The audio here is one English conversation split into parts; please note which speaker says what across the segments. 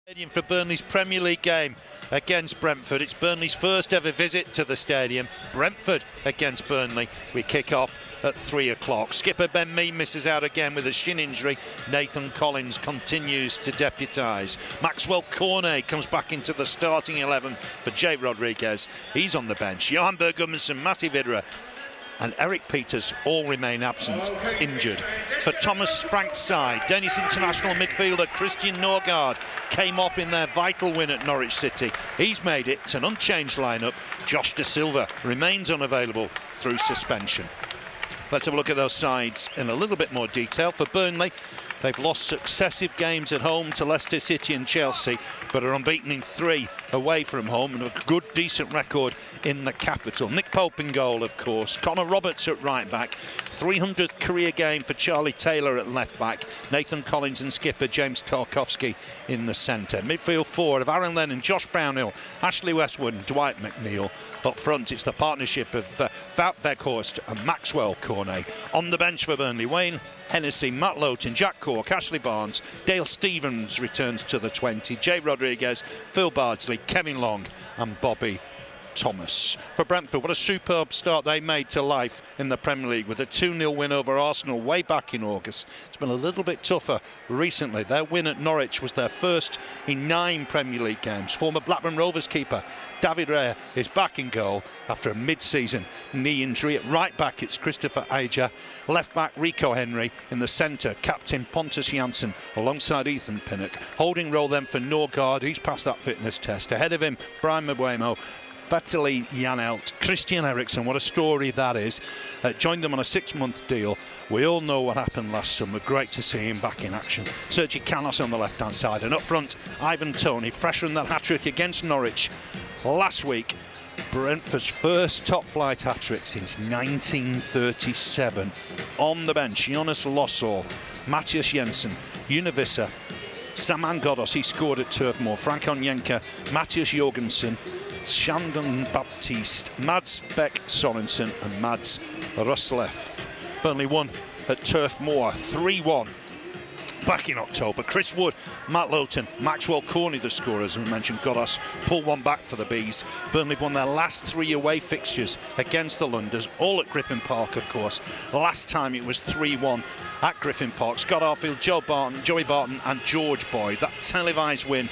Speaker 1: Stadium for Burnley's Premier League game against Brentford. It's Burnley's first ever visit to the stadium. Brentford against Burnley. We kick off at 3 o'clock. Skipper Ben Mee misses out again with a shin injury. Nathan Collins continues to deputise. Maxwell Cornet comes back into the starting 11 for Jay Rodriguez. He's on the bench. Johan Bergumsen, Matti Vidra and Eric Peters all remain absent, injured. For Thomas Frank's side, Danish international midfielder Christian Norgard came off in their vital win at Norwich City. He's made it. It's an unchanged lineup. Josh Da Silva remains unavailable through suspension. Let's have a look at those sides in a little bit more detail. For Burnley, they've lost successive games at home to Leicester City and Chelsea, but are unbeaten in 3 away from home and a good, decent record in the capital. Nick Pope in goal, of course. Connor Roberts at right back. 300th career game for Charlie Taylor at left back. Nathan Collins and skipper James Tarkowski in the centre. Midfield forward of Aaron Lennon, Josh Brownhill, Ashley Westwood and Dwight McNeil. Up front, it's the partnership of Wout Weghorst and Maxwell Cornet. On the bench for Burnley, Wayne Hennessy, Matt Lowton, Jack Cork, Ashley Barnes, Dale Stevens returns to the 20, Jay Rodriguez, Phil Bardsley, Kevin Long and Bobby Thomas. For Brentford, what a superb start they made to life in the Premier League with a 2-0 win over Arsenal way back in August. It's been a little bit tougher recently. Their win at Norwich was their first in 9 Premier League games. Former Blackburn Rovers keeper David Raya is back in goal after a mid-season knee injury. At right back, it's Christopher Aja. Left back, Rico Henry. In the centre, captain Pontus Jansson alongside Ethan Pinnock. Holding role then for Norgard. He's passed that fitness test. Ahead of him, Brian Mbeumo, Vitaly Janelt, Christian Eriksen, what a story that is. Joined them on a 6-month deal. We all know what happened last summer. Great to see him back in action. Sergi Canos on the left-hand side. And up front, Ivan Toney, fresh from that hat-trick against Norwich last week. Brentford's first top-flight hat-trick since 1937. On the bench, Jonas Lossor, Matthias Jensen, Univissa, Saman Ghoddos, he scored at Turf Moor, Frank Onyenka, Matthias Jorgensen, Shandon Baptiste, Mads Beck Sorensen and Mads Rusleff. Burnley won at Turf Moor 3-1 back in October. Chris Wood, Matt Lowton, Maxwell Cornet the scorers, and we mentioned Ghoddos pulled one back for the Bees. Burnley won their last 3 away fixtures against the Londoners, all at Griffin Park, of course. Last time it was 3-1 at Griffin Park. Scott Arfield, Joey Barton and George Boyd. That televised win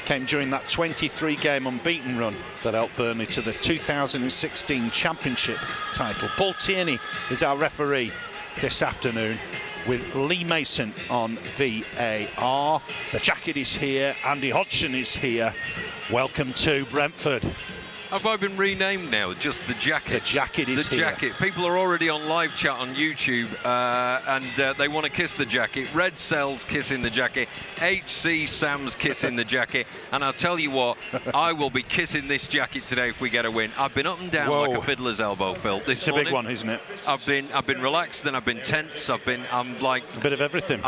Speaker 1: came during that 23-game unbeaten run that helped Burnley to the 2016 Championship title. Paul Tierney is our referee this afternoon, with Lee Mason on VAR. The jacket is here. Andy Hodgson is here. Welcome to Brentford.
Speaker 2: Have I been renamed now? Just the jacket.
Speaker 1: The jacket is here.
Speaker 2: The jacket. People are already on live chat on YouTube and they want to kiss the jacket. Red Cells kissing the jacket. HC Sam's kissing the jacket. And I'll tell you what, I will be kissing this jacket today if we get a win. I've been up and down like a fiddler's elbow, Phil. It's
Speaker 1: a big one, isn't it?
Speaker 2: I've been relaxed and I've been tense. I'm like
Speaker 1: a bit of everything.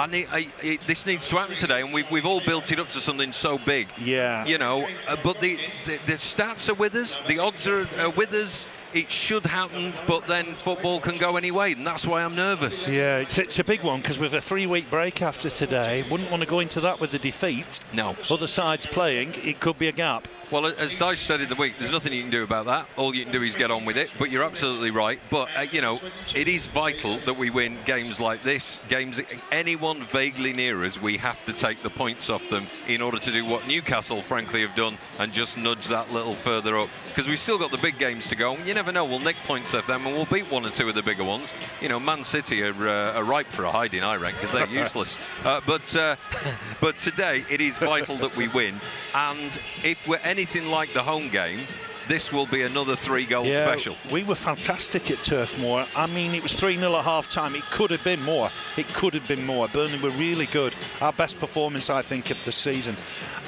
Speaker 2: This needs to happen today, and we've all built it up to something so big.
Speaker 1: Yeah.
Speaker 2: You know, but the stats are with us. The odds are with us. It should happen, but then football can go any way, and that's why I'm nervous.
Speaker 1: Yeah, it's a big one, because with a 3-week break after today, wouldn't want to go into that with the defeat.
Speaker 2: No.
Speaker 1: Other sides playing, it could be a gap.
Speaker 2: Well, as Dyche said in the week, there's nothing you can do about that. All you can do is get on with it. But you're absolutely right. But, you know, it is vital that we win games like this. Games, anyone vaguely near us, we have to take the points off them in order to do what Newcastle, frankly, have done and just nudge that little further up. Because we've still got the big games to go. You never know. We'll nick points off them and we'll beat 1 or 2 of the bigger ones. You know, Man City are ripe for a hiding, I reckon, because they're useless. But today, it is vital that we win. And if we're anything like the home game, this will be another 3-goal special.
Speaker 1: We were fantastic at Turf Moor. I mean, it was 3-0 at half-time. It could have been more. It could have been more. Burnley were really good. Our best performance, I think, of the season.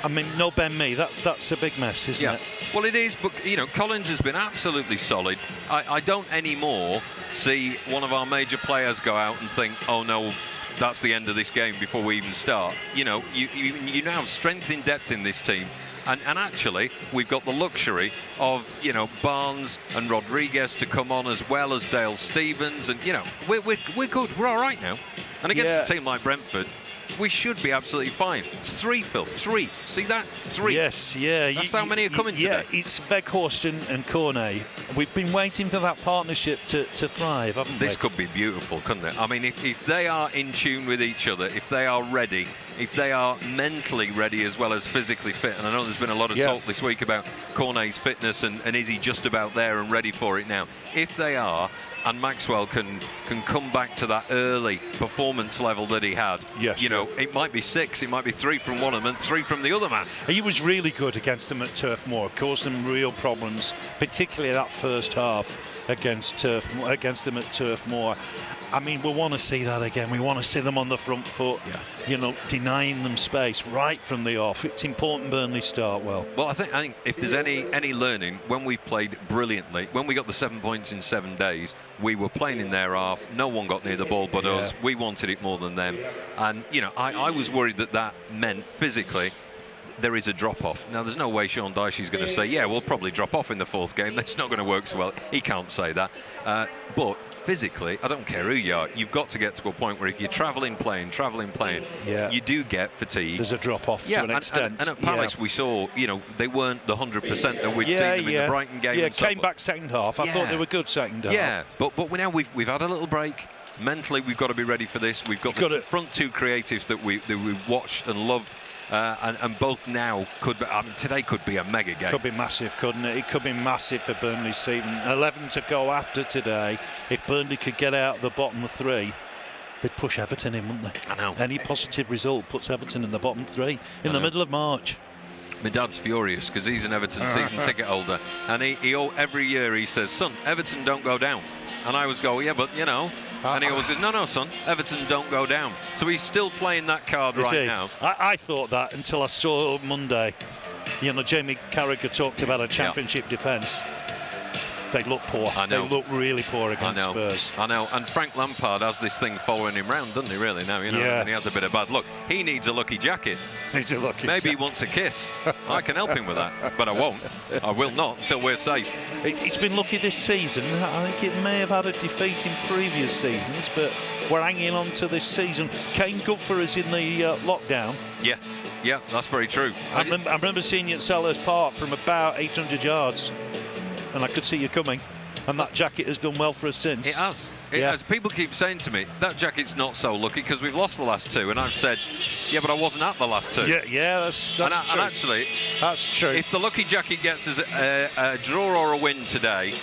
Speaker 1: I mean, no Ben Mee. That's a big mess, isn't it?
Speaker 2: Well, it is, but, you know, Collins has been absolutely solid. I don't anymore see one of our major players go out and think, oh, no, that's the end of this game before we even start. You know, you now have strength in depth in this team. And actually, we've got the luxury of, you know, Barnes and Rodriguez to come on as well as Dale Stevens. And, you know, we're good. We're all right now. And against a team like Brentford, we should be absolutely fine. It's 3, Phil. 3. See that? 3.
Speaker 1: Yes, yeah.
Speaker 2: That's how many are coming today.
Speaker 1: Yeah, it's Weghorst and Cornet. We've been waiting for that partnership to thrive, haven't we?
Speaker 2: This could be beautiful, couldn't it? I mean, if they are in tune with each other, if they are ready, if they are mentally ready as well as physically fit, and I know there's been a lot of talk this week about Cornet's fitness and is he just about there and ready for it now? If they are, and Maxwell can come back to that early performance level that he had.
Speaker 1: Yes,
Speaker 2: you know, it might be 6, it might be 3 from one of them and 3 from the other man.
Speaker 1: He was really good against them at Turf Moor, caused them real problems, particularly that first half against them at Turf Moor. I mean, we want to see that again. We want to see them on the front foot, you know, denying them space right from the off. It's important Burnley start well.
Speaker 2: Well, I think if there's any learning, when we've played brilliantly, when we got the 7 points in 7 days, we were playing in their half. No one got near the ball but us. We wanted it more than them. And, you know, I was worried that meant physically there is a drop-off. Now, there's no way Sean Dyche's going to say, yeah, we'll probably drop off in the 4th game. That's not going to work so well. He can't say that. But physically, I don't care who you are, you've got to get to a point where if you're travelling, playing, you do get fatigue.
Speaker 1: There's a drop-off to an extent.
Speaker 2: And at Palace, we saw, you know, they weren't the 100% that we'd seen them in the Brighton game.
Speaker 1: Yeah, came back second half. I thought they were good second half.
Speaker 2: Yeah, but now we've had a little break. Mentally, we've got to be ready for this. We've got the front 2 creatives that we've watched and loved. And both now could be, I mean, today could be a mega game.
Speaker 1: Could be massive, couldn't it? It could be massive for Burnley's season. 11 to go after today. If Burnley could get out of the bottom 3, they'd push Everton in, wouldn't they?
Speaker 2: I know.
Speaker 1: Any positive result puts Everton in the bottom 3 in the middle of March.
Speaker 2: My dad's furious because he's an Everton season ticket holder, and he every year he says, son, Everton don't go down. And I always go, yeah, but you know. And he always said, no, son, Everton don't go down. So he's still playing that card right now.
Speaker 1: I thought that until I saw Monday. You know, Jamie Carragher talked about a championship defence. They look poor.
Speaker 2: I know.
Speaker 1: They look really poor against Spurs.
Speaker 2: I know. And Frank Lampard has this thing following him round, doesn't he, really, now? You know, and he has a bit of bad luck. He needs a lucky jacket. Maybe he wants a kiss. I can help him with that, but I won't. I will not until we're safe.
Speaker 1: It's been lucky this season. I think it may have had a defeat in previous seasons, but we're hanging on to this season. Came good for us in the lockdown.
Speaker 2: Yeah, that's very true.
Speaker 1: I remember seeing you at Selhurst Park from about 800 yards. And I could see you coming, and that jacket has done well for us since.
Speaker 2: It has. It has. People keep saying to me, that jacket's not so lucky because we've lost the last 2, and I've said, yeah, but I wasn't at the last 2.
Speaker 1: Yeah, that's true.
Speaker 2: And actually,
Speaker 1: that's true.
Speaker 2: If the lucky jacket gets us a draw or a win today,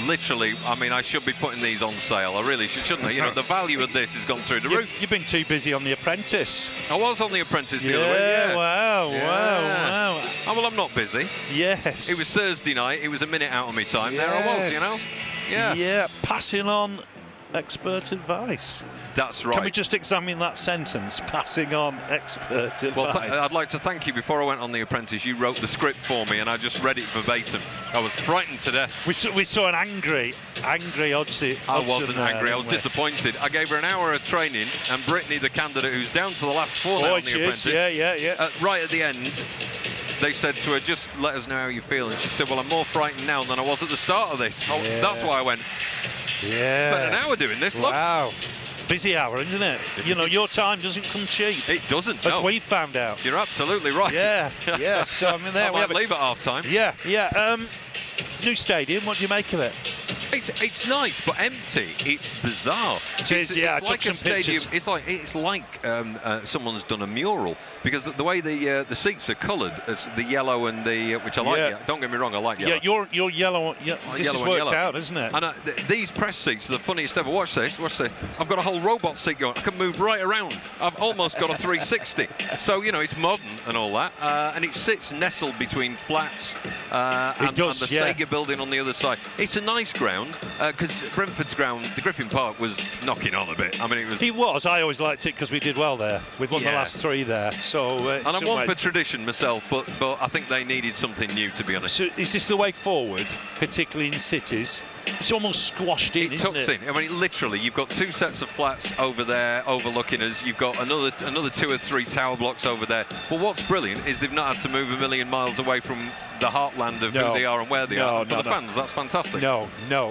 Speaker 2: literally, I mean, I should be putting these on sale. I really should, shouldn't I? You know, the value of this has gone through the roof.
Speaker 1: You've been too busy on The Apprentice.
Speaker 2: I was on The Apprentice the other week.
Speaker 1: Wow.
Speaker 2: Oh, well, I'm not busy.
Speaker 1: Yes.
Speaker 2: It was Thursday night. It was a minute out of my time. There I was, you know.
Speaker 1: Yeah, passing on expert advice.
Speaker 2: That's right.
Speaker 1: Can we just examine that sentence? Passing on expert advice.
Speaker 2: Well, I'd like to thank you. Before I went on The Apprentice, you wrote the script for me, and I just read it verbatim. I was frightened to death.
Speaker 1: We saw an angry Hodgson.
Speaker 2: I wasn't angry. I was disappointed. I gave her an hour of training, and Brittany, the candidate who's down to the last 4 now on The Apprentice.
Speaker 1: Yeah.
Speaker 2: Right at the end, they said to her, just let us know how you feel. And she said, well, I'm more frightened now than I was at the start of this. That's why I went. Spent an hour doing this.
Speaker 1: Wow.
Speaker 2: Look.
Speaker 1: Busy hour, isn't it? You know, your time doesn't come cheap.
Speaker 2: It doesn't.
Speaker 1: As we've found out.
Speaker 2: You're absolutely right.
Speaker 1: Yeah. So I mean, there
Speaker 2: we leave at half time.
Speaker 1: Yeah. New stadium. What do you make of it?
Speaker 2: It's nice, but empty. It's bizarre.
Speaker 1: It's
Speaker 2: like a stadium. It's like someone's done a mural because the way the seats are coloured, as the yellow and the which I like. Yeah. Don't get me wrong, I like yellow.
Speaker 1: Yeah, your yellow. This is worked out, isn't it?
Speaker 2: And these press seats are the funniest ever. Watch this. I've got a whole robot seat going. I can move right around. I've almost got a 360. So you know, it's modern and all that, and it sits nestled between flats and the Sega building on the other side. It's a nice ground. Because Brentford's ground, the Griffin Park, was knocking on a bit. I mean, it was.
Speaker 1: He was. I always liked it because we did well there. We've won the last 3 there. So.
Speaker 2: And I'm one for tradition myself, but I think they needed something new, to be honest.
Speaker 1: So is this the way forward, particularly in cities? It's almost squashed in, isn't it?
Speaker 2: It tucks in. I mean, literally, you've got 2 sets of flats over there overlooking us. You've got another 2 or 3 tower blocks over there. Well, what's brilliant is they've not had to move a million miles away from the heartland of who they are and where they are. For the fans, that's fantastic.
Speaker 1: No.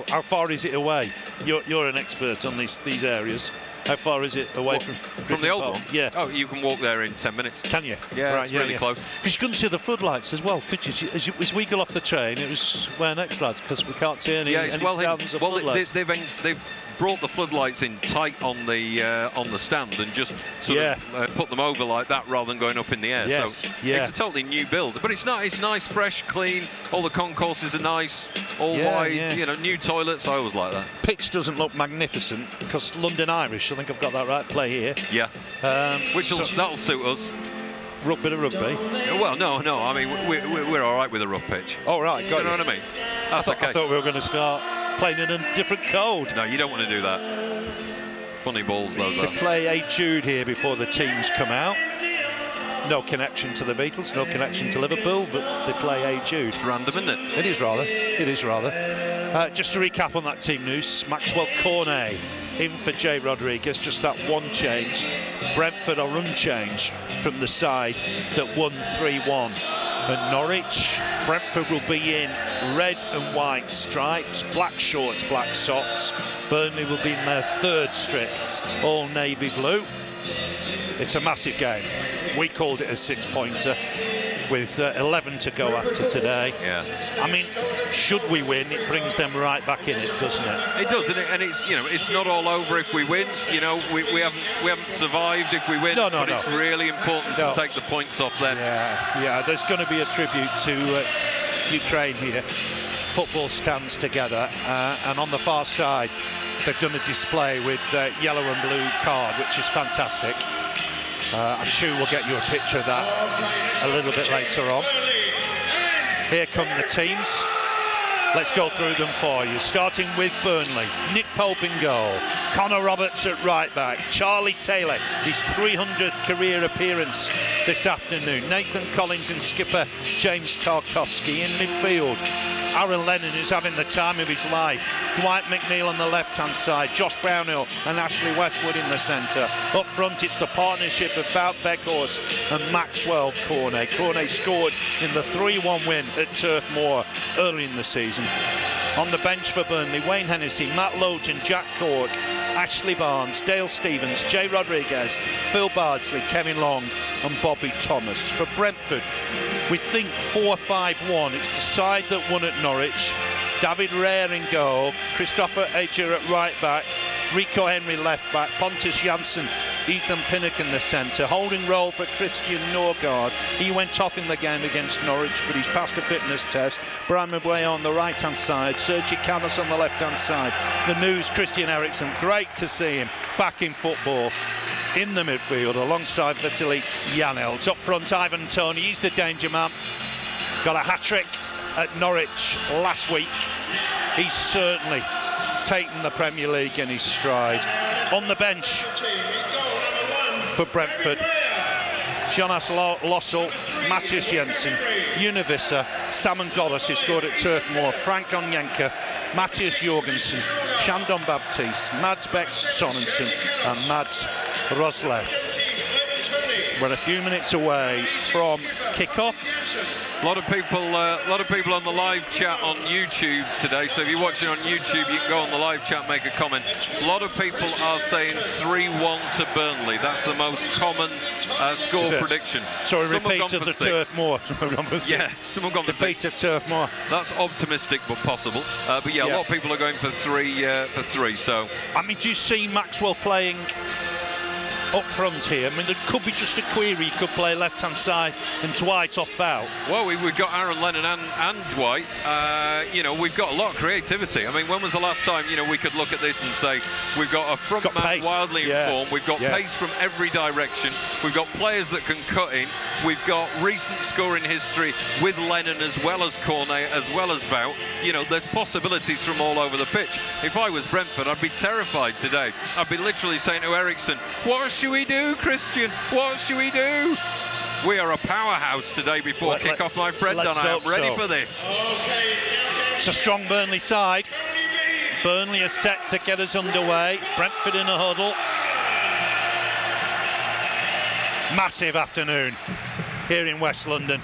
Speaker 1: How far is it away? You're an expert on these areas. How far is it away from
Speaker 2: the old one?
Speaker 1: Yeah.
Speaker 2: Oh, you can walk there in 10 minutes.
Speaker 1: Can you?
Speaker 2: Yeah,
Speaker 1: right,
Speaker 2: it's really close.
Speaker 1: Because you couldn't see the floodlights as well, could you? As we got off the train, it was where next, lads, because we can't see any stands of floodlights.
Speaker 2: They've brought the floodlights in tight on the stand and just sort of put them over like that rather than going up in the air.
Speaker 1: Yes,
Speaker 2: so it's a totally new build, but it's nice, fresh, clean. All the concourses are nice, all wide. You know, new toilets. I always like that.
Speaker 1: Pitch doesn't look magnificent because London Irish, I think I've got that right, play here.
Speaker 2: Yeah. That'll suit us.
Speaker 1: Bit of rugby.
Speaker 2: Well, no. I mean, we're all right with a rough pitch.
Speaker 1: Oh right, got
Speaker 2: you know what I mean? That's okay.
Speaker 1: I thought we were going to start playing in a different code.
Speaker 2: No, you don't want to do that. Funny balls, those are.
Speaker 1: They play A Jude here before the teams come out. No connection to the Beatles, no connection to Liverpool, but they play A Jude.
Speaker 2: It's random, isn't it?
Speaker 1: It is rather. Just to recap on that team news, Maxwell Cornet in for Jay Rodriguez, just that one change. Brentford are unchanged from the side that won 3-1. And Norwich, Brentford will be in red and white stripes, black shorts, black socks. Burnley will be in their third strip, all navy blue. It's a massive game. We called it a 6-pointer with 11 to go after today.
Speaker 2: Yeah.
Speaker 1: I mean, should we win, it brings them right back in it, doesn't it?
Speaker 2: It does, and it's, you know, it's not all over if we win. You know, we haven't survived if we win.
Speaker 1: No.
Speaker 2: It's really important to take the points off them.
Speaker 1: Yeah. There's going to be a tribute to Ukraine here. Football stands together, and on the far side, they've done a display with yellow and blue card, which is fantastic. I'm sure we'll get you a picture of that a little bit later on. Here come the teams. Let's go through them for you. Starting with Burnley. Nick Pope in goal. Connor Roberts at right back. Charlie Taylor, his 300th career appearance this afternoon. Nathan Collins and skipper James Tarkowski in midfield. Aaron Lennon, who's having the time of his life. Dwight McNeil on the left-hand side. Josh Brownhill and Ashley Westwood in the centre. Up front, it's the partnership of Wout Weghorst and Maxwell Cornet. Cornet scored in the 3-1 win at Turf Moor early in the season. On the bench for Burnley, Wayne Hennessy, Matt Logan, Jack Cork, Ashley Barnes, Dale Stevens, Jay Rodriguez, Phil Bardsley, Kevin Long and Bobby Thomas. For Brentford, we think 4-5-1. It's the side that won at Norwich. David Rare in goal, Christopher Ager at right back, Rico Henry left back, Pontus Jansson, Ethan Pinnock in the centre. Holding role for Christian Norgard. He went off in the game against Norwich, but he's passed a fitness test. Brian Maguire on the right-hand side, Sergi Camus on the left-hand side. The news, Christian Eriksen, great to see him back in football in the midfield alongside Vitaly Janelt. Up front, Ivan Toney, he's the danger man. Got a hat-trick at Norwich last week. He's certainly taken the Premier League in his stride. On the bench for Brentford, Jonas Lossell, Matthias Jensen, Univissa, Salmon Goddess, who scored at Turf Moor, Frank Onyenka, Matthias Jorgensen, Shandon Baptiste, Mads Beck Sorensen and Mads Roslev. We're a few minutes away from kick-off.
Speaker 2: A lot of people on the live chat on YouTube today. So if you're watching on YouTube, you can go on the live chat and make a comment. A lot of people are saying 3-1 to Burnley. That's the most common score prediction.
Speaker 1: So a repeat of the Turf Moor.
Speaker 2: Yeah, someone gone for 6.
Speaker 1: Repeat of Turf Moor.
Speaker 2: That's optimistic but possible. But yeah, a lot of people are going for 3. So
Speaker 1: I mean, do you see Maxwell playing up front here? I mean, there could be just a query. You could play left-hand side and Dwight off out.
Speaker 2: Well, we've got Aaron Lennon and Dwight. You know, we've got a lot of creativity. I mean, when was the last time, you know, we could look at this and say we've got a front man wildly in form, we've got pace from every direction, we've got players that can cut in, we've got recent scoring history with Lennon as well as Cornet as well as Wout. You know, there's possibilities from all over the pitch. If I was Brentford, I'd be terrified today. I'd be literally saying to Eriksen, what should we do, Christian? What should we do? We are a powerhouse today before kick-off, my friend, and I am ready for this.
Speaker 1: It's a strong Burnley side. Burnley are set to get us underway. Brentford in a huddle. Massive afternoon here in West London.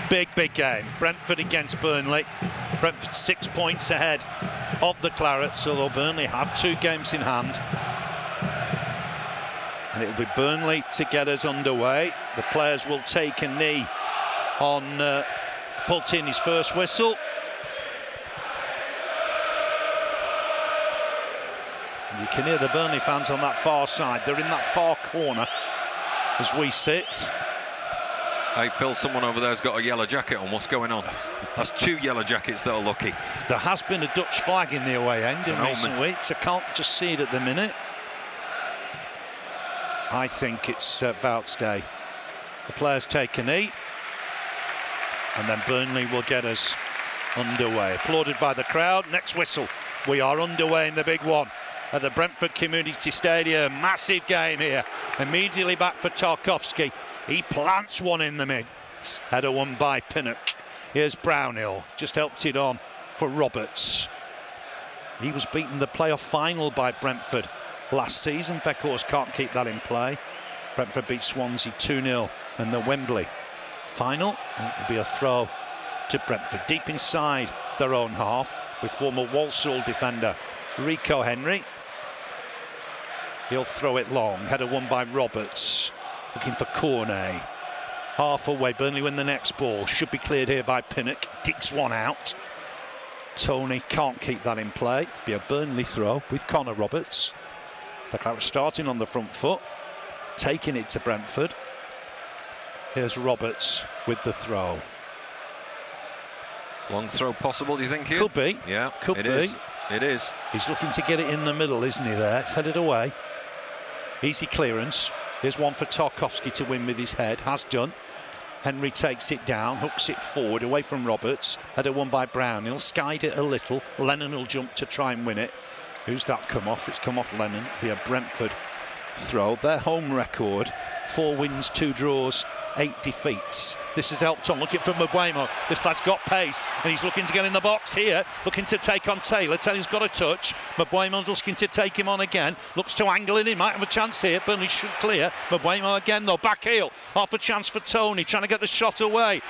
Speaker 1: Big game. Brentford against Burnley. Brentford 6 points ahead of the Clarets, although Burnley have 2 games in hand. And it'll be Burnley to get us underway. The players will take a knee on Paul Tierney's first whistle. And you can hear the Burnley fans on that far side. They're in that far corner as we sit.
Speaker 2: Hey, Phil, someone over there's got a yellow jacket on. What's going on? That's 2 yellow jackets that are lucky.
Speaker 1: There has been a Dutch flag in the away end in recent weeks. I can't just see it at the minute. I think it's Wout's day. The players take a knee, and then Burnley will get us underway. Applauded by the crowd. Next whistle. We are underway in the big one at the Brentford Community Stadium. Massive game here. Immediately back for Tarkowski. He plants one in the mid. Header won by Pinnock. Here's Brownhill. Just helped it on for Roberts. He was beaten the playoff final by Brentford last season. Weghorst can't keep that in play. Brentford beat Swansea 2-0 in the Wembley final. And it'll be a throw to Brentford deep inside their own half with former Walsall defender Rico Henry. He'll throw it long. Header won by Roberts. Looking for Cornet. Half away. Burnley win the next ball. Should be cleared here by Pinnock. Digs one out. Tony can't keep that in play. Be a Burnley throw with Connor Roberts. The Clarets starting on the front foot. Taking it to Brentford. Here's Roberts with the throw.
Speaker 2: Long throw possible, do you think? Here?
Speaker 1: Could be.
Speaker 2: Yeah,
Speaker 1: could
Speaker 2: it
Speaker 1: be.
Speaker 2: Is. It is.
Speaker 1: He's looking to get it in the middle, isn't he, there? It's headed away. Easy clearance. Here's one for Tarkowski to win with his head. Has done. Henry takes it down, hooks it forward, away from Roberts. Header won by Brownhill. Skied it a little. Lennon will jump to try and win it. Who's that come off? It's come off Lennon. Be a Brentford throw. Their home record: 4 wins, 2 draws, 8 defeats. This has helped on. Looking for Mbeumo. This lad's got pace and he's looking to get in the box here. Looking to take on Taylor. Taylor's got a touch. Mbeumo looking to take him on again. Looks to angle in. He might have a chance here. Burnley should clear. Mbeumo again though. Back heel. Half a chance for Tony. Trying to get the shot away.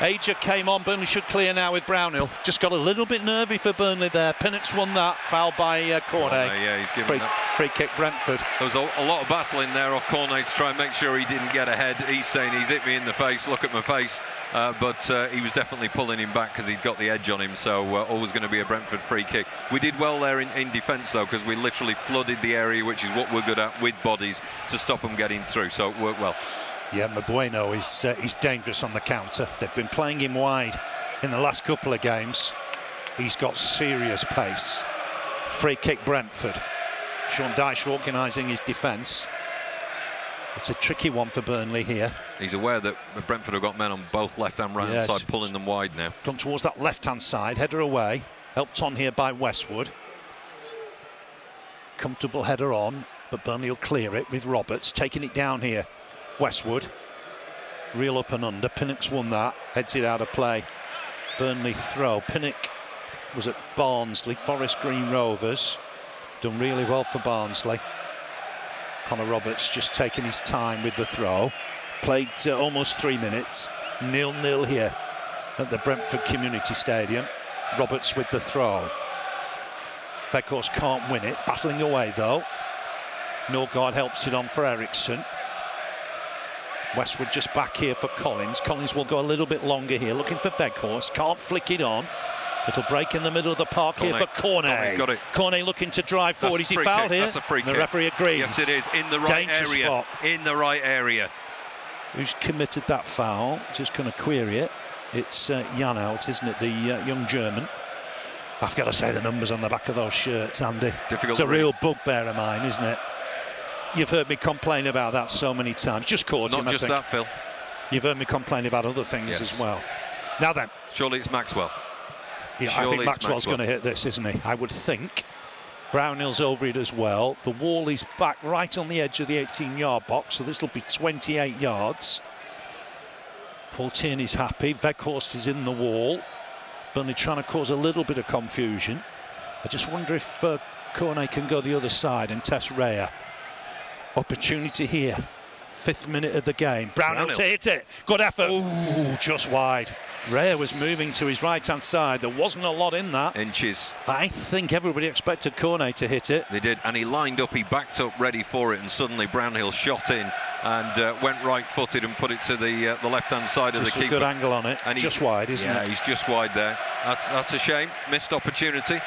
Speaker 1: Aja came on. Burnley should clear now with Brownhill. Just got a little bit nervy for Burnley there. Pinnock's won that. Foul by Cornet.
Speaker 2: Yeah, he's given
Speaker 1: free kick Brentford.
Speaker 2: There was a lot of battle in there off Cornet to try and make sure he didn't get ahead. He's saying he's hit me in the face. Look at my face. But he was definitely pulling him back because he'd got the edge on him. So always going to be a Brentford free kick. We did well there in defence though, because we literally flooded the area, which is what we're good at, with bodies to stop them getting through. So it worked well.
Speaker 1: Yeah, Mbeumo is dangerous on the counter. They've been playing him wide in the last couple of games. He's got serious pace. Free kick Brentford. Sean Dyche organising his defence. It's a tricky one for Burnley here.
Speaker 2: He's aware that Brentford have got men on both left and right hand side, pulling them wide now.
Speaker 1: Gone towards that left-hand side. Header away. Helped on here by Westwood. Comfortable header on, but Burnley will clear it with Roberts. Taking it down here. Westwood, reel up and under. Pinnock's won that, heads it out of play. Burnley throw. Pinnock was at Barnsley, Forest Green Rovers. Done really well for Barnsley. Connor Roberts just taking his time with the throw. Played almost 3 minutes. 0-0 here at the Brentford Community Stadium. Roberts with the throw. Weghorst can't win it. Battling away though. Norgard helps it on for Eriksson. Westwood just back here for Collins. Collins will go a little bit longer here, looking for Weghorst. Can't flick it on. Little break in the middle of the park here for Cornet.
Speaker 2: He's got it.
Speaker 1: Cornet looking to drive forward. Is he fouled here?
Speaker 2: That's a free kick.
Speaker 1: The referee agrees.
Speaker 2: Yes, it is. In the right
Speaker 1: Dangerous
Speaker 2: area.
Speaker 1: Spot.
Speaker 2: In the right area.
Speaker 1: Who's committed that foul? Just going to query it. It's Janelt, isn't it? The young German. I've got to say the numbers on the back of those shirts, Andy.
Speaker 2: Difficult.
Speaker 1: It's a real bugbear of mine, isn't it? You've heard me complain about that so many times. Just caught him,
Speaker 2: Not just that, Phil.
Speaker 1: You've heard me complain about other things as well. Now then.
Speaker 2: Surely it's Maxwell.
Speaker 1: Yeah, I think Maxwell's going to hit this, isn't he? I would think. Brownhill's over it as well. The wall is back right on the edge of the 18-yard box, so this will be 28 yards. Paul Tierney's happy. Weghorst is in the wall. Burnley trying to cause a little bit of confusion. I just wonder if Cornet can go the other side and test Raya. Opportunity here 5th minute of the game. Brownhill to hit it. Good effort. Ooh, just wide. Raya was moving to his right-hand side. There wasn't a lot in that.
Speaker 2: Inches.
Speaker 1: I think everybody expected Cornet to hit it.
Speaker 2: They did, and he lined up, he backed up ready for it, and suddenly Brownhill shot in and went right-footed and put it to the left-hand side of the keeper.
Speaker 1: A good angle on it.
Speaker 2: And
Speaker 1: just wide, isn't it?
Speaker 2: Yeah, he's just wide there. That's a shame. Missed opportunity.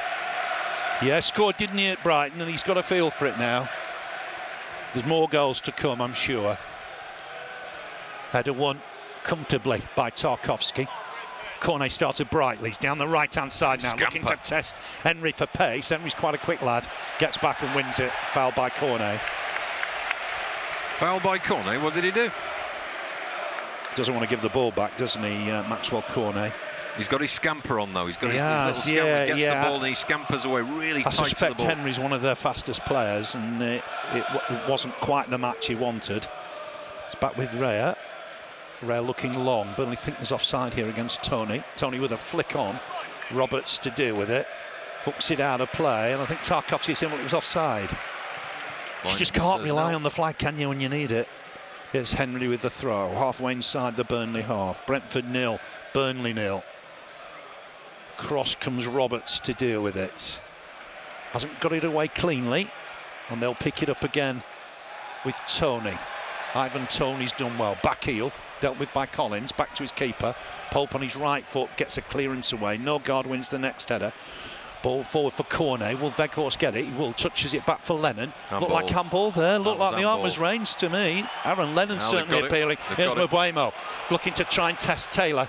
Speaker 1: Yeah, scored, didn't he, at Brighton, and he's got a feel for it now. There's more goals to come, I'm sure. Header won comfortably by Tarkowski. Cornet started brightly. He's down the right-hand side now,
Speaker 2: Scamper.
Speaker 1: looking to test Henry for pace. Henry's quite a quick lad. Gets back and wins it. Foul by Cornet.
Speaker 2: Foul by Cornet? What did he do?
Speaker 1: Doesn't want to give the ball back, doesn't he, Maxwell Cornet?
Speaker 2: He's got his scamper on, though. He's got his little scamper. He gets the ball and he scampers away really tight to the ball. I suspect
Speaker 1: Henry's one of their fastest players, and it wasn't quite the match he wanted. It's back with Raya. Raya looking long. Burnley think there's offside here against Tony. Tony with a flick on. Roberts to deal with it. Hooks it out of play, and I think Tarkowski said, well, it was offside. You just can't rely on the flag, can you, when you need it? Here's Henry with the throw. Halfway inside the Burnley half. Brentford 0, Burnley 0. Cross comes Roberts to deal with it. Hasn't got it away cleanly, and they'll pick it up again with Tony. Ivan Toney's done well. Back heel, dealt with by Collins, back to his keeper. Pope on his right foot gets a clearance away. Norgard wins the next header. Ball forward for Cornet. Will Weghorst get it? He will. Touches it back for Lennon. Looked like handball there. Looked like the arm was ranged to me. Aaron Lennon certainly appealing. Here's Mbeumo looking to try and test Taylor.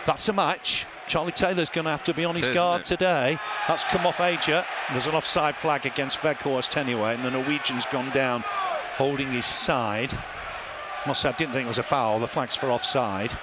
Speaker 1: That's a match. Charlie Taylor's going to have to be on his guard today. That's come off Aja. There's an offside flag against Weghorst anyway, and the Norwegian's gone down holding his side. Must say, I didn't think it was a foul. The flag's for offside.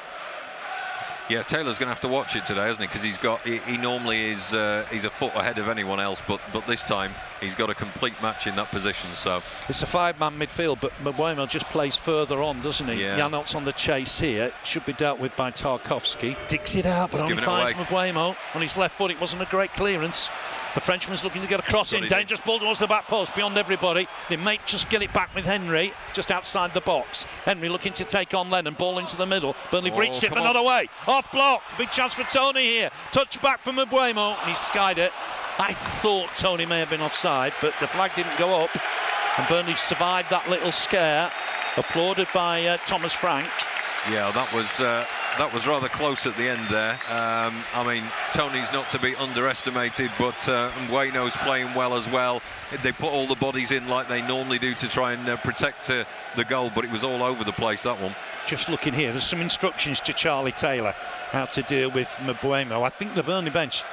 Speaker 2: Yeah, Taylor's going to have to watch it today, hasn't he? Because he normally is he's a foot ahead of anyone else, but this time he's got a complete match in that position. So
Speaker 1: it's a 5-man midfield, but Mbeumo just plays further on, doesn't he?
Speaker 2: Yeah.
Speaker 1: Janelt's on the chase here. Should be dealt with by Tarkowski. Digs it out, but only finds Mbeumo on his left foot. It wasn't a great clearance. The Frenchman's looking to get a cross in. Dangerous ball towards the back post, beyond everybody. They may just get it back with Henry, just outside the box. Henry looking to take on Lennon. Ball into the middle. Burnley reached it, but not away. Off blocked. Big chance for Tony here. Touch back from Mbeumo, and he skied it. I thought Tony may have been offside, but the flag didn't go up. And Burnley survived that little scare. Applauded by Thomas Frank.
Speaker 2: Yeah, that was rather close at the end there. I mean, Tony's not to be underestimated, but Mbeumo's playing well as well. They put all the bodies in like they normally do to try and protect the goal, but it was all over the place, that one.
Speaker 1: Just looking here, there's some instructions to Charlie Taylor how to deal with Mbeumo. I think the Burnley bench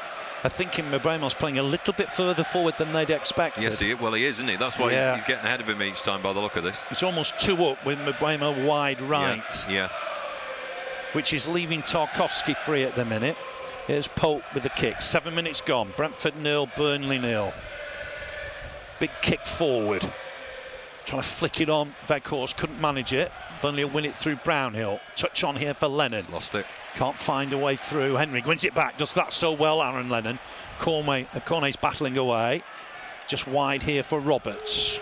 Speaker 1: are thinking Mbeumo's playing a little bit further forward than they'd expected.
Speaker 2: Yes, he is, isn't he? That's why he's getting ahead of him each time by the look of this.
Speaker 1: It's almost 2 up with Mbeumo wide right.
Speaker 2: Yeah.
Speaker 1: Which is leaving Tarkowski free at the minute. Here's Pope with the kick. 7 minutes gone. Brentford 0, Burnley 0. Big kick forward. Trying to flick it on. Weghorst couldn't manage it. Burnley will win it through Brownhill. Touch on here for Lennon.
Speaker 2: Lost it.
Speaker 1: Can't find a way through. Henry wins it back. Does that so well, Aaron Lennon. Cornet's battling away. Just wide here for Roberts.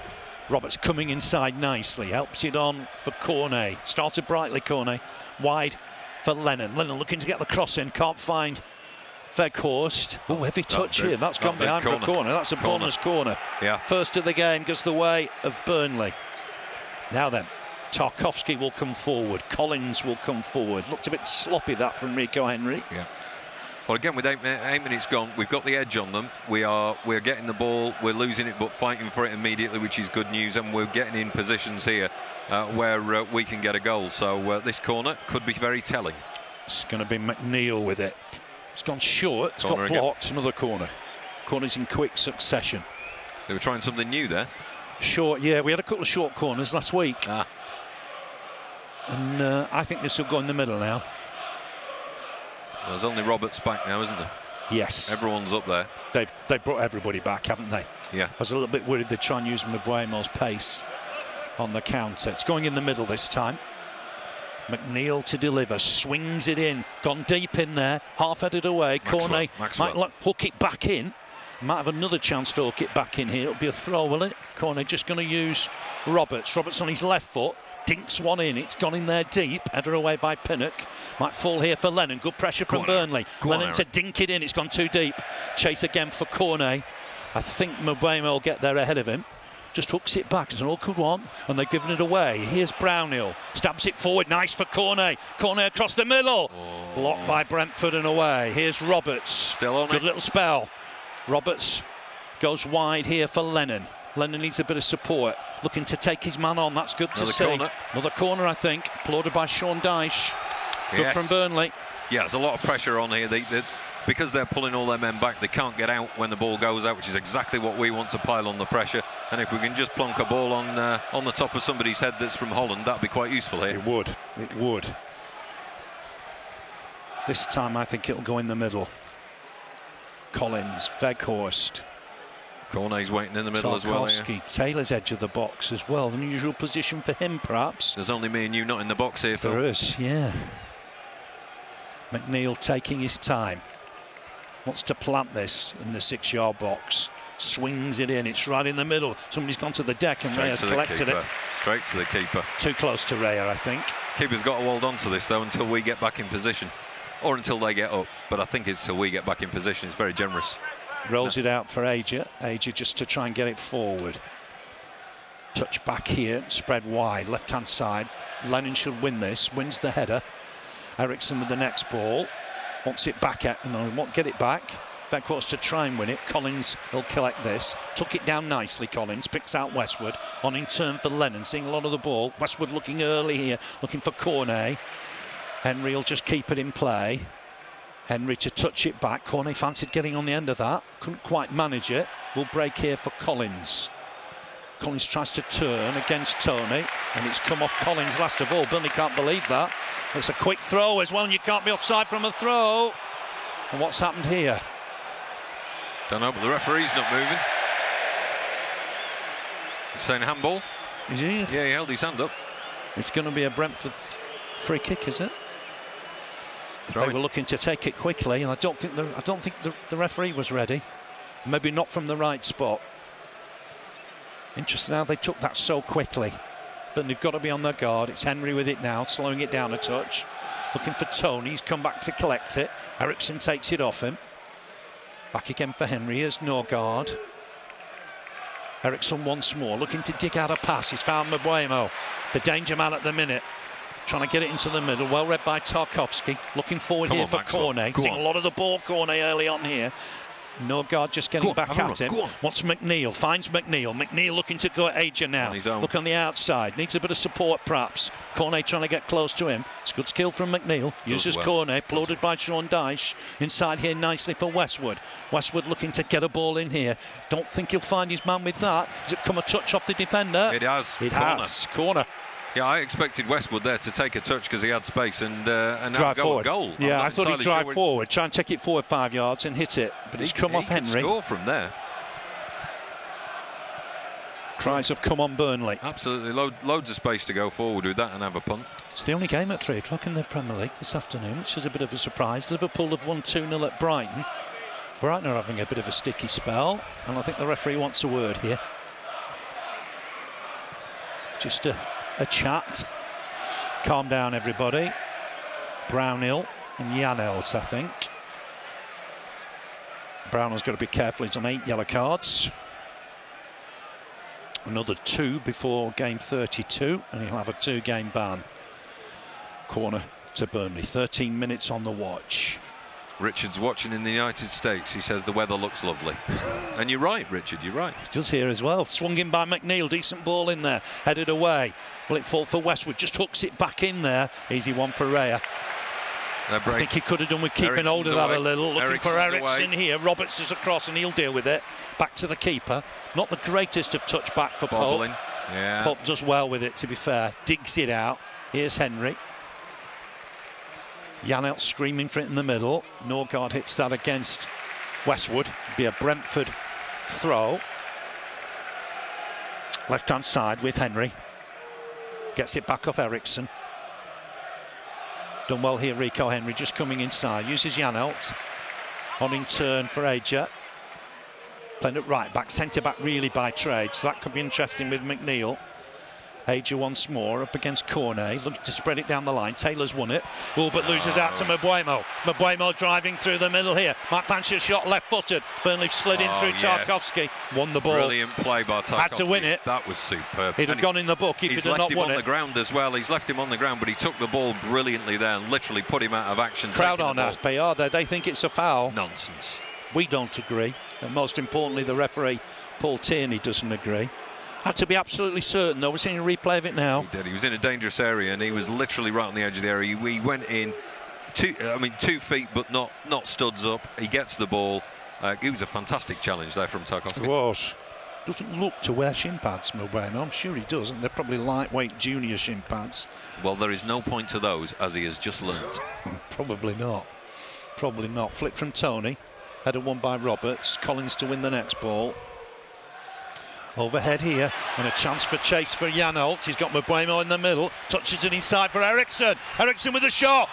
Speaker 1: Roberts coming inside nicely. Helps it on for Cornet. Started brightly, Cornet. Wide for Lennon. Lennon looking to get the cross in. Can't find Weghorst. Oh, heavy touch here. That's gone behind for a corner. That's a bonus corner.
Speaker 2: Yeah.
Speaker 1: First of the game goes the way of Burnley. Now then, Tarkowski will come forward. Collins will come forward. Looked a bit sloppy, that from Rico Henry.
Speaker 2: Yeah. Well, again, with 8 minutes gone, we've got the edge on them. We're getting the ball, we're losing it, but fighting for it immediately, which is good news. And we're getting in positions here where we can get a goal. So this corner could be very telling.
Speaker 1: It's going to be McNeil with it. It's gone short. It's got blocked. Again. Another corner. Corners in quick succession.
Speaker 2: They were trying something new there.
Speaker 1: Short, yeah. We had a couple of short corners last week.
Speaker 2: Ah.
Speaker 1: And I think this will go in the middle now.
Speaker 2: Well, there's only Roberts back now, isn't there?
Speaker 1: Yes.
Speaker 2: Everyone's up there.
Speaker 1: They've brought everybody back, haven't they?
Speaker 2: Yeah.
Speaker 1: I was a little bit worried they'd try and use Mbeumo's pace on the counter. It's going in the middle this time. McNeil to deliver, swings it in, gone deep in there, half-headed away. Cornet might hook it back in. Might have another chance to hook it back in here. It'll be a throw, will it? Corner just going to use Roberts. Roberts on his left foot. Dinks one in. It's gone in there deep. Header away by Pinnock. Might fall here for Lennon. Good pressure from Burnley. Lennon to dink it in. It's gone too deep. Chase again for Cornet. I think Mbeumo will get there ahead of him. Just hooks it back. It's an awkward one. And they're giving it away. Here's Brownhill. Stabs it forward. Nice for Cornet. Cornet across the middle. Blocked by Brentford and away. Here's Roberts.
Speaker 2: Still on it.
Speaker 1: Good little spell. Roberts goes wide here for Lennon. Lennon needs a bit of support. Looking to take his man on. That's good to see.
Speaker 2: Corner.
Speaker 1: Another corner, I think. Applauded by Sean Dyche. Good from Burnley.
Speaker 2: Yeah, there's a lot of pressure on here. Because they're pulling all their men back, they can't get out when the ball goes out, which is exactly what we want, to pile on the pressure. And if we can just plonk a ball on the top of somebody's head that's from Holland, that'd be quite useful here.
Speaker 1: It would. It would. This time I think it'll go in the middle. Collins, Weghorst.
Speaker 2: Cornet's waiting in the middle as well.
Speaker 1: Yeah. Taylor's edge of the box as well. An unusual position for him, perhaps.
Speaker 2: There's only me and you not in the box here, Phil.
Speaker 1: There is, yeah. McNeil taking his time. Wants to plant this in the 6-yard box. Swings it in. It's right in the middle. Somebody's gone to the deck and Raya's collected it.
Speaker 2: Straight to the keeper.
Speaker 1: Too close to Raya, I think.
Speaker 2: Keeper's got to hold on to this, though, until we get back in position. Or until they get up. But I think it's till we get back in position. It's very generous.
Speaker 1: Rolls it out for Aja. Aja just to try and get it forward. Touch back here. Spread wide. Left-hand side. Lennon should win this. Wins the header. Eriksson with the next ball. Wants it back at, no, won't get it back. Weghorst to try and win it. Collins will collect this. Took it down nicely, Collins. Picks out Westwood. On in turn for Lennon, seeing a lot of the ball. Westwood looking early here, looking for Cornet. Henry will just keep it in play. Henry to touch it back. Cornet fancied getting on the end of that. Couldn't quite manage it. Will break here for Collins. Collins tries to turn against Tony, and it's come off Collins last of all. Burnley can't believe that. It's a quick throw as well, and you can't be offside from a throw. And what's happened here?
Speaker 2: Don't know, but the referee's not moving. He's saying handball.
Speaker 1: Is he?
Speaker 2: Yeah, he held his hand up.
Speaker 1: It's going to be a Brentford free kick, is it? They were looking to take it quickly, and I don't think the referee was ready. Maybe not from the right spot. Interesting how they took that so quickly. But they've got to be on their guard. It's Henry with it now, slowing it down a touch. Looking for Tony. He's come back to collect it. Eriksson takes it off him. Back again for Henry. Here's Norgard. Eriksson once more, looking to dig out a pass. He's found Mbeumo, the danger man at the minute. Trying to get it into the middle. Well read by Tarkowski. Looking forward here for Cornet. Seeing a lot of the ball, Cornet, early on here. Norgard just getting back at him. Wants McNeil, finds McNeil. McNeil looking to go at Aja now. Look on the outside, needs a bit of support perhaps. Cornet trying to get close to him. It's good skill from McNeil. Uses Cornet, applauded by Sean Dyche. Inside here nicely for Westwood. Westwood looking to get a ball in here. Don't think he'll find his man with that. Has it come a touch off the defender?
Speaker 2: It has.
Speaker 1: It has. Corner.
Speaker 2: Yeah, I expected Westwood there to take a touch because he had space and
Speaker 1: drive forward.
Speaker 2: Goal.
Speaker 1: Yeah, I thought he'd drive forward, try and take it forward 5 yards and hit it, but it's come off Henry.
Speaker 2: He can score from there.
Speaker 1: Cries have come on Burnley.
Speaker 2: Absolutely, loads of space to go forward with that and have a punt.
Speaker 1: It's the only game at 3 o'clock in the Premier League this afternoon, which is a bit of a surprise. Liverpool have won 2-0 at Brighton. Brighton are having a bit of a sticky spell, and I think the referee wants a word here. Just a chat. Calm down, everybody. Brownhill and Janelt, I think. Brownhill's got to be careful. He's on 8 yellow cards. Another 2 before game 32, and he'll have a 2-game ban. Corner to Burnley. 13 minutes on the watch.
Speaker 2: Richard's watching in the United States. He says the weather looks lovely. And you're right, Richard, you're right.
Speaker 1: He does here as well. Swung in by McNeil. Decent ball in there. Headed away. Will it fall for Westwood? Just hooks it back in there. Easy one for Raya. I think he could have done with keeping hold of that a little. Looking for Eriksson here. Roberts is across and he'll deal with it. Back to the keeper. Not the greatest of touch back for Pope.
Speaker 2: Yeah.
Speaker 1: Pope does well with it, to be fair. Digs it out. Here's Henry. Janelt screaming for it in the middle. Norgard hits that against Westwood. Be a Brentford throw. Left-hand side with Henry. Gets it back off Eriksson. Done well here, Rico Henry, just coming inside. Uses Janelt. On in turn for Aja. Playing at right back, centre back really by trade, so that could be interesting with McNeil. Ager once more up against Cornet, looking to spread it down the line. Taylor's won it. Oh, but loses out to Mbeumo. Mbeumo driving through the middle here. Might fancy a shot left-footed. Burnley slid in through Tarkowski. Won the ball.
Speaker 2: Brilliant play by Tarkowski.
Speaker 1: Had to win it.
Speaker 2: That was superb.
Speaker 1: He'd have gone in the book if he'd have not won it.
Speaker 2: He's left him on the ground as well. He's left him on the ground, but he took the ball brilliantly there and literally put him out of action.
Speaker 1: Crowd aren't happy, are they? They think it's a foul.
Speaker 2: Nonsense.
Speaker 1: We don't agree. And most importantly, the referee, Paul Tierney, doesn't agree. Had to be absolutely certain, though. We're seeing a replay of it now.
Speaker 2: He did. He was in a dangerous area, and he was literally right on the edge of the area. He went in 2 feet, but not studs up. He gets the ball. It was a fantastic challenge there from Tarkowski.
Speaker 1: It was. Doesn't look to wear shin pads, Mbeumo. I'm sure he does, and they're probably lightweight junior shin pads.
Speaker 2: Well, there is no point to those, as he has just learnt.
Speaker 1: Probably not. Probably not. Flick from Tony. Header won by Roberts. Collins to win the next ball. Overhead here, and a chance for chase for Janholt. He's got Mbeumo in the middle, touches it inside for Eriksson. Eriksson with a shot.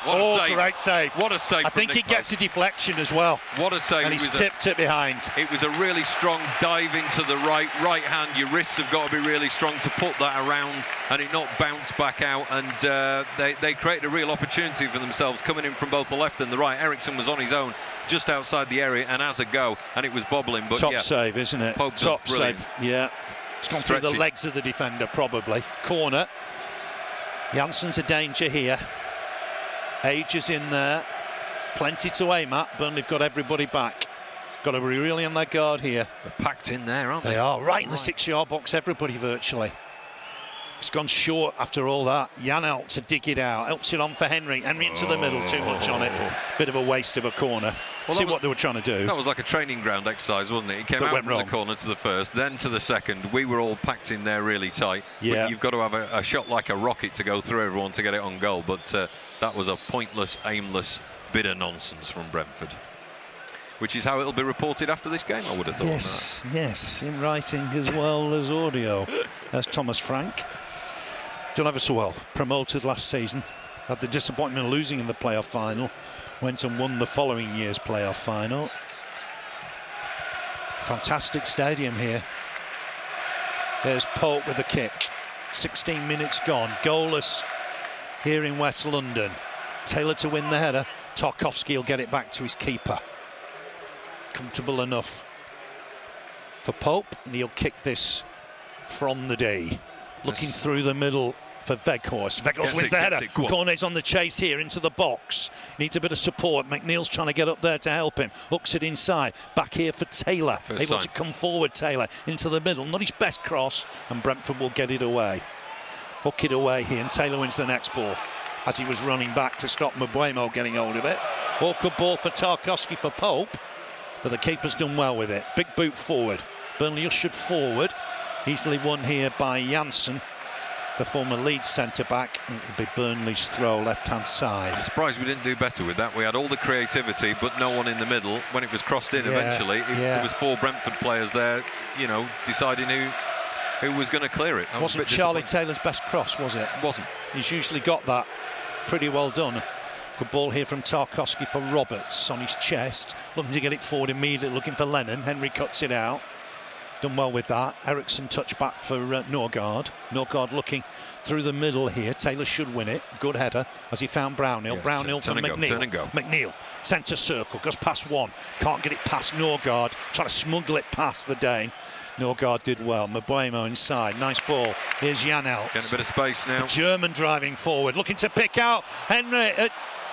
Speaker 1: Great save.
Speaker 2: What a save.
Speaker 1: I think he gets a deflection as well.
Speaker 2: What a save.
Speaker 1: And he's tipped it behind.
Speaker 2: It was a really strong dive into the right hand. Your wrists have got to be really strong to put that around and it not bounce back out. And they created a real opportunity for themselves coming in from both the left and the right. Eriksson was on his own just outside the area and has a go, and it was bobbling. But
Speaker 1: top save, isn't it?
Speaker 2: Pope
Speaker 1: top save. Yeah. It's gone through the legs of the defender, probably. Corner. Jansson's a danger here. Ager's in there. Plenty to aim at. Burnley have got everybody back. Got to be really on their guard here.
Speaker 2: They're packed in there, aren't they?
Speaker 1: They are, right in the 6-yard box, everybody virtually. It's gone short after all that. Janholt to dig it out. Helps it on for Henry. Henry into the middle, too much on it. Bit of a waste of a corner. Well, see what they were trying to do.
Speaker 2: That was like a training ground exercise, wasn't it? He came out from the corner to the first, then to the second. We were all packed in there really tight.
Speaker 1: Yeah.
Speaker 2: But you've got to have a shot like a rocket to go through everyone to get it on goal. But that was a pointless, aimless bit of nonsense from Brentford. Which is how it'll be reported after this game, I would have thought.
Speaker 1: Yes, yes, in writing as well as audio. There's Thomas Frank. Done ever so well. Promoted last season. Had the disappointment of losing in the playoff final. Went and won the following year's playoff final. Fantastic stadium here. There's Pope with the kick. 16 minutes gone. Goalless here in West London. Taylor to win the header. Tarkowski will get it back to his keeper. Comfortable enough for Pope, and he'll kick this from the day. Looking through the middle for Weghorst. Weghorst wins the header. Cornet's on the chase here into the box. Needs a bit of support. McNeil's trying to get up there to help him. Hooks it inside. Back here for Taylor. Able to come forward, Taylor, into the middle. Not his best cross, and Brentford will get it away. Hook it away here, and Taylor wins the next ball as he was running back to stop Mbeumo getting hold of it. Awkward ball for Tarkowski for Pope, but the keeper's done well with it. Big boot forward. Burnley ushered forward. Easily won here by Janssen, the former Leeds centre-back, and it'll be Burnley's throw left-hand side.
Speaker 2: I'm surprised we didn't do better with that. We had all the creativity, but no one in the middle. When it was crossed in eventually, there was 4 Brentford players there, you know, deciding who was going to clear it.
Speaker 1: Wasn't Charlie Taylor's best cross, was it?
Speaker 2: Wasn't.
Speaker 1: He's usually got that pretty well done. Good ball here from Tarkowski for Roberts on his chest. Looking to get it forward immediately, looking for Lennon. Henry cuts it out. Done well with that. Eriksson touch back for Norgard. Norgard looking through the middle here. Taylor should win it. Good header as he found Brownhill.
Speaker 2: Yes,
Speaker 1: Brownhill for McNeil.
Speaker 2: Turn and go.
Speaker 1: McNeil, centre circle, goes past one. Can't get it past Norgard. Trying to smuggle it past the Dane. Norgard did well. Mbeumo inside. Nice ball. Here's Janholt.
Speaker 2: Getting a bit of space now.
Speaker 1: The German driving forward. Looking to pick out Henry.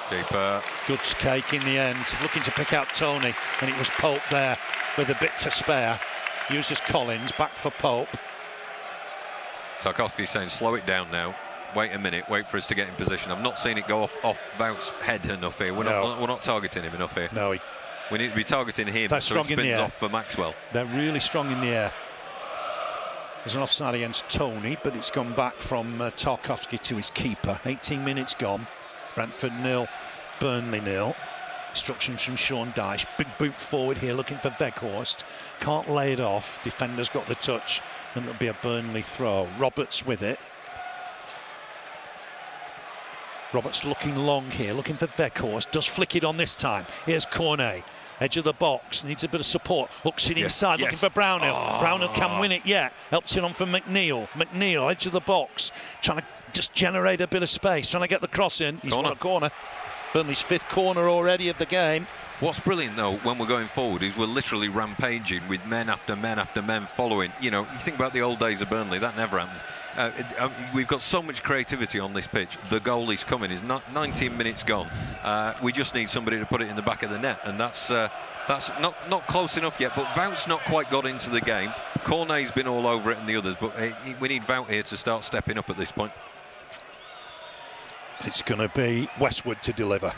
Speaker 2: Keeper.
Speaker 1: Good cake in the end. Looking to pick out Tony. And it was Pope there with a bit to spare. Uses Collins, back for Pope.
Speaker 2: Tarkowski saying slow it down now. Wait a minute, wait for us to get in position. I've not seen it go off Wout's head enough here. We're not targeting him enough here.
Speaker 1: No,
Speaker 2: we need to be targeting him.
Speaker 1: They're
Speaker 2: so
Speaker 1: strong in the air.
Speaker 2: off for Maxwell.
Speaker 1: They're really strong in the air. There's an offside against Tony, but it's gone back from Tarkowski to his keeper. 18 minutes gone. Brentford 0, Burnley 0. Instructions from Sean Dyche. Big boot forward here, looking for Weghorst. Can't lay it off. Defender's got the touch, and it'll be a Burnley throw. Roberts with it. Roberts looking long here, looking for Weghorst. Does flick it on this time. Here's Cornet. Edge of the box, needs a bit of support. Hooks it inside, looking for Brownhill. Brownhill can win it yet. Helps it on for McNeil. McNeil, edge of the box, trying to just generate a bit of space, trying to get the cross in. He's won a corner. Burnley's 5th corner already of the game.
Speaker 2: What's brilliant, though, when we're going forward is we're literally rampaging with men after men after men following. You know, you think about the old days of Burnley, that never happened. We've got so much creativity on this pitch. The goal is coming. It's not 19 minutes gone. We just need somebody to put it in the back of the net, and that's not close enough yet. But Wout's not quite got into the game. Cornet's been all over it and the others, but we need Wout here to start stepping up at this point.
Speaker 1: It's going to be Westwood to deliver.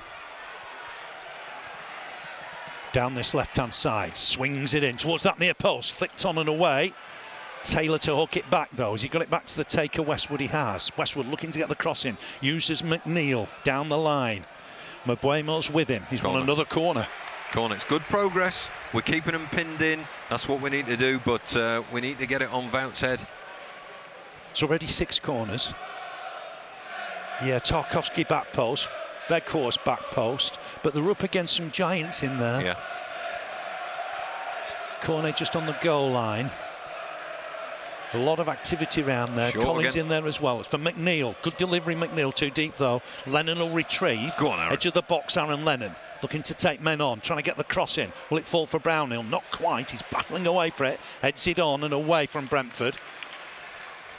Speaker 1: Down this left-hand side, swings it in towards that near post, flicked on and away. Taylor to hook it back, though. Has he got it back to the taker? Westwood he has. Westwood looking to get the cross in. Uses McNeil down the line. Mbuemo's with him. He's won another corner.
Speaker 2: Corner. It's good progress. We're keeping them pinned in. That's what we need to do, but we need to get it on Wout's head.
Speaker 1: It's already 6 corners. Yeah, Tarkowski back post. Weghorst back post, but they're up against some giants in there.
Speaker 2: Yeah.
Speaker 1: Cornet just on the goal line. A lot of activity around there. Collins in there as well. It's for McNeil. Good delivery, McNeil. Too deep, though. Lennon will retrieve.
Speaker 2: Go on, Aaron.
Speaker 1: Edge of the box, Aaron Lennon. Looking to take men on. Trying to get the cross in. Will it fall for Brownhill? Not quite. He's battling away for it. Heads it on and away from Brentford.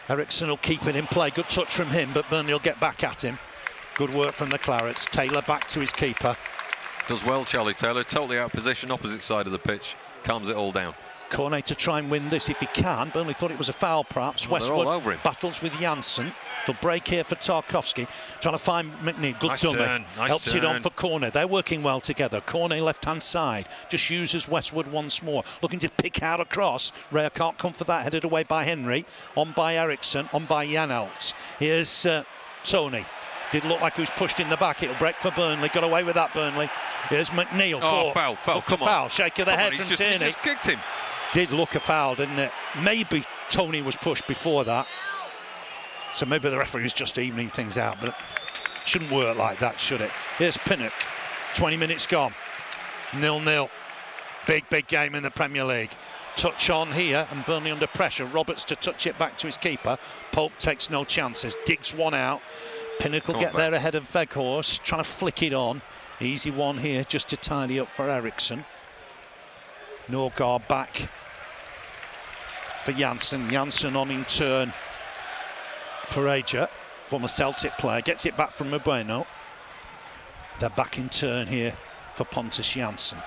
Speaker 1: Ericsson will keep it in play. Good touch from him, but Burnley will get back at him. Good work from the Clarets. Taylor back to his keeper.
Speaker 2: Does well, Charlie Taylor. Totally out of position, opposite side of the pitch. Calms it all down.
Speaker 1: Cornet to try and win this if he can. Burnley thought it was a foul, perhaps.
Speaker 2: Westwood all over him.
Speaker 1: Battles with Janssen. They'll break here for Tarkowski. Trying to find McNeil. Good dummy. Helps it on for Cornet. They're working well together. Cornet left-hand side. Just uses Westwood once more. Looking to pick out a cross. Rea can't come for that. Headed away by Henry. On by Ericsson. On by Janelt. Here's Tony. Did look like he was pushed in the back. It'll break for Burnley. Got away with that, Burnley. Here's McNeil.
Speaker 2: Foul. Come on.
Speaker 1: Foul. Shake of the head from Tierney.
Speaker 2: He just kicked him.
Speaker 1: Did look a foul, didn't it? Maybe Tony was pushed before that. So maybe the referee was just evening things out, but it shouldn't work like that, should it? Here's Pinnock. 20 minutes gone. 0-0. Big game in the Premier League. Touch on here, and Burnley under pressure. Roberts to touch it back to his keeper. Pope takes no chances. Digs one out. Pinnock will get there ahead of Weghorst, trying to flick it on. Easy one here just to tidy up for Ericsson. Norgard back for Janssen. Janssen on in turn for Aja, former Celtic player. Gets it back from Mbuemo. They're back in turn here for Pontus Janssen.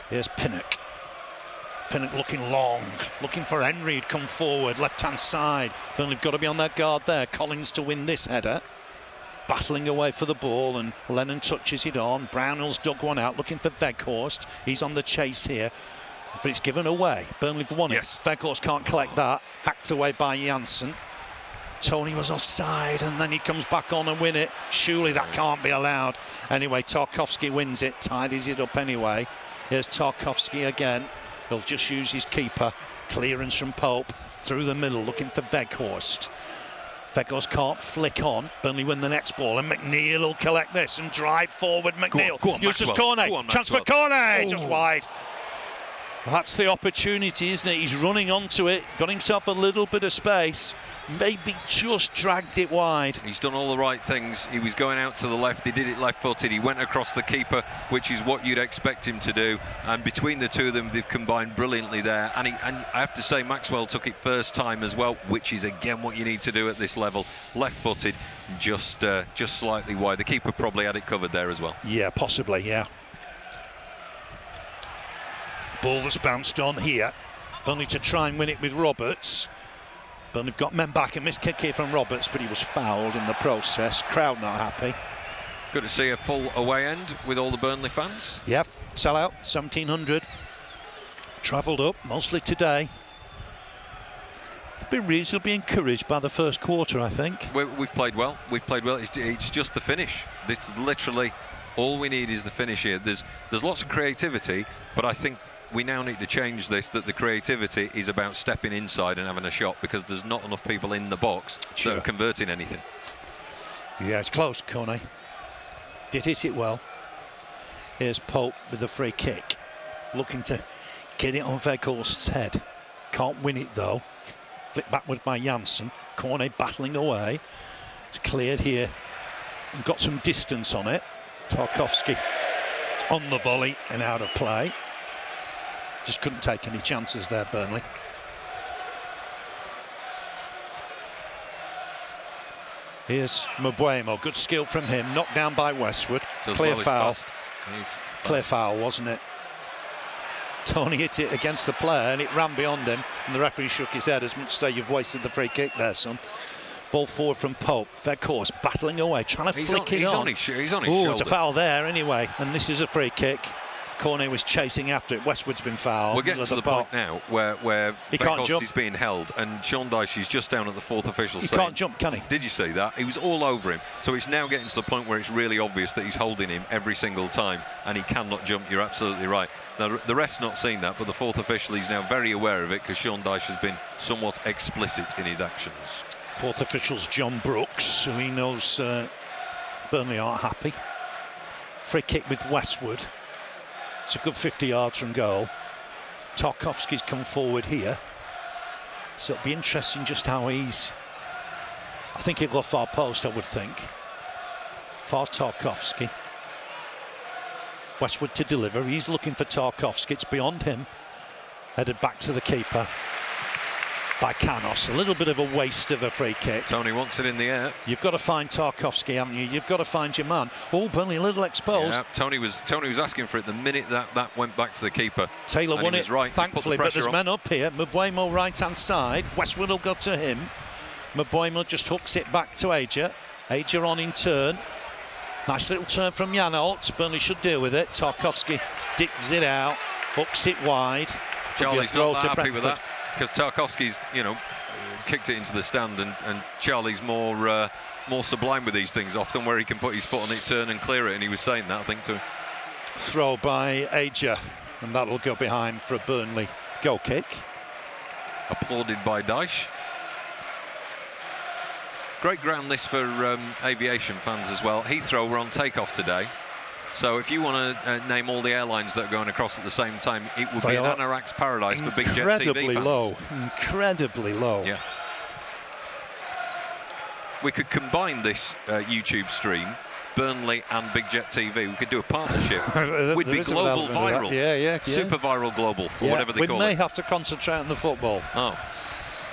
Speaker 1: Here's Pinnock. Pinnock looking long, looking for Henry. He'd come forward, left-hand side. Burnley have got to be on their guard there. Collins to win this header. Battling away for the ball, and Lennon touches it on. Brownhill's dug one out, looking for Weghorst. He's on the chase here, but it's given away. Burnley have won it. Weghorst can't collect that. Hacked away by Janssen. Tony was offside, and then he comes back on and win it. Surely that can't be allowed. Anyway, Tarkowski wins it, tidies it up anyway. Here's Tarkowski again. He'll just use his keeper. Clearance from Pope through the middle, looking for Weghorst. Weghorst can't flick on. Burnley win the next ball, and McNeil will collect this and drive forward. McNeil uses Cornet. Chance for Cornet, just wide. That's the opportunity, isn't it? He's running onto it, got himself a little bit of space, maybe just dragged it wide.
Speaker 2: He's done all the right things. He was going out to the left, he did it left-footed, he went across the keeper, which is what you'd expect him to do, and between the two of them, they've combined brilliantly there, and I have to say Maxwell took it first time as well, which is again what you need to do at this level. Left-footed, just slightly wide. The keeper probably had it covered there as well.
Speaker 1: Yeah, possibly, yeah. Ball that's bounced on here. Burnley to try and win it with Roberts. Burnley have got men back. A missed kick here from Roberts, but he was fouled in the process. Crowd not happy.
Speaker 2: Good to see a full away end with all the Burnley fans.
Speaker 1: Yeah, sell out, 1,700. Travelled up, mostly today. They've been reasonably encouraged by the first quarter, I think.
Speaker 2: We've played well. We've played well. It's just the finish. It's literally all we need is the finish here. There's lots of creativity, but I think we now need to change this, that the creativity is about stepping inside and having a shot, because there's not enough people in the box that are converting anything.
Speaker 1: Yeah, it's close, Cornet. Did hit it well. Here's Pope with the free kick. Looking to get it on Weghorst's head. Can't win it though. Flipped backward by Janssen. Cornet battling away. It's cleared here. And got some distance on it. Tarkowski on the volley and out of play. Just couldn't take any chances there, Burnley. Here's Mbeumo, good skill from him, knocked down by Westwood. Clear foul. Clear foul, wasn't it? Tony hit it against the player and it ran beyond him, and the referee shook his head as much as say you've wasted the free kick there, son. Ball forward from Pope. Weghorst battling away, trying to flick it on.
Speaker 2: He's on his shoulder.
Speaker 1: It's a foul there anyway, and this is a free kick. Cornet was chasing after it. Westwood's been fouled.
Speaker 2: We're getting to the point now where Weghorst is being held, and Sean Dyche is just down at the fourth official saying...
Speaker 1: He can't jump, can he?
Speaker 2: Did you see that? He was all over him. So it's now getting to the point where it's really obvious that he's holding him every single time, and he cannot jump. You're absolutely right. Now, the ref's not seen that, but the fourth official is now very aware of it because Sean Dyche has been somewhat explicit in his actions.
Speaker 1: Fourth official's John Brooks, who he knows Burnley aren't happy. Free kick with Westwood. It's a good 50 yards from goal. Tarkowski's come forward here. So it'll be interesting just how he's... I think he'll go far post, I would think. For Tarkowski. Westwood to deliver. He's looking for Tarkowski. It's beyond him. Headed back to the keeper by Canos. A little bit of a waste of a free kick.
Speaker 2: Tony wants it in the air.
Speaker 1: You've got to find Tarkowski, haven't you? You've got to find your man. Oh, Burnley a little exposed.
Speaker 2: Yeah, Tony was asking for it the minute that went back to the keeper.
Speaker 1: Taylor won it,
Speaker 2: right,
Speaker 1: thankfully, but there's men up here. Mbeumo right-hand side. Westwood will go to him. Mbeumo just hooks it back to Aja. Aja on in turn. Nice little turn from Janholt. Burnley should deal with it. Tarkowski digs it out, hooks it wide.
Speaker 2: Charlie's not that happy with that, because Tarkowski's, kicked it into the stand, and Charlie's more sublime with these things often, where he can put his foot on it, turn and clear it, and he was saying that, I think, too.
Speaker 1: Throw by Aja, and that'll go behind for a Burnley goal kick.
Speaker 2: Applauded by Dyche. Great ground this for aviation fans as well. Heathrow were on takeoff today. So if you want to name all the airlines that are going across at the same time, it would be an anorak's paradise for big jet TV fans.
Speaker 1: Incredibly low.
Speaker 2: Yeah. We could combine this YouTube stream, Burnley and Big Jet TV. We could do a partnership. We'd be global viral.
Speaker 1: Yeah.
Speaker 2: Super viral global, or whatever they call it.
Speaker 1: We may have to concentrate on the football.
Speaker 2: Oh.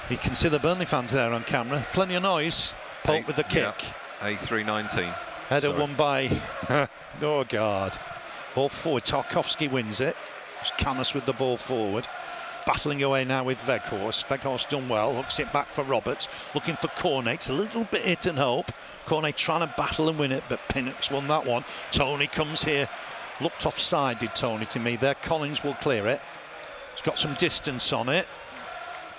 Speaker 1: You can see the Burnley fans there on camera. Plenty of noise. Pope with the kick.
Speaker 2: Yeah. A319.
Speaker 1: Header won by... oh, God. Ball forward. Tarkowski wins it. It's Canos with the ball forward. Battling away now with Weghorst. Weghorst done well. Hooks it back for Roberts. Looking for Cornet. It's a little bit hit and hope. Cornet trying to battle and win it, but Pinnock's won that one. Tony comes here. Looked offside, did Tony, to me there. Collins will clear it. He's got some distance on it.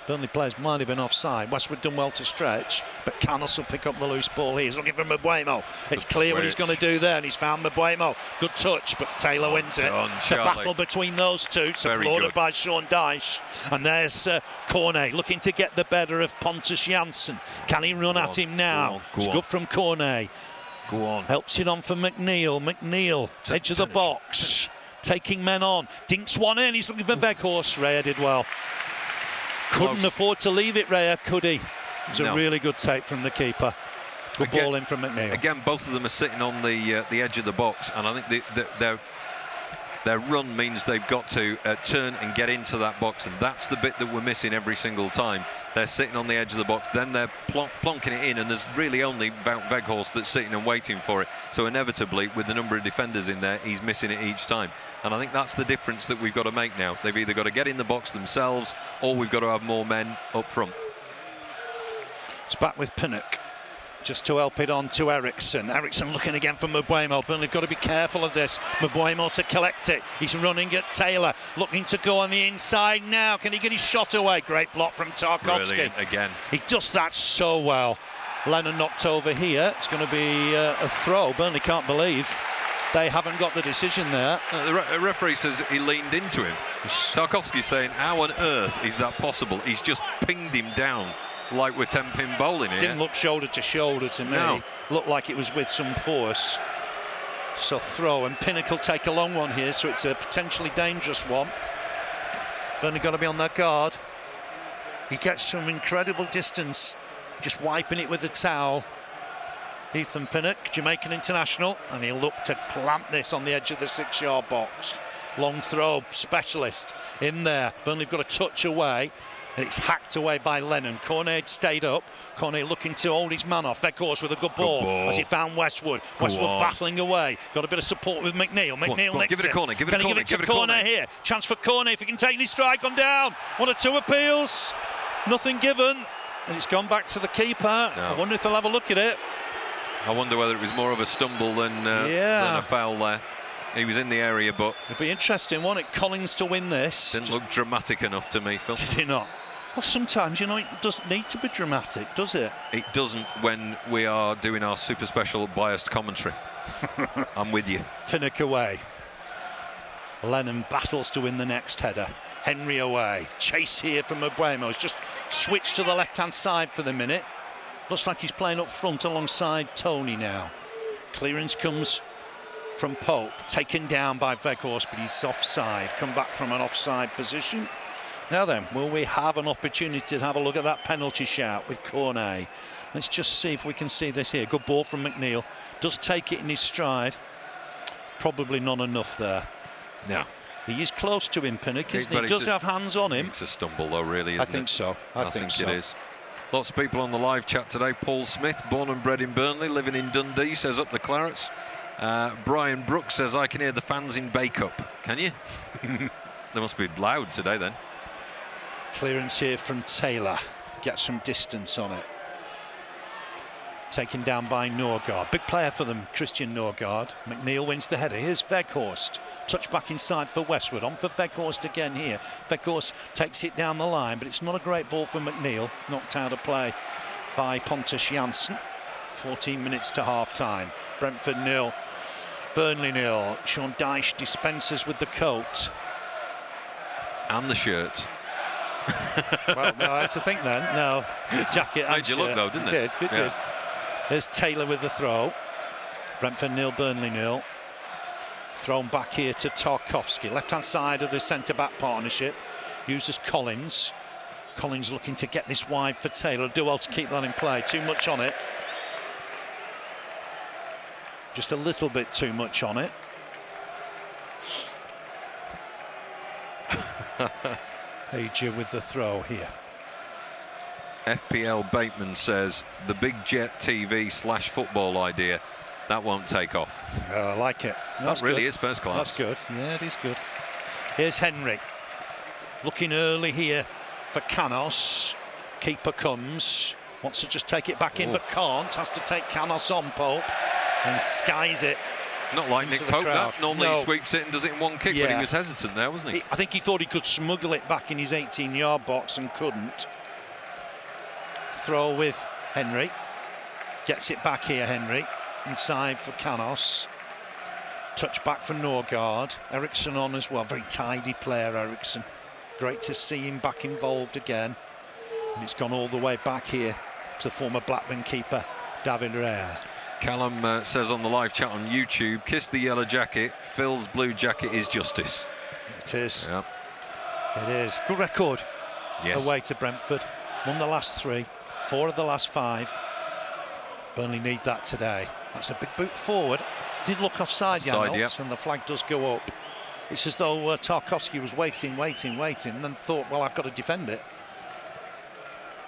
Speaker 1: Burnley players might have been offside. Westwood done well to stretch, but Canos will pick up the loose ball here. He's looking for Mbeumo. It's clear what he's going to do there, and he's found Mbeumo. Good touch, but Taylor wins it. It's a battle between those two. It's applauded by Sean Dyche. And there's Cornet looking to get the better of Pontus Janssen. Can he run at him now? It's good from Cornet.
Speaker 2: Go on.
Speaker 1: Helps it on for McNeil. McNeil, edge of the box, taking men on. Dinks one in. He's looking for Weghorst. Raya did well. Couldn't afford to leave it, Raya, could he? It was a really good take from the keeper. Good ball in from McNeil.
Speaker 2: Again, both of them are sitting on the edge of the box, and I think their run means they've got to turn and get into that box, and that's the bit that we're missing every single time. They're sitting on the edge of the box, then they're plonking it in, and there's really only Weghorst that's sitting and waiting for it. So inevitably, with the number of defenders in there, he's missing it each time. And I think that's the difference that we've got to make now. They've either got to get in the box themselves, or we've got to have more men up front.
Speaker 1: It's back with Pinnock, just to help it on to Eriksson. Eriksson looking again for Mbeumo. Burnley have got to be careful of this. Mbeumo to collect it. He's running at Taylor, looking to go on the inside now. Can he get his shot away? Great block from Tarkowski.
Speaker 2: Brilliant again.
Speaker 1: He does that so well. Lennon knocked over here. It's going to be a throw. Burnley can't believe they haven't got the decision there.
Speaker 2: The referee says he leaned into him. Tarkowski's saying, how on earth is that possible? He's just pinged him down like we're 10-pin bowling here.
Speaker 1: Didn't look shoulder to shoulder to me.
Speaker 2: No.
Speaker 1: Looked like it was with some force. So throw, and Pinnock will take a long one here, so it's a potentially dangerous one. Burnley got to be on their guard. He gets some incredible distance, just wiping it with a towel. Ethan Pinnock, Jamaican international, and he'll look to plant this on the edge of the 6-yard box. Long throw, specialist in there. Burnley have got a touch away, and it's hacked away by Lennon. Cornet stayed up. Cornet looking to hold his man off. Veghorst with a good ball as he found Westwood. Westwood battling away. Got a bit of support with McNeil. McNeil nicks
Speaker 2: give it a corner. Give it a
Speaker 1: Can he
Speaker 2: corner.
Speaker 1: give it to Cornet here? Chance for Cornet if he can take his strike on down. 1 or 2 appeals. Nothing given. And it's gone back to the keeper. I wonder if they'll have a look at it.
Speaker 2: I wonder whether it was more of a stumble than a foul there. He was in the area, but
Speaker 1: it'd be interesting, won't it? Collins to win this.
Speaker 2: Didn't look dramatic enough to me, Phil.
Speaker 1: Did he not? Well, sometimes, you know, it doesn't need to be dramatic, does it?
Speaker 2: It doesn't when we are doing our super special biased commentary. I'm with you.
Speaker 1: Pinnock away. Lennon battles to win the next header. Henry away. Chase here from Abuemo. He's just switched to the left-hand side for the minute. Looks like he's playing up front alongside Tony now. Clearance comes from Pope, taken down by Veghorst, but he's offside. Come back from an offside position. Now then, will we have an opportunity to have a look at that penalty shout with Cornet? Let's just see if we can see this here. Good ball from McNeil. Does take it in his stride. Probably not enough there.
Speaker 2: No.
Speaker 1: He is close to him, Pinnock, isn't he? He does have hands on him.
Speaker 2: It's a stumble, though, really, isn't it?
Speaker 1: I think so. I think so.
Speaker 2: It is. Lots of people on the live chat today. Paul Smith, born and bred in Burnley, living in Dundee, says up the Clarets. Brian Brooks says, I can hear the fans in Bake-Up. Can you? They must be loud today, then.
Speaker 1: Clearance here from Taylor. Gets some distance on it. Taken down by Norgard. Big player for them, Christian Norgard. McNeil wins the header. Here's Veghorst. Touch back inside for Westwood. On for Veghorst again here. Veghorst takes it down the line, but it's not a great ball for McNeil. Knocked out of play by Pontus Jansson. 14 minutes to half-time. Brentford 0, Burnley 0. Sean Dyche dispenses with the coat.
Speaker 2: And the shirt.
Speaker 1: Well, no, I had to think then. No, jacket and
Speaker 2: Made you look, though, didn't it?
Speaker 1: It did. There's Taylor with the throw. Brentford 0, Burnley 0. Thrown back here to Tarkowski. Left-hand side of the centre-back partnership. Uses Collins. Collins looking to get this wide for Taylor. Do well to keep that in play. Too much on it. Just a little bit too much on it. Ager with the throw here.
Speaker 2: FPL Bateman says the big jet TV / football idea, that won't take off.
Speaker 1: I like it. That's
Speaker 2: that really
Speaker 1: good.
Speaker 2: is first class.
Speaker 1: That's good. Yeah, it is good. Here's Henry. Looking early here for Canos. Keeper comes. Wants to just take it back in, but can't. Has to take Canos on, Pope. And skies it.
Speaker 2: Not like Nick Pope, that. Normally he sweeps it and does it in one kick, but he was hesitant there, wasn't he?
Speaker 1: I think he thought he could smuggle it back in his 18-yard box and couldn't. Throw with Henry. Gets it back here, Henry. Inside for Canos. Touch back for Norgard. Eriksson on as well. Very tidy player, Eriksson. Great to see him back involved again. And it's gone all the way back here to former Blackburn keeper David Raya.
Speaker 2: Callum says on the live chat on YouTube, kiss the yellow jacket, Phil's blue jacket is justice.
Speaker 1: It is.
Speaker 2: Yep.
Speaker 1: It is. Good record.
Speaker 2: Yes.
Speaker 1: Away to Brentford. Won the last 3, 4 of the last 5. Burnley need that today. That's a big boot forward. Did look offside, Janelt, and the flag does go up. It's as though Tarkowski was waiting, and then thought, well, I've got to defend it.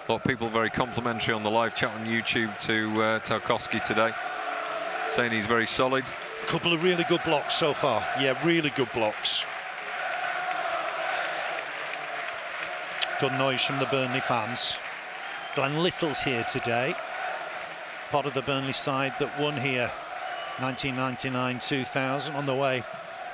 Speaker 2: A lot of people very complimentary on the live chat on YouTube to Tarkowski today, saying he's very solid.
Speaker 1: A couple of really good blocks so far. Yeah, really good blocks. Good noise from the Burnley fans. Glenn Little's here today. Part of the Burnley side that won here 1999-2000 on the way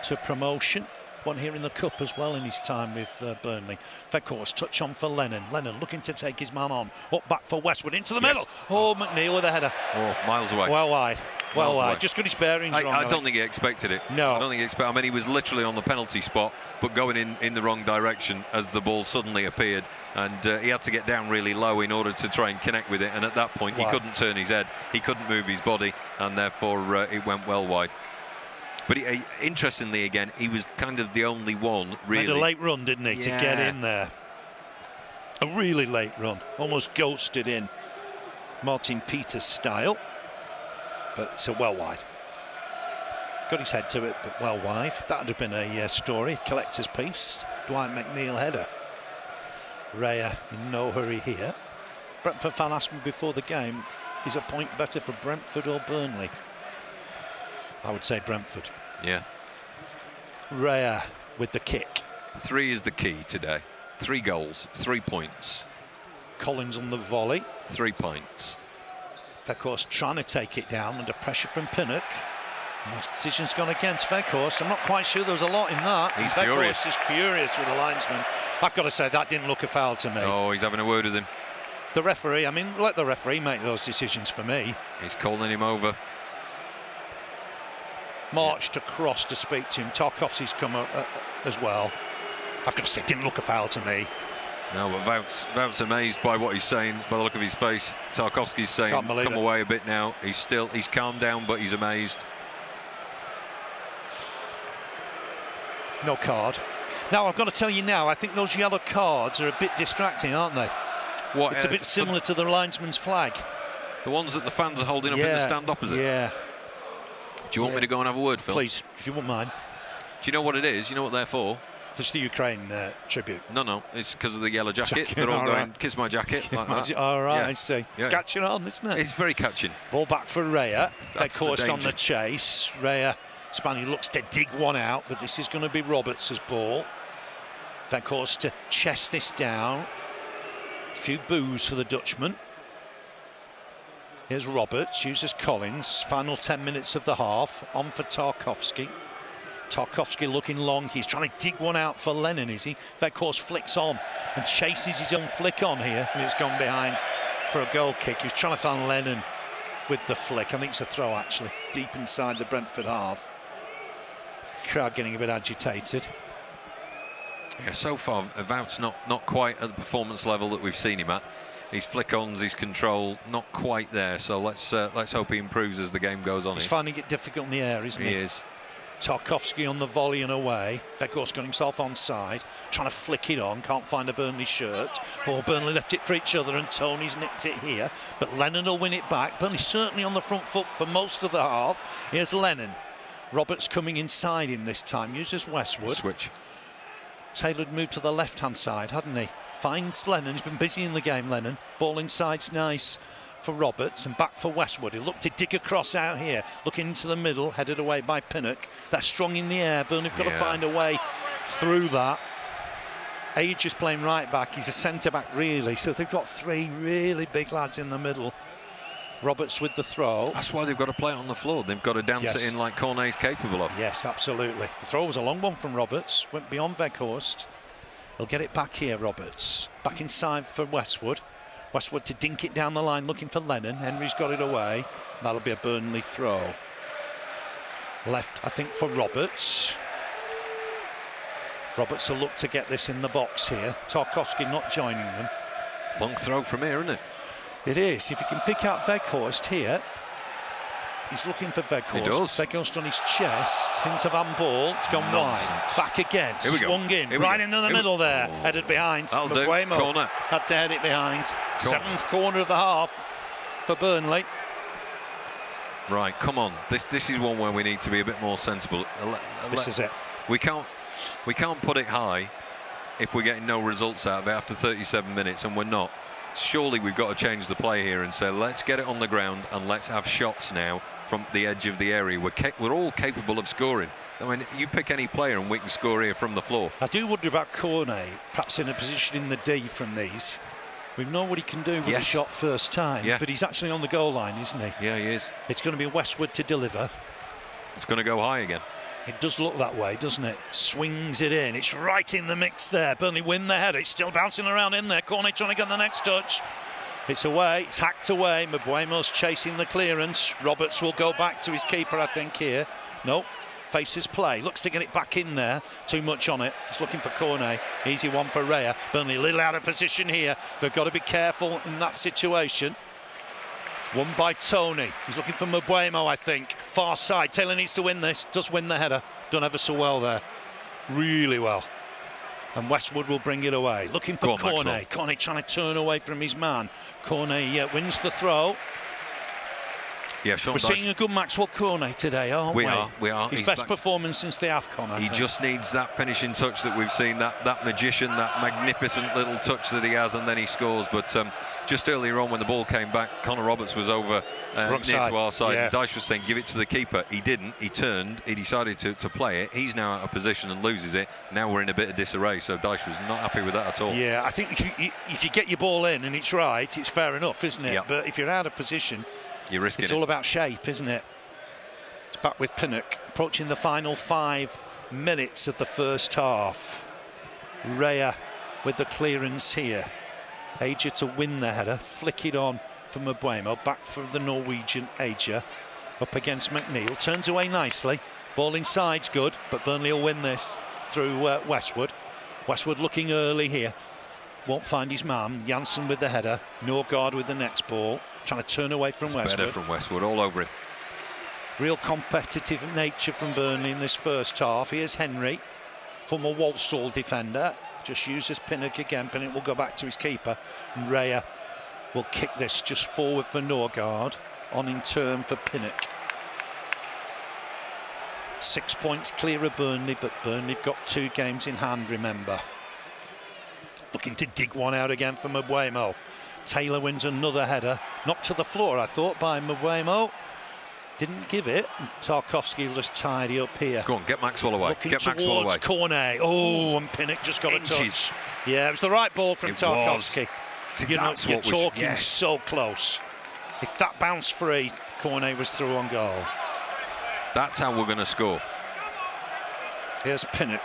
Speaker 1: to promotion. Won here in the Cup as well in his time with Burnley. Veghorst, touch on for Lennon. Lennon looking to take his man on. Up back for Westwood, into the middle. Oh, McNeil with a header.
Speaker 2: Oh, miles away.
Speaker 1: Well wide. Well,
Speaker 2: away.
Speaker 1: just got his bearings wrong.
Speaker 2: I don't think he expected it.
Speaker 1: No.
Speaker 2: I don't think he expected. I mean, he was literally on the penalty spot, but going in the wrong direction as the ball suddenly appeared, and he had to get down really low in order to try and connect with it. And at that point, he couldn't turn his head, he couldn't move his body, and therefore it went well wide. But interestingly, again, he was kind of the only one really.
Speaker 1: Made a late run, didn't he, to get in there? A really late run, almost ghosted in, Martin Peters style, but well wide. Got his head to it, but well wide. That would have been a story, collector's piece. Dwight McNeil header. Raya in no hurry here. Brentford fan asked me before the game, is a point better for Brentford or Burnley? I would say Brentford.
Speaker 2: Yeah.
Speaker 1: Raya with the kick. 3
Speaker 2: is the key today. 3 goals, 3 points.
Speaker 1: Collins on the volley.
Speaker 2: 3 points.
Speaker 1: Weghorst trying to take it down under pressure from Pinnock. Decision's gone against Weghorst. I'm not quite sure there was a lot in that.
Speaker 2: He's
Speaker 1: Weghorst
Speaker 2: furious.
Speaker 1: is furious with the linesman. I've got to say, that didn't look a foul to me.
Speaker 2: Oh, he's having a word with him.
Speaker 1: The referee, I mean, let the referee make those decisions for me.
Speaker 2: He's calling him over.
Speaker 1: Marched across to speak to him. Tarkovsky's come up as well. I've got to say, didn't look a foul to me.
Speaker 2: No, but Wout's amazed by what he's saying, by the look of his face. Tarkovsky's saying, come away a bit now. He's calmed down, but he's amazed.
Speaker 1: No card. Now, I've got to tell you now, I think those yellow cards are a bit distracting, aren't they?
Speaker 2: What?
Speaker 1: It's a bit similar to the linesman's flag.
Speaker 2: The ones that the fans are holding up in the stand opposite?
Speaker 1: Yeah.
Speaker 2: Do you want me to go and have a word, Phil?
Speaker 1: Please, if you wouldn't mind.
Speaker 2: Do you know what it is? You know what they're for?
Speaker 1: It's the Ukraine tribute.
Speaker 2: No, it's because of the yellow jacket. They're all going, kiss my jacket, like that.
Speaker 1: All right, I see. It's
Speaker 2: Yeah.
Speaker 1: catching on, isn't it?
Speaker 2: It's very catching.
Speaker 1: Ball back for Raya.
Speaker 2: That's the
Speaker 1: Weghorst on
Speaker 2: danger.
Speaker 1: the chase. Raya, Spaniard looks to dig one out, but this is going to be Roberts' ball. Weghorst to chest this down. A few boos for the Dutchman. Here's Roberts, uses Collins. Final 10 minutes of the half. On for Tarkovsky. Tarkovsky looking long. He's trying to dig one out for Lennon, is he? Weghorst flicks on and chases his own flick on here. And it's gone behind for a goal kick. He was trying to find Lennon with the flick. I think it's a throw, actually, deep inside the Brentford half. Crowd getting a bit agitated.
Speaker 2: Yeah, so far, Wout's not quite at the performance level that we've seen him at. His flick-ons, his control, not quite there. So let's hope he improves as the game goes on.
Speaker 1: He's finding it difficult in the air, isn't he?
Speaker 2: He is.
Speaker 1: Tarkovsky on the volley and away. Weghorst got himself onside, trying to flick it on, can't find a Burnley shirt. Or Burnley left it for each other and Tony's nicked it here. But Lennon will win it back. Burnley certainly on the front foot for most of the half. Here's Lennon. Roberts coming inside him this time, uses Westwood.
Speaker 2: Switch.
Speaker 1: Taylor'd moved to the left-hand side, hadn't he? Finds Lennon, he's been busy in the game, Lennon. Ball inside's nice for Roberts and back for Westwood. He looked to dig across out here, looking into the middle, headed away by Pinnock. That's strong in the air. Burnley have got to find a way through that. Age is playing right back. He's a centre-back, really. So they've got 3 really big lads in the middle. Roberts with the throw.
Speaker 2: That's why they've got to play it on the floor. They've got to dance it in like Cornet's capable of.
Speaker 1: Yes, absolutely. The throw was a long one from Roberts. Went beyond Weghorst. He'll get it back here, Roberts. Back inside for Westwood. Westwood to dink it down the line, looking for Lennon. Henry's got it away. That'll be a Burnley throw. Left, I think, for Roberts. Roberts will look to get this in the box here. Tarkovsky not joining them.
Speaker 2: Long throw from here, isn't it?
Speaker 1: It is. If he can pick out Weghorst here. He's looking for Weghorst.
Speaker 2: He does.
Speaker 1: Weghorst on his chest. Into Van Ball. It's gone wide. Back again.
Speaker 2: Here we go.
Speaker 1: Swung in. Right into the middle there. Headed behind.
Speaker 2: That'll do.
Speaker 1: Buemo
Speaker 2: Corner.
Speaker 1: had to head it behind. 7th corner of the half for Burnley.
Speaker 2: Right, come on. This is one where we need to be a bit more sensible.
Speaker 1: This is it.
Speaker 2: We can't put it high if we're getting no results out of it after 37 minutes, and we're not. Surely we've got to change the play here and say, let's get it on the ground and let's have shots now from the edge of the area. We're all capable of scoring. I mean, you pick any player and we can score here from the floor.
Speaker 1: I do wonder about Cornet, perhaps in a position in the D from these. We know what he can do with a shot first time, but he's actually on the goal line, isn't he?
Speaker 2: Yeah, he is.
Speaker 1: It's going to be Westwood to deliver.
Speaker 2: It's going to go high again.
Speaker 1: It does look that way, doesn't it? Swings it in. It's right in the mix there. Burnley win the header. It's still bouncing around in there. Cornet trying to get the next touch. It's away, it's hacked away. Mbuemo's chasing the clearance. Roberts will go back to his keeper, I think, here. No, faces play. Looks to get it back in there. Too much on it. He's looking for Cornet. Easy one for Raya. Burnley a little out of position here. They've got to be careful in that situation. Won by Tony. He's looking for Mbuemo, I think. Far side. Taylor needs to win this. Does win the header. Done ever so well there. Really well. And Westwood will bring it away. Looking for Cornet. Cornet trying to turn away from his man. Cornet wins the throw.
Speaker 2: Yeah, Sean
Speaker 1: We're seeing a good Maxwell Cornet today, aren't we?
Speaker 2: We are.
Speaker 1: His best performance since the AFCON, I think.
Speaker 2: He just needs that finishing touch that we've seen, that magician, that magnificent little touch that he has, and then he scores. But just earlier on when the ball came back, Connor Roberts was over near to our side. Yeah. And Dyche was saying, give it to the keeper. He didn't. He turned. He decided to play it. He's now out of position and loses it. Now we're in a bit of disarray. So Dyche was not happy with that at all.
Speaker 1: Yeah, I think if you get your ball in and it's right, it's fair enough, isn't it?
Speaker 2: Yep.
Speaker 1: But if you're out of position,
Speaker 2: you're risking
Speaker 1: it's all about shape, isn't it? It's back with Pinnock, approaching the final 5 minutes of the first half. Raya with the clearance here. Aja to win the header, flick it on for Mbuemo, back for the Norwegian Aja. Up against McNeil, turns away nicely. Ball inside's good, but Burnley will win this through Westwood. Westwood looking early here. Won't find his man. Janssen with the header. Norgard with the next ball. Trying to turn away from Westwood.
Speaker 2: Better from Westwood, all over him.
Speaker 1: Real competitive nature from Burnley in this first half. Here's Henry, former Walsall defender. Just uses Pinnock again. Pinnock will go back to his keeper. And Raya will kick this just forward for Norgard. On in turn for Pinnock. 6 points clear of Burnley, but Burnley have got 2 games in hand, remember. Looking to dig one out again for Mbuemo. Taylor wins another header. Knocked to the floor, I thought, by Mbuemo. Didn't give it. Tarkowski will just tidy up here.
Speaker 2: Go on, get Maxwell away.
Speaker 1: Looking
Speaker 2: get Maxwell away.
Speaker 1: Cornet. Oh, and Pinnock just got a touch. Yeah, it was the right ball from Tarkowski.
Speaker 2: See,
Speaker 1: you're talking so close. If that bounced free, Cornet was through on goal.
Speaker 2: That's how we're going to score.
Speaker 1: Here's Pinnock.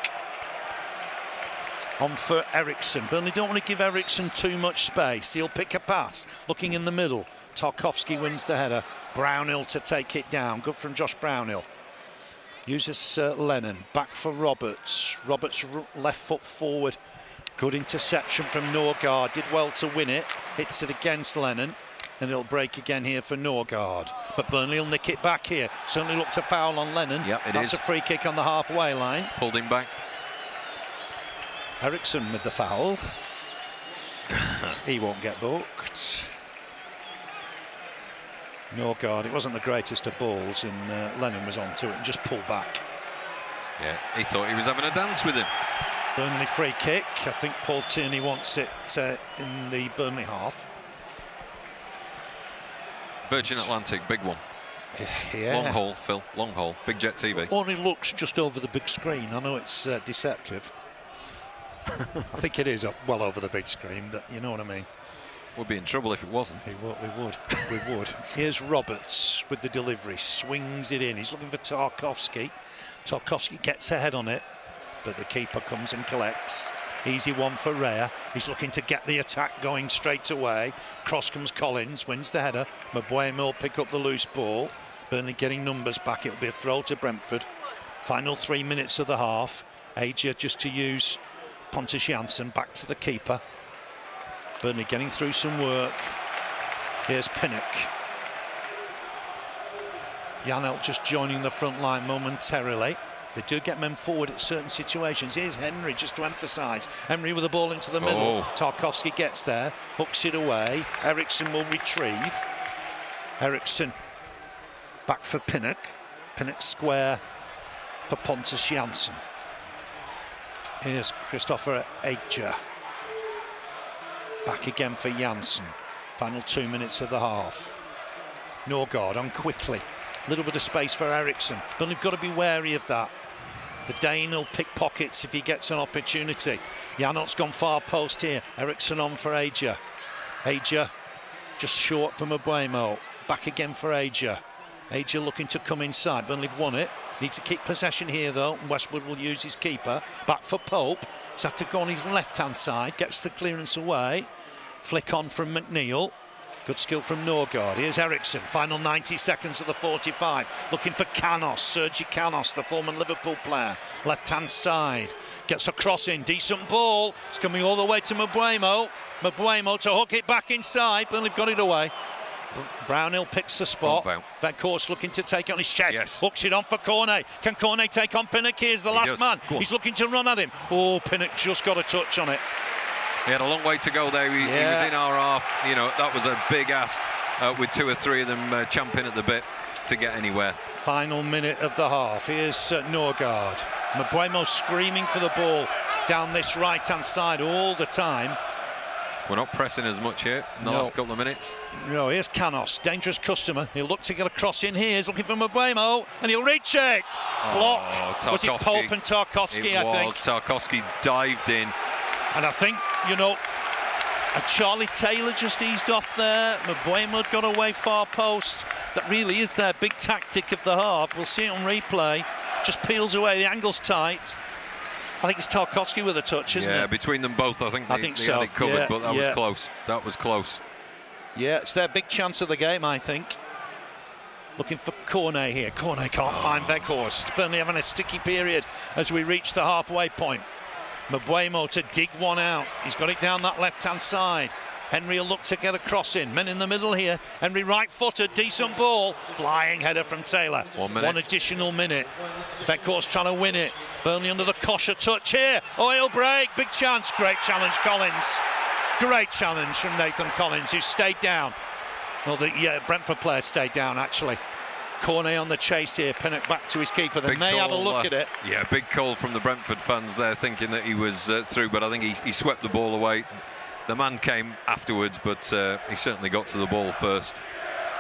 Speaker 1: On for Eriksson. Burnley don't want to give Eriksson too much space. He'll pick a pass. Looking in the middle. Tarkowski wins the header. Brownhill to take it down. Good from Josh Brownhill. Uses Lennon. Back for Roberts. Roberts left foot forward. Good interception from Norgard. Did well to win it. Hits it against Lennon. And it'll break again here for Norgard. But Burnley will nick it back here. Certainly looked a foul on Lennon.
Speaker 2: Yep,
Speaker 1: That's a free kick on the halfway line.
Speaker 2: Pulled him back.
Speaker 1: Eriksson with the foul. He won't get booked. Norgard, it wasn't the greatest of balls, and Lennon was onto it and just pulled back.
Speaker 2: Yeah, he thought he was having a dance with him.
Speaker 1: Burnley free kick. I think Paul Tierney wants it in the Burnley half.
Speaker 2: Virgin Atlantic, big one.
Speaker 1: Yeah.
Speaker 2: Long haul, Phil, long haul. Big Jet TV.
Speaker 1: Only looks just over the big screen. I know it's deceptive. I think it is well over the big screen, but you know what I mean.
Speaker 2: We'd be in trouble if it wasn't.
Speaker 1: We would. Here's Roberts with the delivery, swings it in. He's looking for Tarkowski. Tarkowski gets ahead on it, but the keeper comes and collects. Easy one for Raya. He's looking to get the attack going straight away. Cross comes Collins, wins the header. Mbuemo will pick up the loose ball. Burnley getting numbers back. It'll be a throw to Brentford. Final 3 minutes of the half. Aja just to use Pontus Jansson, back to the keeper. Burnley getting through some work. Here's Pinnock. Janelt just joining the front line momentarily. They do get men forward at certain situations. Here's Henry just to emphasise. Henry with the ball into the middle. Tarkowski gets there, hooks it away. Eriksson will retrieve. Eriksson back for Pinnock. Pinnock square for Pontus Jansson. Here's Christopher Aja. Back again for Janssen. Final 2 minutes of the half. Norgard on quickly. A little bit of space for Eriksson. But we've got to be wary of that. The Dane will pick pockets if he gets an opportunity. Janot's gone far post here. Eriksson on for Aja. Aja just short from Mbuemo. Back again for Aja. Aja looking to come inside. Burnley have won it. Need to keep possession here though. Westwood will use his keeper. Back for Pope. He's had to go on his left-hand side. Gets the clearance away. Flick on from McNeil. Good skill from Norgard. Here's Eriksson. Final 90 seconds of the 45. Looking for Canos. Sergi Canos, the former Liverpool player. Left-hand side. Gets a cross in. Decent ball. It's coming all the way to Mbeumo. Mbeumo to hook it back inside. Burnley got it away. Brownhill picks the spot. Veghorst looking to take it on his chest.
Speaker 2: Yes.
Speaker 1: Hooks it on for Cornet. Can Cornet take on Pinnock? Here's the last man. He's looking to run at him. Oh, Pinnock just got a touch on it.
Speaker 2: He had a long way to go there. He was in our half. You know, that was a big ask with 2 or 3 of them champing at the bit to get anywhere.
Speaker 1: Final minute of the half. Here's Norgard. Mbeumo screaming for the ball down this right-hand side all the time.
Speaker 2: We're not pressing as much here in the last couple of minutes.
Speaker 1: No, here's Canos, dangerous customer. He'll look to get a cross in here. He's looking for Mbeumo, and he'll reach it. Block. Was it Pope and Tarkowski, I think?
Speaker 2: It was. Tarkowski dived in.
Speaker 1: And I think, you know, Charlie Taylor just eased off there. Mbeumo got away far post. That really is their big tactic of the half. We'll see it on replay. Just peels away, the angle's tight. I think it's Tarkowski with a touch, isn't it?
Speaker 2: Yeah, between them both, I think they
Speaker 1: so.
Speaker 2: had it covered, but that was close. That was close.
Speaker 1: Yeah, it's their big chance of the game, I think. Looking for Cornet here. Cornet can't find Veghorst. Burnley having a sticky period as we reach the halfway point. Mbeumo to dig one out. He's got it down that left-hand side. Henry will look to get a cross in. Men in the middle here. Henry right-footed, decent ball. Flying header from Taylor.
Speaker 2: 1 minute.
Speaker 1: 1 additional minute. Veghorst trying to win it. Burnley under the Kosher touch here. Oh, he'll break. Big chance. Great challenge, Collins. Great challenge from Nathan Collins, who stayed down. Well, the Brentford player stayed down, actually. Cornet on the chase here. Pinnock back to his keeper. They may have a look at it.
Speaker 2: Yeah, big call from the Brentford fans there, thinking that he was through, but I think he swept the ball away. The man came afterwards, but he certainly got to the ball first.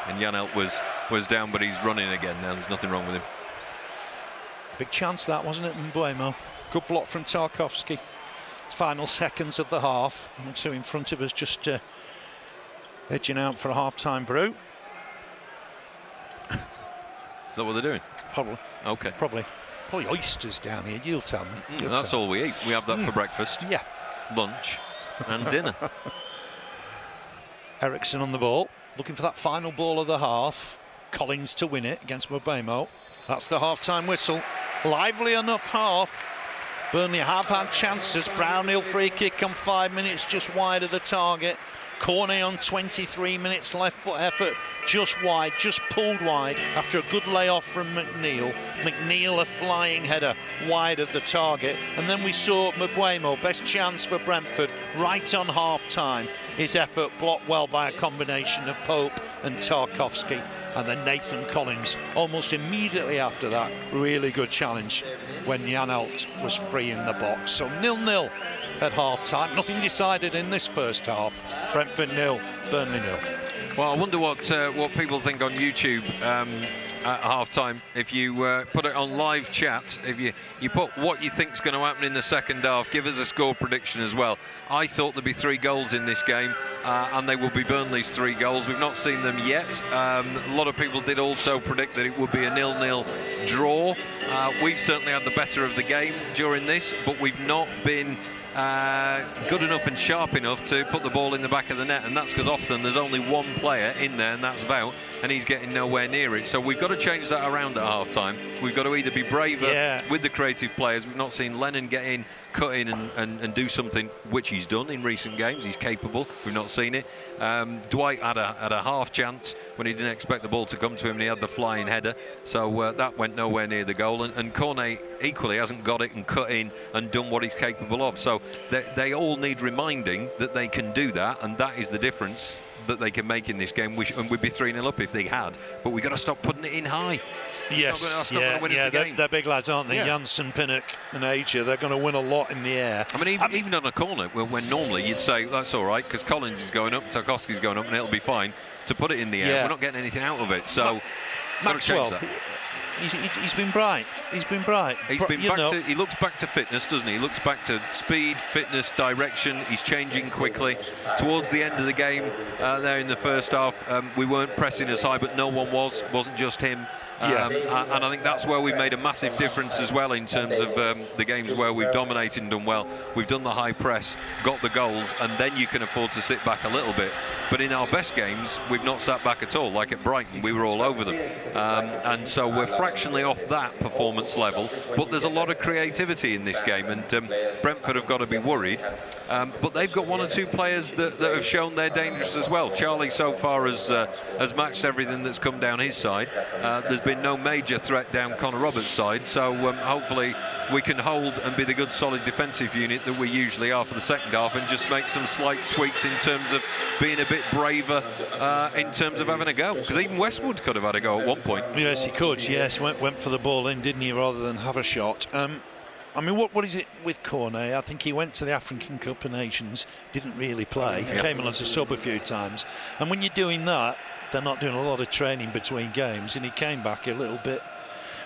Speaker 2: And Janelt was down, but he's running again now. There's nothing wrong with him.
Speaker 1: Big chance that, wasn't it, Mbeumo? Good block from Tarkowski. Final seconds of the half. And 2 in front of us, just edging out for a half-time brew.
Speaker 2: Is that what they're doing?
Speaker 1: Probably.
Speaker 2: Okay.
Speaker 1: Probably oysters down here, you'll tell me.
Speaker 2: That's all we eat. We have that for breakfast.
Speaker 1: Yeah.
Speaker 2: Lunch and dinner.
Speaker 1: Eriksson on the ball, looking for that final ball of the half. Collins to win it against Mbeumo. That's the half-time whistle. Lively enough half. Burnley have had chances. Brownhill free kick on 5 minutes, just wide of the target. Cornet on 23 minutes, left foot effort, just wide, just pulled wide after a good layoff from McNeil. McNeil a flying header wide of the target, and then we saw Mbeumo, best chance for Brentford, right on half-time. His effort blocked well by a combination of Pope and Tarkowski, and then Nathan Collins almost immediately after that. Really good challenge when Janelt was free in the box. So 0-0 at half-time. Nothing decided in this first half. Brentford 0, Burnley 0.
Speaker 2: Well, I wonder what people think on YouTube at half-time. If you put it on live chat, if you put what you think's going to happen in the second half, give us a score prediction as well. I thought there'd be 3 goals in this game, and they will be Burnley's 3 goals. We've not seen them yet. A lot of people did also predict that it would be a 0-0 draw. We've certainly had the better of the game during this, but we've not been good enough and sharp enough to put the ball in the back of the net, and that's because often there's only one player in there, and that's Wout, and he's getting nowhere near it. So we've got to change that around at half-time. We've got to either be braver with the creative players. We've not seen Lennon get in, cut in and do something, which he's done in recent games. He's capable. We've not seen it. Dwight had a half chance when he didn't expect the ball to come to him, and he had the flying header, so that went nowhere near the goal. And Cornet equally hasn't got it and cut in and done what he's capable of. So they all need reminding that they can do that, and that is the difference that they can make in this game. And we'd be 3-0 up if they had, but we've got to stop putting it in high.
Speaker 1: Yes, they're big lads, aren't they? Janssen, Pinnock and Aja, they're going to win a lot in the air.
Speaker 2: I mean, even on a corner, when normally you'd say, that's all right, because Collins is going up, Tarkowski's going up, and it'll be fine. To put it in the air, we're not getting anything out of it, so
Speaker 1: Maxwell, he's been bright. He's been bright.
Speaker 2: He looks back to fitness, doesn't he? He looks back to speed, fitness, direction. He's changing quickly. Towards the end of the game, there in the first half, we weren't pressing as high, but no one was. Wasn't just him. And I think that's where we've made a massive difference as well in terms of the games where we've dominated and done well. We've done the high press, got the goals, and then you can afford to sit back a little bit. But in our best games, we've not sat back at all. Like at Brighton, we were all over them. And so we're fractionally off that performance level. But there's a lot of creativity in this game, and Brentford have got to be worried. But they've got one or two players that have shown they're dangerous as well. Charlie so far has matched everything that's come down his side. There's been no major threat down Connor Roberts' side, so hopefully we can hold and be the good solid defensive unit that we usually are for the second half, and just make some slight tweaks in terms of being a bit braver in terms of having a go, because even Westwood could have had a go at one point.
Speaker 1: Yes, he could. Yes, went for the ball in, didn't he, rather than have a shot. I mean, what is it with Cornet? I think he went to the African Cup of Nations, didn't really play, came on as a sub a few times, and when you're doing that, they're not doing a lot of training between games, and he came back a little bit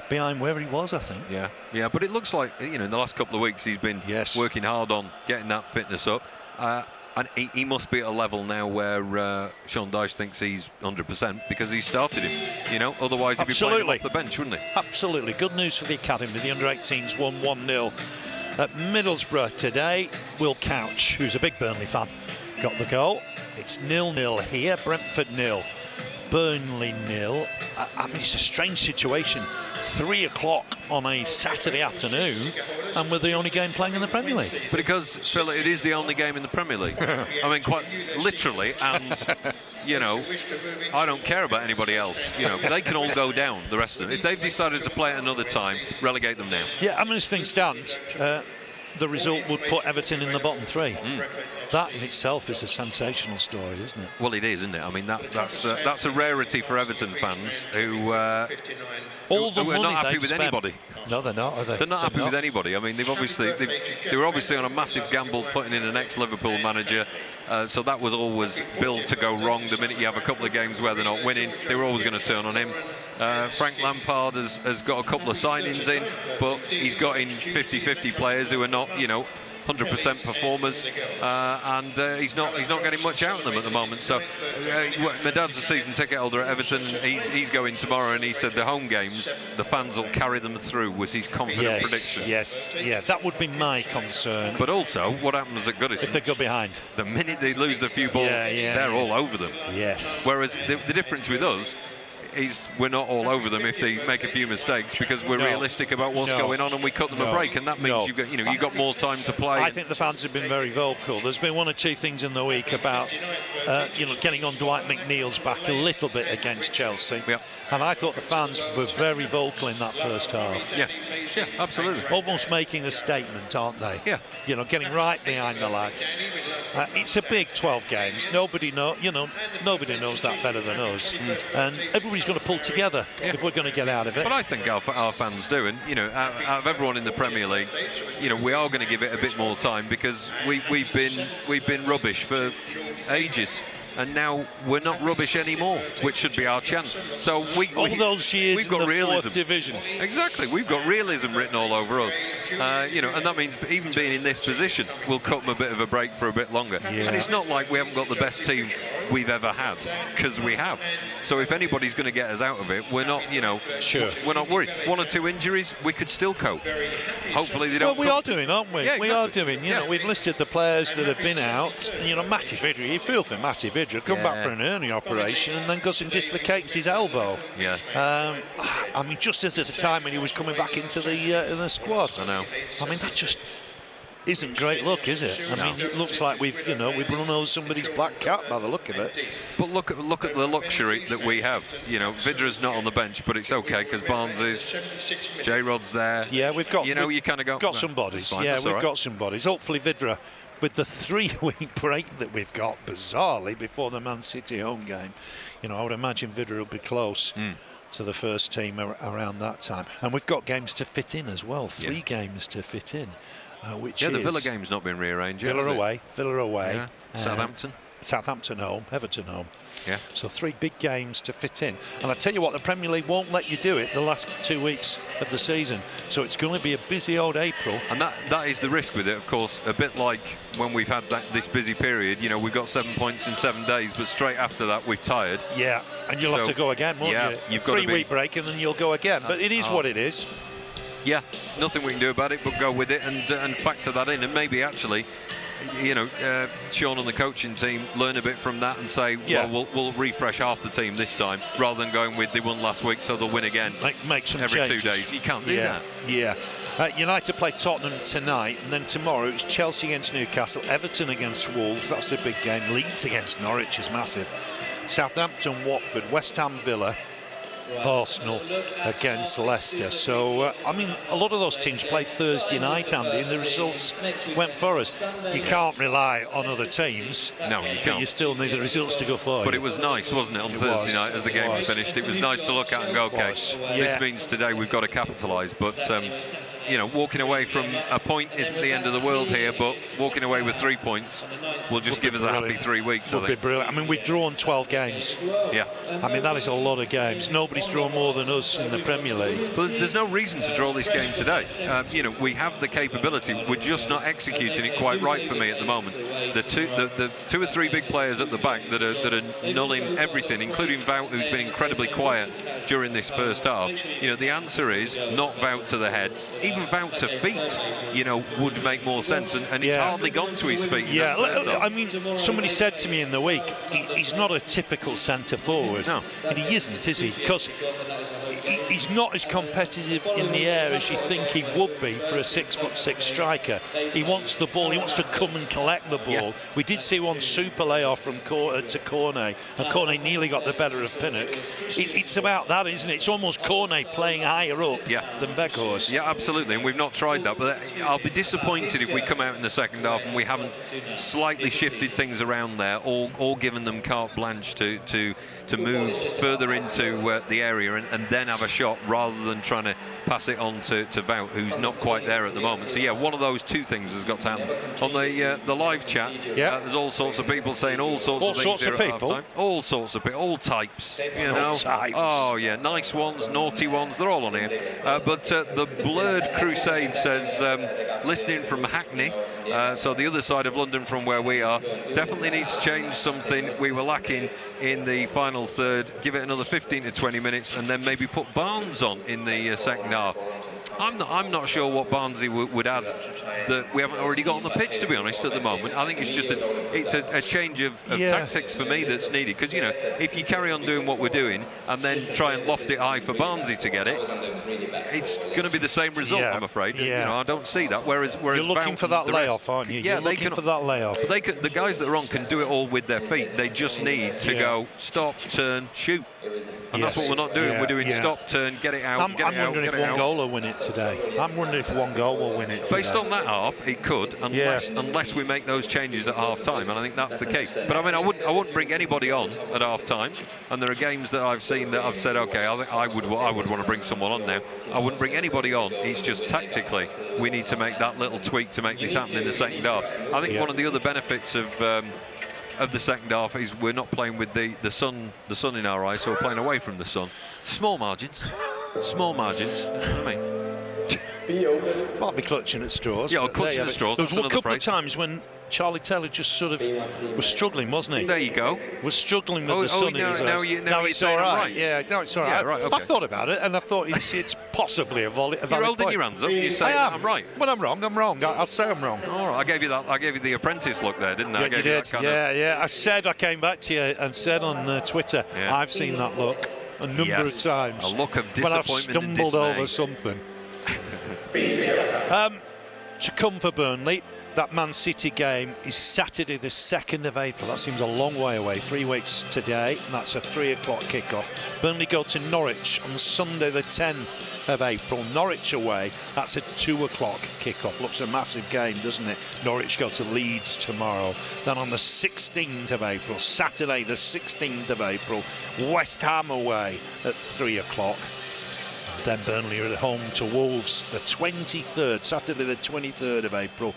Speaker 1: behind where he was, I think.
Speaker 2: Yeah, but it looks like, you know, in the last couple of weeks he's been working hard on getting that fitness up, and he must be at a level now where Sean Dyche thinks he's 100%, because he started him, you know, otherwise he'd be playing him off the bench, wouldn't he?
Speaker 1: Absolutely. Good news for the academy. The under-18s won 1-0 at Middlesbrough today. Will Couch, who's a big Burnley fan, got the goal. It's 0-0 here. Brentford 0, Burnley 0. I mean, it's a strange situation. 3 o'clock on a Saturday afternoon, and we're the only game playing in the Premier League.
Speaker 2: But because, Phil, it is the only game in the Premier League. I mean, quite literally, and, you know, I don't care about anybody else. You know, they can all go down, the rest of them. If they've decided to play at another time, relegate them now.
Speaker 1: Yeah, I mean, as things stand, the result would put Everton in the bottom 3. That in itself is a sensational story, isn't it?
Speaker 2: Well, it is, isn't it? I mean, that's a rarity for Everton fans who are not happy with anybody.
Speaker 1: No, they're not, are they?
Speaker 2: They're not happy with anybody. I mean, they were obviously on a massive gamble putting in an ex-Liverpool manager, so that was always billed to go wrong. The minute you have a couple of games where they're not winning, they were always going to turn on him. Frank Lampard has got a couple of signings in, but he's got in 50-50 players who are not, you know, 100% performers, and he's not getting much out of them at the moment. So my dad's a season ticket holder at Everton. He's going tomorrow, and he said the home games, the fans will carry them through, was his confident prediction.
Speaker 1: Yes, that would be my concern.
Speaker 2: But also, what happens at Goodison?
Speaker 1: If they go behind,
Speaker 2: the minute they lose a few balls, they're all over them.
Speaker 1: Yes.
Speaker 2: Whereas the difference with us is we're not all over them if they make a few mistakes, because we're realistic about what's going on, and we cut them a break, and that means you've got more time to play.
Speaker 1: I think the fans have been very vocal. There's been one or two things in the week about getting on Dwight McNeil's back a little bit against Chelsea, and I thought the fans were very vocal in that first half.
Speaker 2: Yeah, absolutely.
Speaker 1: Almost making a statement, aren't they?
Speaker 2: Yeah.
Speaker 1: You know, getting right behind the lads. It's a big 12 games. Nobody knows that better than us, and everybody's going to pull together if we're going to get out of it.
Speaker 2: But I think our fans do, and you know, out of everyone in the Premier League, you know, we are going to give it a bit more time, because we've been rubbish for ages. And now we're not rubbish anymore, which should be our chance. So
Speaker 1: all those years
Speaker 2: we've got
Speaker 1: in the
Speaker 2: realism.
Speaker 1: Fourth Division.
Speaker 2: Exactly, we've got realism written all over us. You know, and that means even being in this position, we'll cut them a bit of a break for a bit longer. Yeah. And it's not like we haven't got the best team we've ever had, because we have. So if anybody's going to get us out of it, we're not, you know, we're not worried. 1 or 2 injuries, we could still cope. Hopefully they don't.
Speaker 1: Well, we are doing, aren't we?
Speaker 2: Yeah, exactly.
Speaker 1: We are doing. You know, we've listed the players that have been out. You know, Matty Vidra, you feel for Matty Vidra, come back for an hernia operation and then goes and dislocates his elbow.
Speaker 2: Yeah.
Speaker 1: I mean, just as at the time when he was coming back into the squad.
Speaker 2: I know.
Speaker 1: I mean, that just isn't great luck, is it? I mean, it looks like we've run over somebody's black cat by the look of it.
Speaker 2: But look at the luxury that we have. You know, Vidra's not on the bench, but it's okay because Barnes is. J-Rod's there.
Speaker 1: Yeah, we've got.
Speaker 2: You know, you kind of got
Speaker 1: some bodies. Yeah, we've got some bodies. Hopefully, Vidra, with the 3-week break that we've got, bizarrely, before the Man City home game, you know, I would imagine Vidra will be close to the first team around that time. And we've got games to fit in as well. 3 games to fit in. Which
Speaker 2: the Villa game's not been rearranged yet.
Speaker 1: Villa away.
Speaker 2: Yeah. Southampton.
Speaker 1: Southampton home, Everton home.
Speaker 2: Yeah.
Speaker 1: So 3 big games to fit in. And I tell you what, the Premier League won't let you do it the last 2 weeks of the season. So it's going to be a busy old April.
Speaker 2: And that is the risk with it, of course. A bit like when we've had this busy period, you know, we've got 7 points in 7 days, but straight after that we've tired.
Speaker 1: Yeah, and you'll have to go again, won't you?
Speaker 2: You've got
Speaker 1: 3-week break and then you'll go again. But it is what it is.
Speaker 2: Yeah, nothing we can do about it but go with it and factor that in. And maybe actually, you know, Sean and the coaching team learn a bit from that and say, well, we'll refresh half the team this time, rather than going with they won last week so they'll win again.
Speaker 1: Make some
Speaker 2: every
Speaker 1: changes.
Speaker 2: 2 days. You can't do that.
Speaker 1: Yeah. United play Tottenham tonight, and then tomorrow it's Chelsea against Newcastle, Everton against Wolves. That's a big game. Leeds against Norwich is massive. Southampton, Watford, West Ham, Villa, Arsenal against Leicester. So, I mean, a lot of those teams play Thursday night, Andy, and the results went for us. You can't rely on other teams.
Speaker 2: No, you can't.
Speaker 1: But you still need the results to go for you.
Speaker 2: But it was nice, wasn't it, on Thursday night as the game's finished? It was nice to look at and go, OK, this means today we've got to capitalise. But, you know, walking away from a point isn't the end of the world here, but walking away with 3 points will just give us a happy 3 weeks, I think.
Speaker 1: Would be brilliant. I mean, we've drawn 12 games.
Speaker 2: Yeah.
Speaker 1: I mean, that is a lot of games. Nobody's drawn more than us in the Premier League.
Speaker 2: Well, there's no reason to draw this game today. You know, we have the capability. We're just not executing it quite right for me at the moment. The 2 or 3 big players at the back that are nulling everything, including Wout, who's been incredibly quiet during this first half. You know, the answer is not Wout to the head. Even Wout to feet, you know, would make more sense. And he's hardly gone to his feet.
Speaker 1: Yeah, I mean, somebody said to me in the week, he's not a typical centre forward.
Speaker 2: No.
Speaker 1: And he isn't, is he? Because he's not as competitive in the air as you think he would be for a 6'6" striker. He wants the ball, he wants to come and collect the ball. Yeah. We did see one super layoff from to Cornet, and Cornet nearly got the better of Pinnock. It's about that, isn't it? It's almost Cornet playing higher up than Weghorst.
Speaker 2: Yeah, absolutely, and we've not tried that, but I'll be disappointed if we come out in the second half and we haven't slightly shifted things around there, or given them carte blanche to move further into the area and then have a shot, rather than trying to pass it on to Wout, who's not quite there at the moment. So yeah, one of those two things has got to happen. On the live chat, there's all sorts of people saying all sorts of things here at half-time. All sorts of people, all types, you know.
Speaker 1: All types.
Speaker 2: Oh yeah, nice ones, naughty ones, they're all on here. But the Blurred Crusade says, listening from Hackney, so the other side of London from where we are, definitely needs to change something we were lacking in the final third. Give it another 15 to 20 minutes and then maybe put Barnes on in the second half. I'm not sure what Barnsley would add that we haven't already got on the pitch, to be honest, at the moment. I think it's just a change of tactics for me that's needed, because, you know, if you carry on doing what we're doing and then try and loft it high for Barnsley to get it, it's going to be the same result, I'm afraid. You know, I don't see that. Whereas
Speaker 1: you're looking for that layoff, aren't you? You're looking for that layoff.
Speaker 2: The guys that are on can do it all with their feet. They just need to go stop, turn, shoot. And that's what we're not doing. We're doing stop, turn, get it out, get it out,
Speaker 1: I'm wondering if one goal will win it today. I'm wondering if one goal will win it today.
Speaker 2: Based on that half, it could, unless we make those changes at half-time, and I think that's the case. But I mean, I wouldn't bring anybody on at half-time, and there are games that I've seen that I've said, okay, I would want to bring someone on now. I wouldn't bring anybody on. It's just tactically, we need to make that little tweak to make this happen in the second half. I think one of the other benefits of the second half is we're not playing with the sun in our eyes, so we're playing away from the sun. Small margins, small margins. I mean,
Speaker 1: might be clutching at straws.
Speaker 2: Yeah, clutching at straws.
Speaker 1: There was a couple of times when Charlie Taylor just sort of was struggling, wasn't he?
Speaker 2: There you go.
Speaker 1: Was struggling with the sun in his eyes.
Speaker 2: Now it's all right.
Speaker 1: Yeah, now it's all right.
Speaker 2: Right, okay.
Speaker 1: I thought about it, and I thought it's possibly a valid
Speaker 2: You're holding
Speaker 1: point.
Speaker 2: your hands up. You say I'm right.
Speaker 1: When I'm wrong, I'm wrong. I'll say I'm wrong.
Speaker 2: All right. I gave you that. I gave you the Apprentice look there, didn't I?
Speaker 1: Yeah, you did. I came back to you and said on Twitter, I've seen that look a number of times.
Speaker 2: A look of disappointment
Speaker 1: when I've stumbled over something. To come for Burnley, that Man City game is Saturday the 2nd of April. That seems a long way away. 3 weeks today, and that's a 3 o'clock kickoff. Burnley go to Norwich on Sunday the 10th of April. Norwich away, that's a 2 o'clock kickoff. Looks a massive game, doesn't it? Norwich go to Leeds tomorrow. Then on the 16th of April, Saturday the 16th of April, West Ham away at 3 o'clock. Then Burnley are at home to Wolves the 23rd, Saturday the 23rd of April.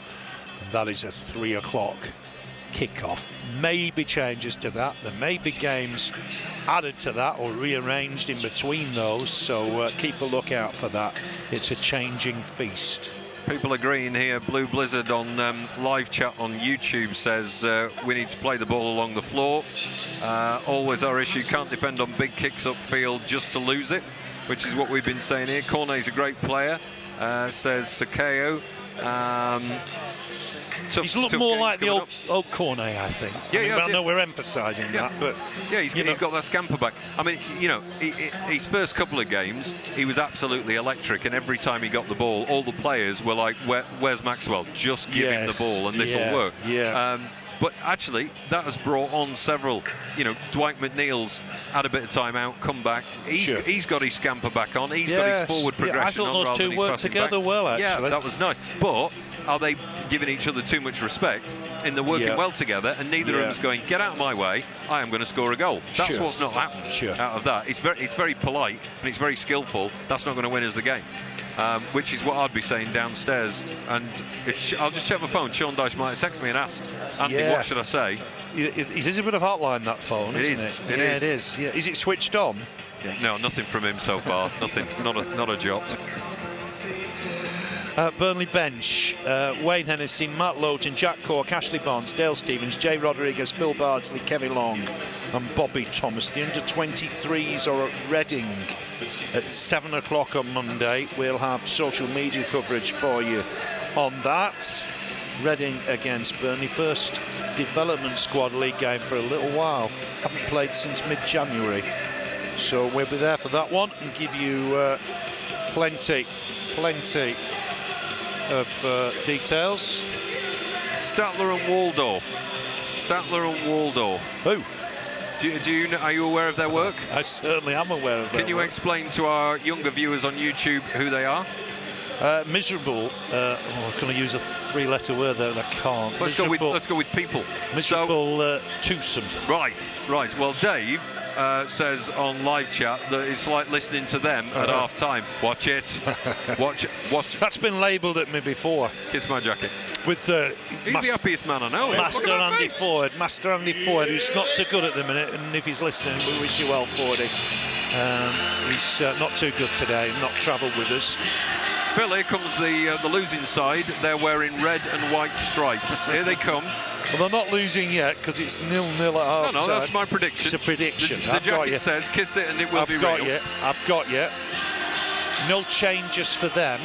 Speaker 1: And that is a 3 o'clock kick-off. Maybe changes to that. There may be games added to that or rearranged in between those, so keep a lookout for that. It's a changing feast.
Speaker 2: People agreeing here. Blue Blizzard on live chat on YouTube says we need to play the ball along the floor. Always our issue. Can't depend on big kicks upfield just to lose it, which is what we've been saying here. Cornet's a great player, says Sakeo.
Speaker 1: He's looked more like the old Cornet, I think.
Speaker 2: Yeah,
Speaker 1: I know we're emphasising that, but
Speaker 2: yeah, he's got that scamper back. I mean, you know, his first couple of games, he was absolutely electric, and every time he got the ball, all the players were like, "Where's Maxwell? Just give him the ball, and this will work."
Speaker 1: Yeah.
Speaker 2: But actually, that has brought on several. You know, Dwight McNeil's had a bit of time out, come back. He's got his scamper back on. He's got his forward progression on.
Speaker 1: I thought those two worked together well, actually.
Speaker 2: Yeah, that was nice. But are they giving each other too much respect? And they're working well together, and neither of them's going, "Get out of my way, I am going to score a goal." That's what's not happened out of that. It's very polite and it's very skillful. That's not going to win us the game. Which is what I'd be saying downstairs. And I'll just check my phone. Sean Dyche might have texted me and asked, "Andy, what should I say?"
Speaker 1: It is a bit of hotline, that phone, isn't it? It is. Yeah. Is it switched on?
Speaker 2: No, nothing from him so far. Nothing. Not a jot.
Speaker 1: Burnley bench, Wayne Hennessy, Matt Lowton, Jack Cork, Ashley Barnes, Dale Stevens, Jay Rodriguez, Phil Bardsley, Kevin Long and Bobby Thomas. The under-23s are at Reading at 7 o'clock on Monday. We'll have social media coverage for you on that. Reading against Burnley, first development squad league game for a little while. Haven't played since mid-January. So we'll be there for that one and give you plenty of details.
Speaker 2: Statler and Waldorf.
Speaker 1: Who?
Speaker 2: Are you aware of their work?
Speaker 1: I certainly am aware of their work.
Speaker 2: Can you explain to our younger viewers on YouTube who they are?
Speaker 1: Miserable. I was going to use a three-letter word there, and I can't.
Speaker 2: Let's go with people.
Speaker 1: Miserable twosome.
Speaker 2: Right. Well, Dave says on live chat that it's like listening to them at half time. Watch it. Watch.
Speaker 1: That's been labelled at me before.
Speaker 2: Kiss my jacket.
Speaker 1: With
Speaker 2: he's the happiest man I know.
Speaker 1: Master Andy Ford, who's not so good at the minute, and if he's listening, we wish you well, Fordy. He's not too good today, not travelled with us.
Speaker 2: Phil, here comes the losing side. They're wearing red and white stripes. Here they come.
Speaker 1: Well, they're not losing yet because it's 0-0 at half-time.
Speaker 2: No, that's my prediction.
Speaker 1: It's a prediction.
Speaker 2: The jacket says, "Kiss it and it will be real."
Speaker 1: I've got you. No changes for them.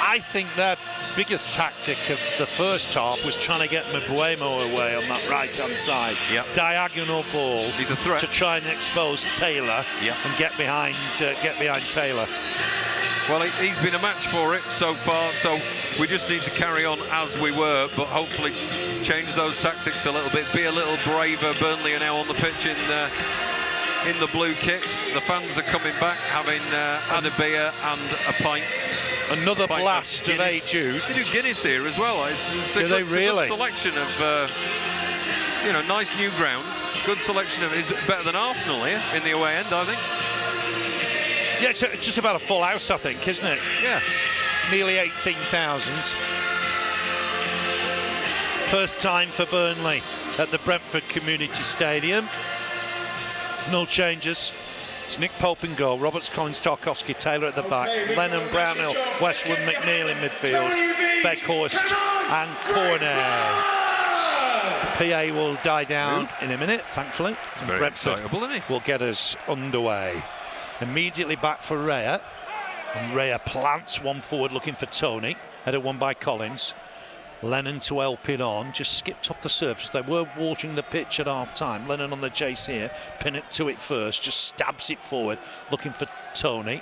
Speaker 1: I think their biggest tactic of the first half was trying to get Mbuemo away on that right-hand side. Diagonal ball.
Speaker 2: He's a threat
Speaker 1: to try and expose Taylor and get behind Taylor.
Speaker 2: Well, he's been a match for it so far, so we just need to carry on as we were, but hopefully change those tactics a little bit, be a little braver. Burnley are now on the pitch in the blue kit. The fans are coming back, having had a beer and a pint.
Speaker 1: Another blast of A. Jude.
Speaker 2: They do Guinness here as well. It's a good selection of, nice new ground. Good selection of. It's better than Arsenal here in the away end, I think.
Speaker 1: Yeah, it's just about a full house, I think, isn't it?
Speaker 2: Yeah.
Speaker 1: Nearly 18,000. First time for Burnley at the Brentford Community Stadium. No changes. It's Nick Pope in goal, Roberts, Collins, Tarkowski, Taylor at the back, Lennon, Brownhill, Westwood, McNeil in midfield, Beckhorst and Cornet. PA will die down in a minute, thankfully.
Speaker 2: It's very excitable, isn't he?
Speaker 1: Will get us underway. Immediately back for Raya, and Raya plants one forward looking for Tony, header won by Collins. Lennon to help it on, just skipped off the surface. They were watering the pitch at half-time. Lennon on the chase here, Pinnock to it first, just stabs it forward, looking for Tony.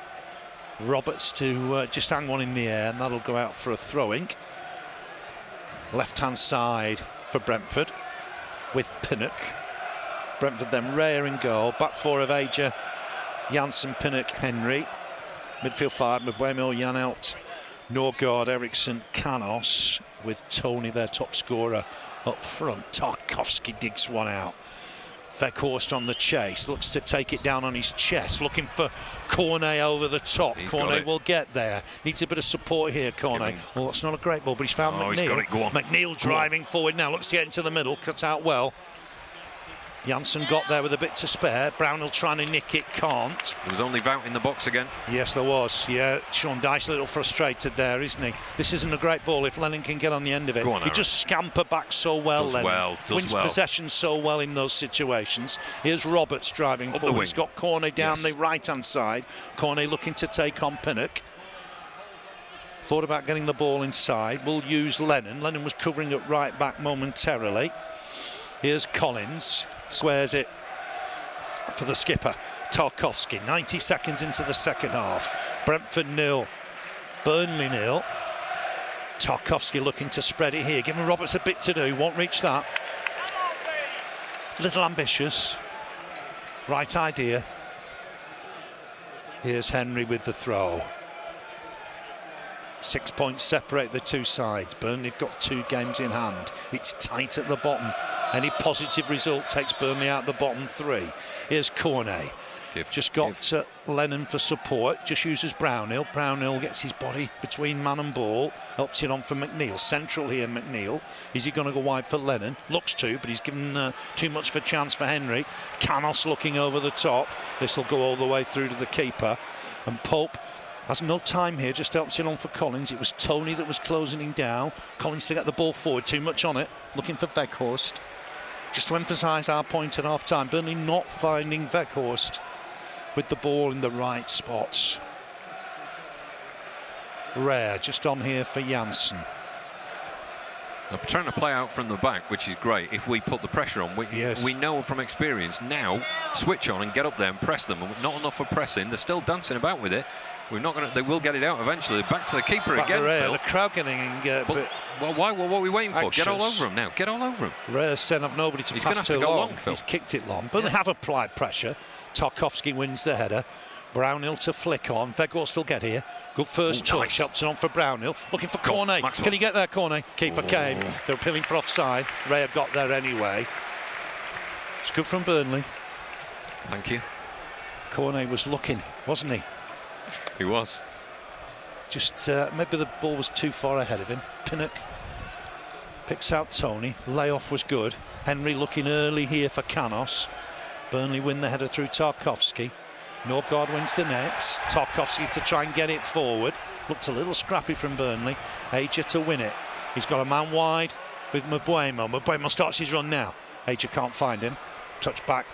Speaker 1: Roberts to just hang one in the air, and that'll go out for a throwing. Left-hand side for Brentford, with Pinnock. Brentford then Raya in goal, back four of Aja, Janssen, Pinnock, Henry. Midfield five, Mbuemo, Janelt, Norgard, Eriksson, Canos, with Tony, their top scorer, up front. Tarkowski digs one out. Weghorst on the chase, looks to take it down on his chest, looking for Cornet over the top. Cornet will get there. Needs a bit of support here, Cornet. Well, it's not a great ball, but he's found McNeil.
Speaker 2: He's got it. Go on.
Speaker 1: McNeil driving forward now, looks to get into the middle, cut out well. Janssen got there with a bit to spare. Brownhill trying to nick it, can't.
Speaker 2: There was only Vout in the box again. Yes,
Speaker 1: there was. Yeah, Sean Dyche a little frustrated there, isn't he? This isn't a great ball if Lennon can get on the end of it.
Speaker 2: Go on,
Speaker 1: he just scamper back so well, Lennon. Wins possession so well in those situations. Here's Roberts driving forward. He's got Cornet down the right-hand side. Cornet looking to take on Pinnock. Thought about getting the ball inside. We'll use Lennon. Lennon was covering at right back momentarily. Here's Collins. Squares it for the skipper, Tarkowski. 90 seconds into the second half. Brentford 0, Burnley 0. Tarkowski looking to spread it here, giving Roberts a bit to do, won't reach that. Little ambitious. Right idea. Here's Henry with the throw. 6 points separate the two sides. Burnley have got 2 games in hand. It's tight at the bottom. Any positive result takes Burnley out the bottom 3. Here's Cornet. Just got Lennon for support. Just uses Brownhill. Brownhill gets his body between man and ball. Helps it on for McNeil. Central here, McNeil. Is he going to go wide for Lennon? Looks to, but he's given too much of a chance for Henry. Canos looking over the top. This will go all the way through to the keeper. And Pope has no time here, just helps it on for Collins. It was Tony that was closing him down. Collins to get the ball forward, too much on it. Looking for Weghorst. Just to emphasise our point at half-time, Burnley not finding Weghorst with the ball in the right spots. Rare just on here for Janssen.
Speaker 2: They're trying to play out from the back, which is great. If we put the pressure on, we know from experience now, switch on and get up there and press them. Not enough for pressing. They're still dancing about with it. We're not going to. They will get it out eventually. Back to the keeper again.
Speaker 1: Phil. The crowd getting
Speaker 2: well, why? What are we waiting for? Get all over him now. Get all over him.
Speaker 1: Rare said I've nobody to pass too long.
Speaker 2: Phil.
Speaker 1: He's kicked it long, but they have applied pressure. Tarkowski wins the header. Brownhill to flick on. Weghorst will get here. Good first touch. Helps it on for Brownhill. Looking for Cornet. Can he get there, Cornet? Keeper came. They're appealing for offside. Ray got there anyway. It's good from Burnley.
Speaker 2: Thank you.
Speaker 1: Cornet was looking, wasn't he?
Speaker 2: He was.
Speaker 1: Just maybe the ball was too far ahead of him. Pinnock picks out Tony. Layoff was good. Henry looking early here for Canos. Burnley win the header through Tarkowski. Norgard wins the next. Tarkowski to try and get it forward. Looked a little scrappy from Burnley. Aja to win it. He's got a man wide with Mbuemo. Mbuemo starts his run now. Aja can't find him. Touch back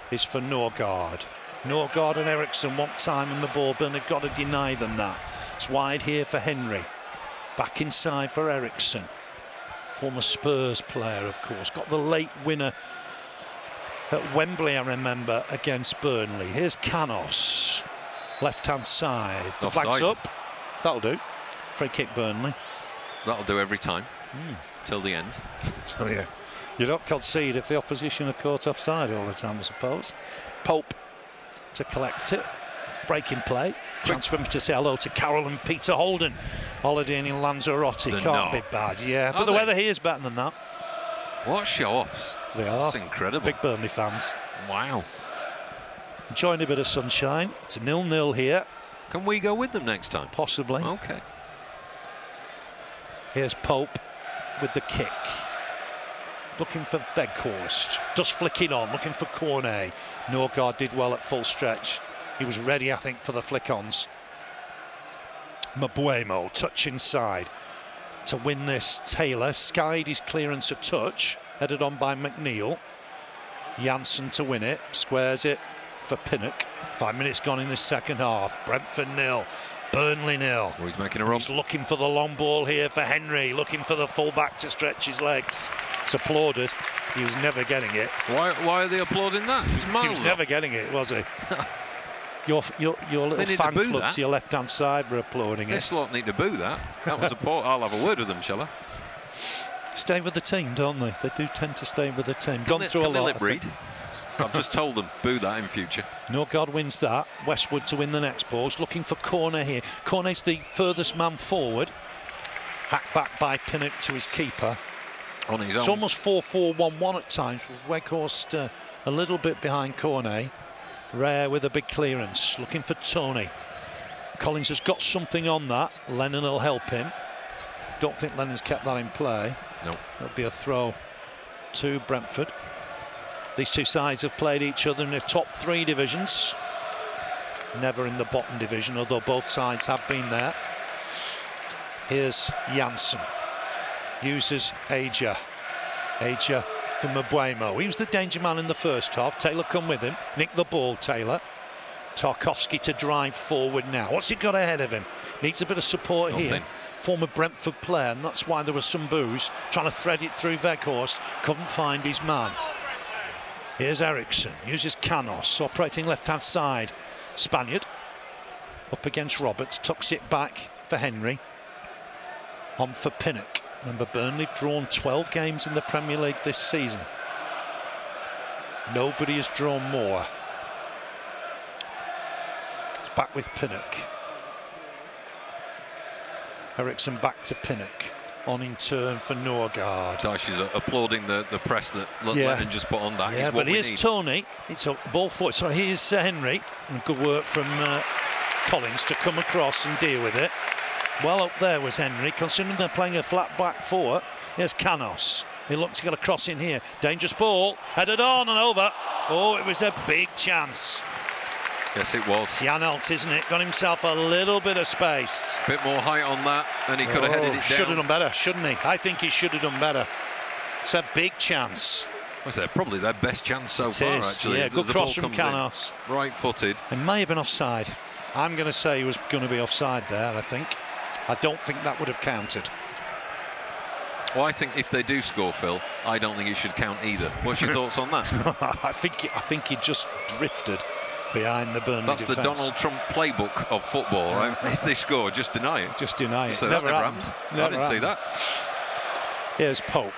Speaker 1: is for Norgard. Norgard and Eriksson want time on the ball. Burnley have got to deny them that. It's wide here for Henry. Back inside for Eriksson. Former Spurs player, of course. Got the late winner at Wembley, I remember, against Burnley. Here's Canos. Left-hand side. The flag's up. That'll do. Free kick, Burnley.
Speaker 2: That'll do every time. Till the end.
Speaker 1: So, yeah. You don't concede if the opposition are caught offside all the time, I suppose. Pope to collect it. Breaking play. Chance for me to say hello to Carroll and Peter Holden. Holidaying in Lanzarote. Can't be bad, yeah. But the weather here is better than that.
Speaker 2: What show-offs.
Speaker 1: They are.
Speaker 2: That's incredible.
Speaker 1: Big Burnley fans.
Speaker 2: Wow.
Speaker 1: Enjoying a bit of sunshine. It's 0-0 here.
Speaker 2: Can we go with them next time?
Speaker 1: Possibly.
Speaker 2: Okay.
Speaker 1: Here's Pope with the kick. Looking for Weghorst. Just flicking on, looking for Cornet. Norgard did well at full stretch. He was ready, I think, for the flick-ons. Mbuemo, touch inside. To win this, Taylor skied his clearance a touch. Headed on by McNeil. Janssen to win it. Squares it for Pinnock. 5 minutes gone in this second half. Brentford 0. Burnley 0.
Speaker 2: Oh, he's making a run.
Speaker 1: He's looking for the long ball here for Henry. Looking for the full-back to stretch his legs. It's applauded. He was never getting it.
Speaker 2: Why are they applauding that?
Speaker 1: He was never getting it, was he? Your little fan club to your left-hand side were applauding it.
Speaker 2: This lot need to boo that. That was a ball. I'll have a word with them, shall I?
Speaker 1: Stay with the team, don't they? They do tend to stay with the team. Gone through a lot.
Speaker 2: Lip read. I've just told them, boo that in future.
Speaker 1: Norgard wins that. Westwood to win the next ball. He's looking for Cornet here. Cornet's the furthest man forward. Hacked back by Pinnock to his keeper.
Speaker 2: On his own.
Speaker 1: It's almost 4-4-1-1 at times, with Weghorst a little bit behind Cornet. Rare with a big clearance, looking for Tony. Collins has got something on that. Lennon will help him. Don't think Lennon's kept that in play.
Speaker 2: No.
Speaker 1: It'll be a throw to Brentford. These two sides have played each other in the top 3 divisions. Never in the bottom division, although both sides have been there. Here's Janssen. Uses Aja. Aja for Mbuemo. He was the danger man in the first half. Taylor come with him. Nick the ball, Taylor. Tarkowski to drive forward now. What's he got ahead of him? Needs a bit of support here. Former Brentford player, and that's why there was some boos. Trying to thread it through Weghorst. Couldn't find his man. Here's Eriksson. Uses Canos. Operating left-hand side. Spaniard. Up against Roberts. Tucks it back for Henry. On for Pinnock. Remember, Burnley have drawn 12 games in the Premier League this season. Nobody has drawn more. It's back with Pinnock. Eriksson back to Pinnock. On in turn for Norgard.
Speaker 2: Dyche is applauding the press that Lennon just put on that.
Speaker 1: Yeah, but here's Tony. It's a ball forward. So here's Henry. And good work from Collins to come across and deal with it. Well up there was Henry, considering they're playing a flat back 4. Here's Canos. He looks to get a cross in here. Dangerous ball, headed on and over. Oh, it was a big chance.
Speaker 2: Yes, it was.
Speaker 1: Janelt, isn't it? Got himself a little bit of space.
Speaker 2: Bit more height on that, and he could have headed it down.
Speaker 1: Should have done better, shouldn't he? I think he should have done better. It's a big chance.
Speaker 2: Was that probably their best chance so far, actually?
Speaker 1: Yeah, good cross from Canos.
Speaker 2: Right-footed.
Speaker 1: It may have been offside. I'm going to say he was going to be offside there, I think. I don't think that would have counted.
Speaker 2: Well, I think if they do score, Phil, I don't think it should count either. What's your thoughts on that?
Speaker 1: I think he just drifted behind the Burnley
Speaker 2: That's
Speaker 1: defence.
Speaker 2: the Donald Trump playbook of football, right? If they score, just deny it.
Speaker 1: Just deny it.
Speaker 2: So never happened. I didn't see that.
Speaker 1: Here's Pope.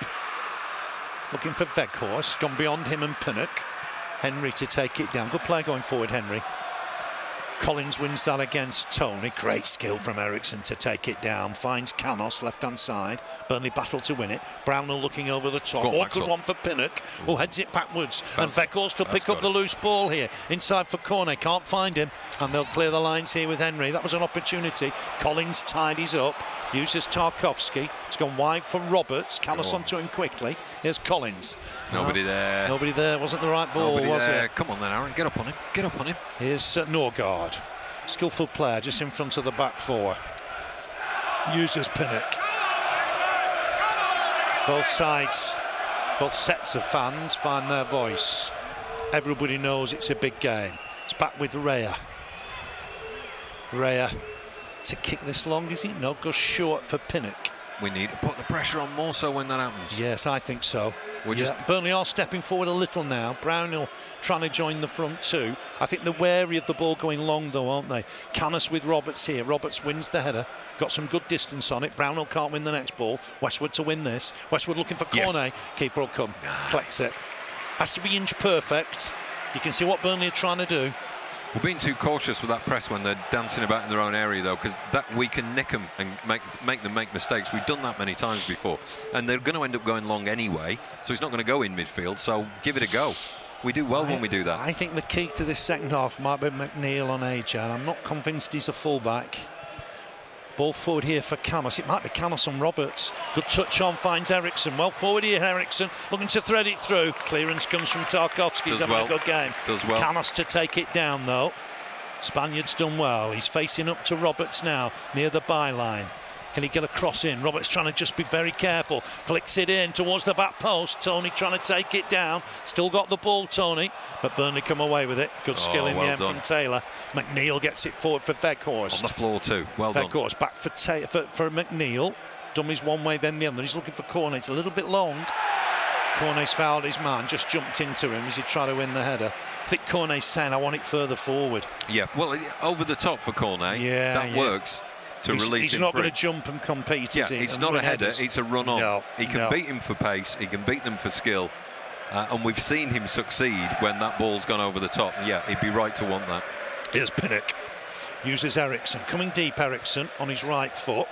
Speaker 1: Looking for Weghorst. Gone beyond him and Pinnock. Henry to take it down. Good play going forward, Henry. Collins wins that against Tony. Great skill from Eriksson to take it down. Finds Canos left-hand side. Burnley battle to win it. Brownell looking over the top. Awkward one for Pinnock, who heads it backwards. And Weghorst to pick up the loose ball here. Inside for Cornet. Can't find him. And they'll clear the lines here with Henry. That was an opportunity. Collins tidies up. Uses Tarkowski. It's gone wide for Roberts. Canos onto him quickly. Here's Collins.
Speaker 2: Nobody there.
Speaker 1: Nobody there. Wasn't the right ball, was it?
Speaker 2: Come on then, Aaron. Get up on him. Get up on him.
Speaker 1: Here's Norgard. Skillful player just in front of the back 4. Uses Pinnock. Both sides, both sets of fans find their voice. Everybody knows it's a big game. It's back with Raya. Raya to kick this long, is he? No, goes short for Pinnock.
Speaker 2: We need to put the pressure on more so when that happens.
Speaker 1: Yes, I think so. Burnley are stepping forward a little now. Brownhill trying to join the front 2. I think they're wary of the ball going long though, aren't they? Canos with Roberts here. Roberts wins the header. Got some good distance on it. Brownhill can't win the next ball. Westwood to win this. Westwood looking for Cornet. Keeper will come. Collects it. Has to be inch perfect. You can see what Burnley are trying to do.
Speaker 2: We're being too cautious with that press when they're dancing about in their own area, though, because that we can nick them and make them make mistakes. We've done that many times before, and they're going to end up going long anyway, so he's not going to go in midfield, so give it a go. We do well when we do that.
Speaker 1: I think the key to this second half might be McNeil on Aja, and I'm not convinced he's a full-back. Ball forward here for Canos. It might be Canos and Roberts. Good touch on, finds Eriksson. Well forward here, Eriksson. Looking to thread it through. Clearance comes from Tarkowski. He's having a good game.
Speaker 2: Does well.
Speaker 1: Canos to take it down, though. Spaniard's done well. He's facing up to Roberts now, near the byline. Can he get a cross in? Roberts trying to just be very careful. Flicks it in towards the back post. Tony trying to take it down. Still got the ball, Tony. But Burnley come away with it. Good skill in the end from Taylor. McNeil gets it forward for Weghorst.
Speaker 2: On the floor too. Well done.
Speaker 1: Weghorst back for McNeil. Dummies one way, then the other. He's looking for Cornet. It's a little bit long. Cornet's fouled his man. Just jumped into him as he tried to win the header. I think Cornet's saying, I want it further forward.
Speaker 2: Yeah, well, over the top for Cornet. Yeah, that works. To release him
Speaker 1: he's not going to jump and compete, is he?
Speaker 2: It's not a header, it's a run-on. No, he can beat him for pace, he can beat them for skill, and we've seen him succeed when that ball's gone over the top. Yeah, he'd be right to want that.
Speaker 1: Here's Pinnock. Uses Eriksson. Coming deep, Eriksson on his right foot.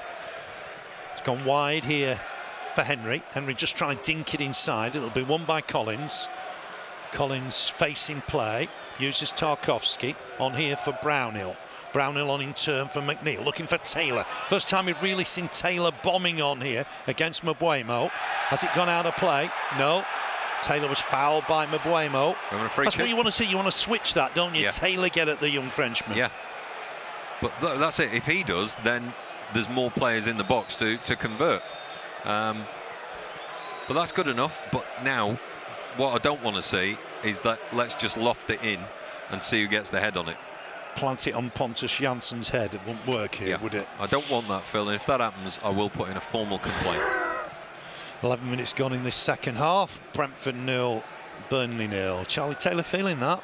Speaker 1: He's gone wide here for Henry. Henry just trying to dink it inside. It'll be won by Collins. Collins facing play, uses Tarkowski on here for Brownhill. Brownhill on in turn for McNeil, looking for Taylor. First time we've really seen Taylor bombing on here against Mbeumo. Has it gone out of play? No. Taylor was fouled by Mbeumo. That's what you want to see. You want to switch that, don't you?
Speaker 2: Yeah.
Speaker 1: Taylor get at the young Frenchman.
Speaker 2: Yeah. But that's it. If he does, then there's more players in the box to convert. But that's good enough. But now, what I don't want to see is that let's just loft it in and see who gets the head on it.
Speaker 1: Plant it on Pontus Jansson's head. It wouldn't work here, would it?
Speaker 2: I don't want that, Phil. And if that happens, I will put in a formal complaint.
Speaker 1: 11 minutes gone in this second half. Brentford 0, Burnley 0. Charlie Taylor feeling that.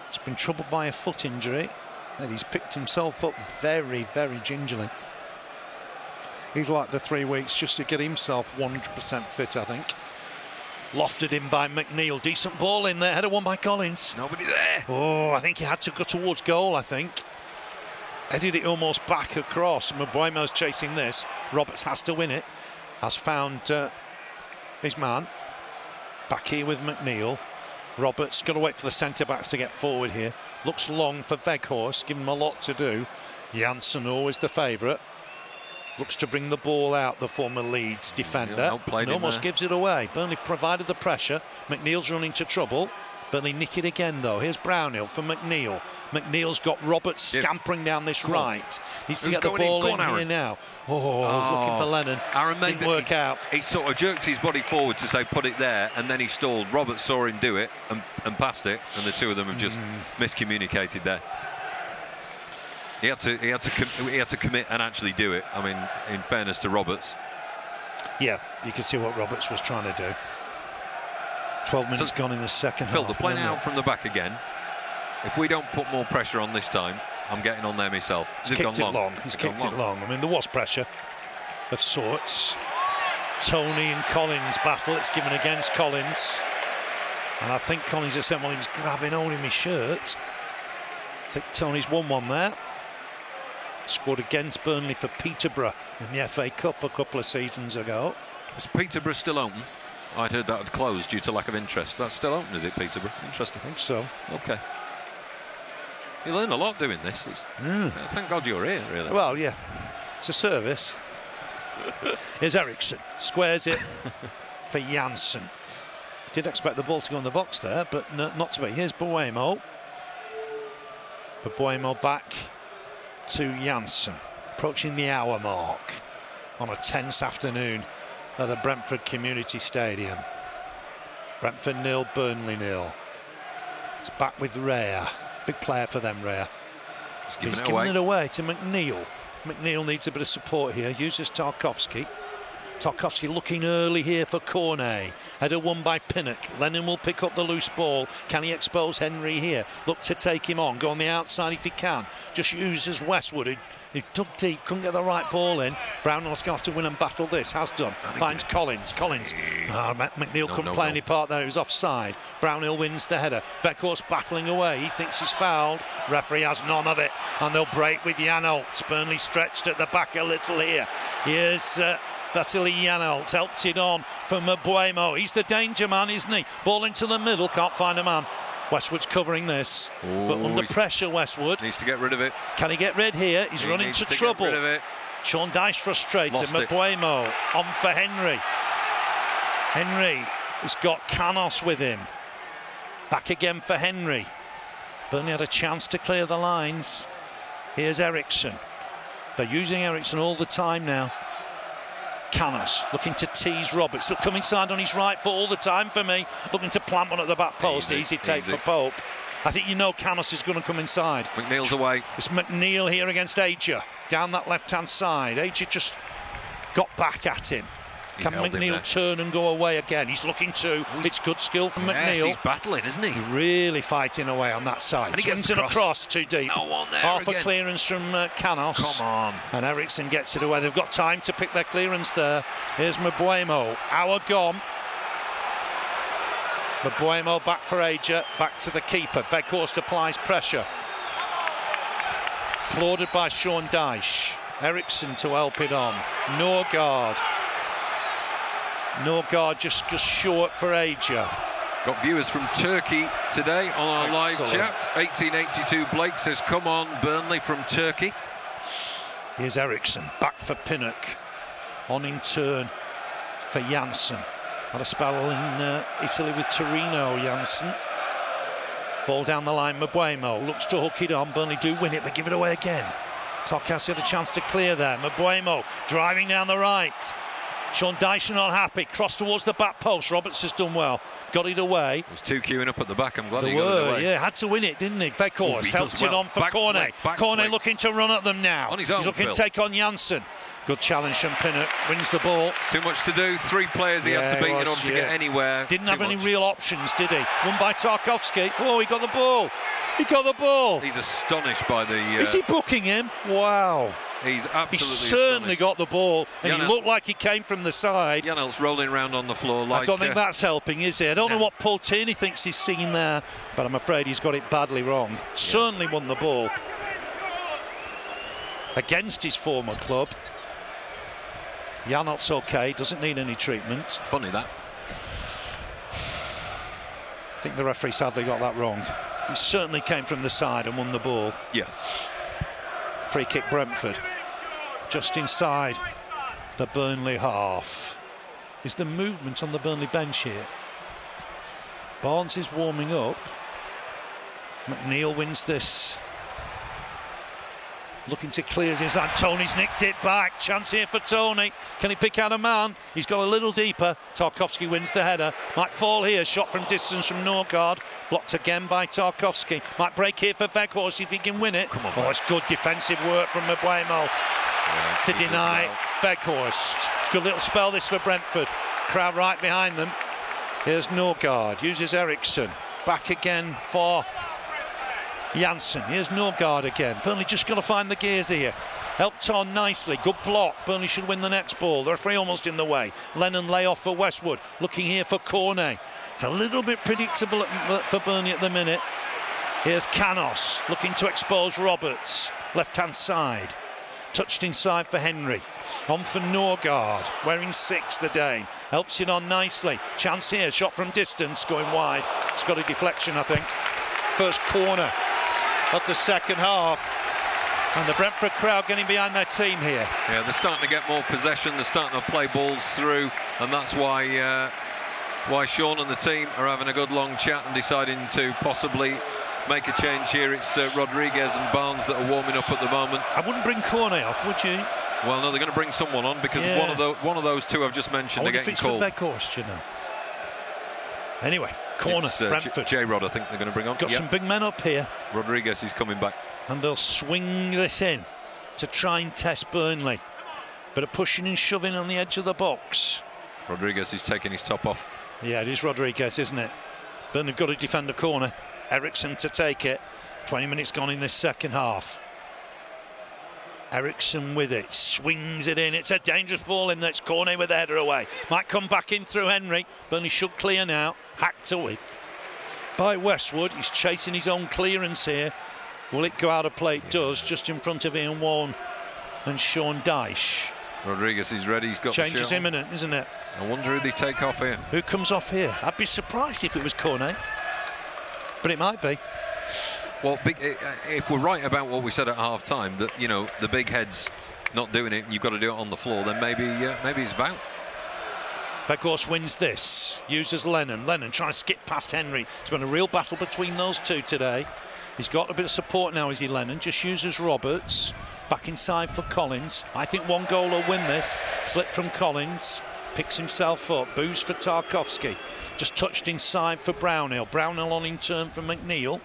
Speaker 1: He's been troubled by a foot injury, and he's picked himself up very, very gingerly. He's like the 3 weeks just to get himself 100% fit, I think. Lofted in by McNeil. Decent ball in there. Header won by Collins.
Speaker 2: Nobody there.
Speaker 1: Oh, I think he had to go towards goal, I think. Headed it almost back across. Mbeumo's chasing this. Roberts has to win it. Has found his man. Back here with McNeil. Roberts got to wait for the centre-backs to get forward here. Looks long for Weghorst. Give him a lot to do. Janssen always the favourite. Looks to bring the ball out, the former Leeds defender. And almost gives it away. Burnley provided the pressure. McNeil's running into trouble. Burnley nick it again, though. Here's Brownhill for McNeil. McNeil's got Roberts scampering down this right. Needs to get the ball in here now. Oh, looking for Lennon.
Speaker 2: Aaron
Speaker 1: didn't work out.
Speaker 2: He sort of jerked his body forward to say put it there, and then he stalled. Roberts saw him do it and passed it, and the two of them have just miscommunicated there. He had to commit and actually do it. I mean, in fairness to Roberts.
Speaker 1: Yeah, you can see what Roberts was trying to do. 12 minutes gone in the second half.
Speaker 2: Phil, they're playing out from the back again. If we don't put more pressure on this time, I'm getting on there myself.
Speaker 1: He's kicked it long. He's kicked it long. I mean, there was pressure of sorts. Tony and Collins battle. It's given against Collins. And I think Collins has said, well, he was grabbing hold of his shirt. I think Tony's 1-1 there. Scored against Burnley for Peterborough in the FA Cup a couple of seasons ago.
Speaker 2: Is Peterborough still open? I'd heard that had closed due to lack of interest. That's still open, is it, Peterborough? Interesting.
Speaker 1: I think so.
Speaker 2: Okay. You learn a lot doing this. Thank God you're here, really.
Speaker 1: Well, yeah. It's a service. Here's Eriksson. Squares it for Janssen. Did expect the ball to go in the box there, but not to be. Here's Mbeumo. Mbeumo back to Janssen. Approaching the hour mark on a tense afternoon at the Brentford Community Stadium. Brentford 0, Burnley 0. It's back with Raya. Big player for them, Raya. He's giving it away to McNeil. McNeil needs a bit of support here. Uses Tarkowski. Tarkowski looking early here for Cornet. Header won by Pinnock. Lennon will pick up the loose ball. Can he expose Henry here? Look to take him on. Go on the outside if he can. Just uses Westwood. He dug deep, couldn't get the right ball in. Brownhill's going to have to win and battle this. Has done. Finds Collins. McNeil couldn't play any part there. He was offside. Brownhill wins the header. Weghorst battling away. He thinks he's fouled. Referee has none of it. And they'll break with Janelt. Burnley stretched at the back a little here. Here's Vataly Janelt. Helps it on for Mbeumo. He's the danger man, isn't he? Ball into the middle. Can't find a man. Westwood's covering this, but under pressure, Westwood
Speaker 2: needs to get rid of it.
Speaker 1: Can he get rid here? He's running into trouble.
Speaker 2: Get rid of it.
Speaker 1: Sean Dyche frustrated. Mbeumo on for Henry. Henry has got Canos with him. Back again for Henry. Burnley had a chance to clear the lines. Here's Eriksson. They're using Eriksson all the time now. Canos looking to tease Roberts. Look, come inside on his right foot all the time for me. Looking to plant one at the back post. Easy take for Pope. I think you know Canos is going to come inside.
Speaker 2: McNeil's away.
Speaker 1: It's McNeil here against Ager. Down that left-hand side. Ager just got back at him. Can McNeil turn and go away again? He's looking to. It's good skill from McNeil.
Speaker 2: He's battling, isn't he?
Speaker 1: Really fighting away on that side.
Speaker 2: And he gets
Speaker 1: across too deep.
Speaker 2: No one there
Speaker 1: Half
Speaker 2: again.
Speaker 1: A clearance from Canos.
Speaker 2: Come on.
Speaker 1: And Eriksson gets it away. They've got time to pick their clearance there. Here's Mbeumo. Hour gone. Mbeumo back for Ager. Back to the keeper. Weghorst applies pressure. Applauded by Sean Dyche. Eriksson to help it on. Norgard Norgard just short for Aja.
Speaker 2: Got viewers from Turkey today on our live chat. 1882 Blake says, come on, Burnley from Turkey.
Speaker 1: Here's Eriksson, back for Pinnock. On in turn for Janssen. Had a spell in Italy with Torino, Janssen. Ball down the line, Mbeumo looks to hook it on. Burnley do win it, but give it away again. Tarkowski had a chance to clear there. Mbeumo driving down the right. Sean Dyche not happy. Cross towards the back post. Roberts has done well. Got it away.
Speaker 2: There's two queuing up at the back. I'm glad he
Speaker 1: got
Speaker 2: it away.
Speaker 1: Yeah, had to win it, didn't he? Weghorst helped it on for Cornet. Cornet looking to run at them now.
Speaker 2: On his own,
Speaker 1: he's looking to take on Janssen. Good challenge from Pinnock. Wins the ball.
Speaker 2: Too much to do. 3 players he had to beat in order to get anywhere.
Speaker 1: Didn't have any real options, did he? Won by Tarkowski. Oh, he got the ball. He got the ball.
Speaker 2: He's astonished by the...
Speaker 1: Is he booking him? Wow.
Speaker 2: He's absolutely
Speaker 1: certainly
Speaker 2: astonished.
Speaker 1: got the ball, and he looked like he came from the side.
Speaker 2: Janel's rolling around on the floor like...
Speaker 1: I don't think that's helping, is it? I don't know what Paul Tierney thinks he's seeing there, but I'm afraid he's got it badly wrong. Certainly won the ball. Against his former club. Janel's okay, doesn't need any treatment.
Speaker 2: Funny that.
Speaker 1: I think the referee sadly got that wrong. He certainly came from the side and won the ball.
Speaker 2: Yeah.
Speaker 1: Free kick Brentford. Just inside the Burnley half. Is the movement on the Burnley bench here? Barnes is warming up. McNeil wins this. Looking to clear his inside. Tony's nicked it back. Chance here for Tony. Can he pick out a man? He's got a little deeper. Tarkowski wins the header. Might fall here. Shot from distance from Norgard. Blocked again by Tarkowski. Might break here for Weghorst if he can win it.
Speaker 2: Come on,
Speaker 1: it's good defensive work from Mbeumo to deny Weghorst. It's a good little spell this for Brentford. Crowd right behind them. Here's Norgard. Uses Eriksson. Back again for Janssen. Here's Norgard again. Burnley just got to find the gears here. Helped on nicely. Good block. Burnley should win the next ball. The referee almost in the way. Lennon lay off for Westwood. Looking here for Cornet. It's a little bit predictable for Burnley at the minute. Here's Canos looking to expose Roberts. Left-hand side. Touched inside for Henry. On for Norgard. Wearing 6, the Dane. Helps it on nicely. Chance here. Shot from distance. Going wide. It's got a deflection, I think. First corner of the second half, and the Brentford crowd getting behind their team here.
Speaker 2: Yeah, they're starting to get more possession, they're starting to play balls through, and that's why Sean and the team are having a good long chat and deciding to possibly make a change here. It's Rodriguez and Barnes that are warming up at the moment.
Speaker 1: I wouldn't bring Cornet off, would you?
Speaker 2: Well, no, they're going to bring someone on because one of those two I've just mentioned are getting called.
Speaker 1: If it's for Weghorst, you know. Anyway, corner, Brentford.
Speaker 2: J-Rod, I think they're going to bring on.
Speaker 1: Got some big men up here.
Speaker 2: Rodriguez is coming back.
Speaker 1: And they'll swing this in to try and test Burnley. Bit of pushing and shoving on the edge of the box.
Speaker 2: Rodriguez is taking his top off.
Speaker 1: Yeah, it is Rodriguez, isn't it? Burnley have got to defend the corner. Eriksson to take it. 20 minutes gone in this second half. Eriksson with it, swings it in. It's a dangerous ball in there. It's Cornet with the header away. Might come back in through Henry. Burnley should clear now. Hacked away by Westwood. He's chasing his own clearance here. Will it go out of play? It does, just in front of Ian Warne and Sean Dyche.
Speaker 2: Rodriguez is ready. He's got
Speaker 1: change
Speaker 2: the
Speaker 1: is imminent, isn't it?
Speaker 2: I wonder who they take off here.
Speaker 1: Who comes off here? I'd be surprised if it was Cornet, but it might be.
Speaker 2: Well, if we're right about what we said at half-time, that, you know, the big head's not doing it and you've got to do it on the floor, then maybe it's Vout.
Speaker 1: Weghorst wins this, uses Lennon. Lennon trying to skip past Henry. It's been a real battle between those two today. He's got a bit of support now, is he, Lennon? Just uses Roberts. Back inside for Collins. I think one goal will win this. Slip from Collins. Picks himself up. Boost for Tarkowski. Just touched inside for Brownhill. Brownhill on in turn for McNeil.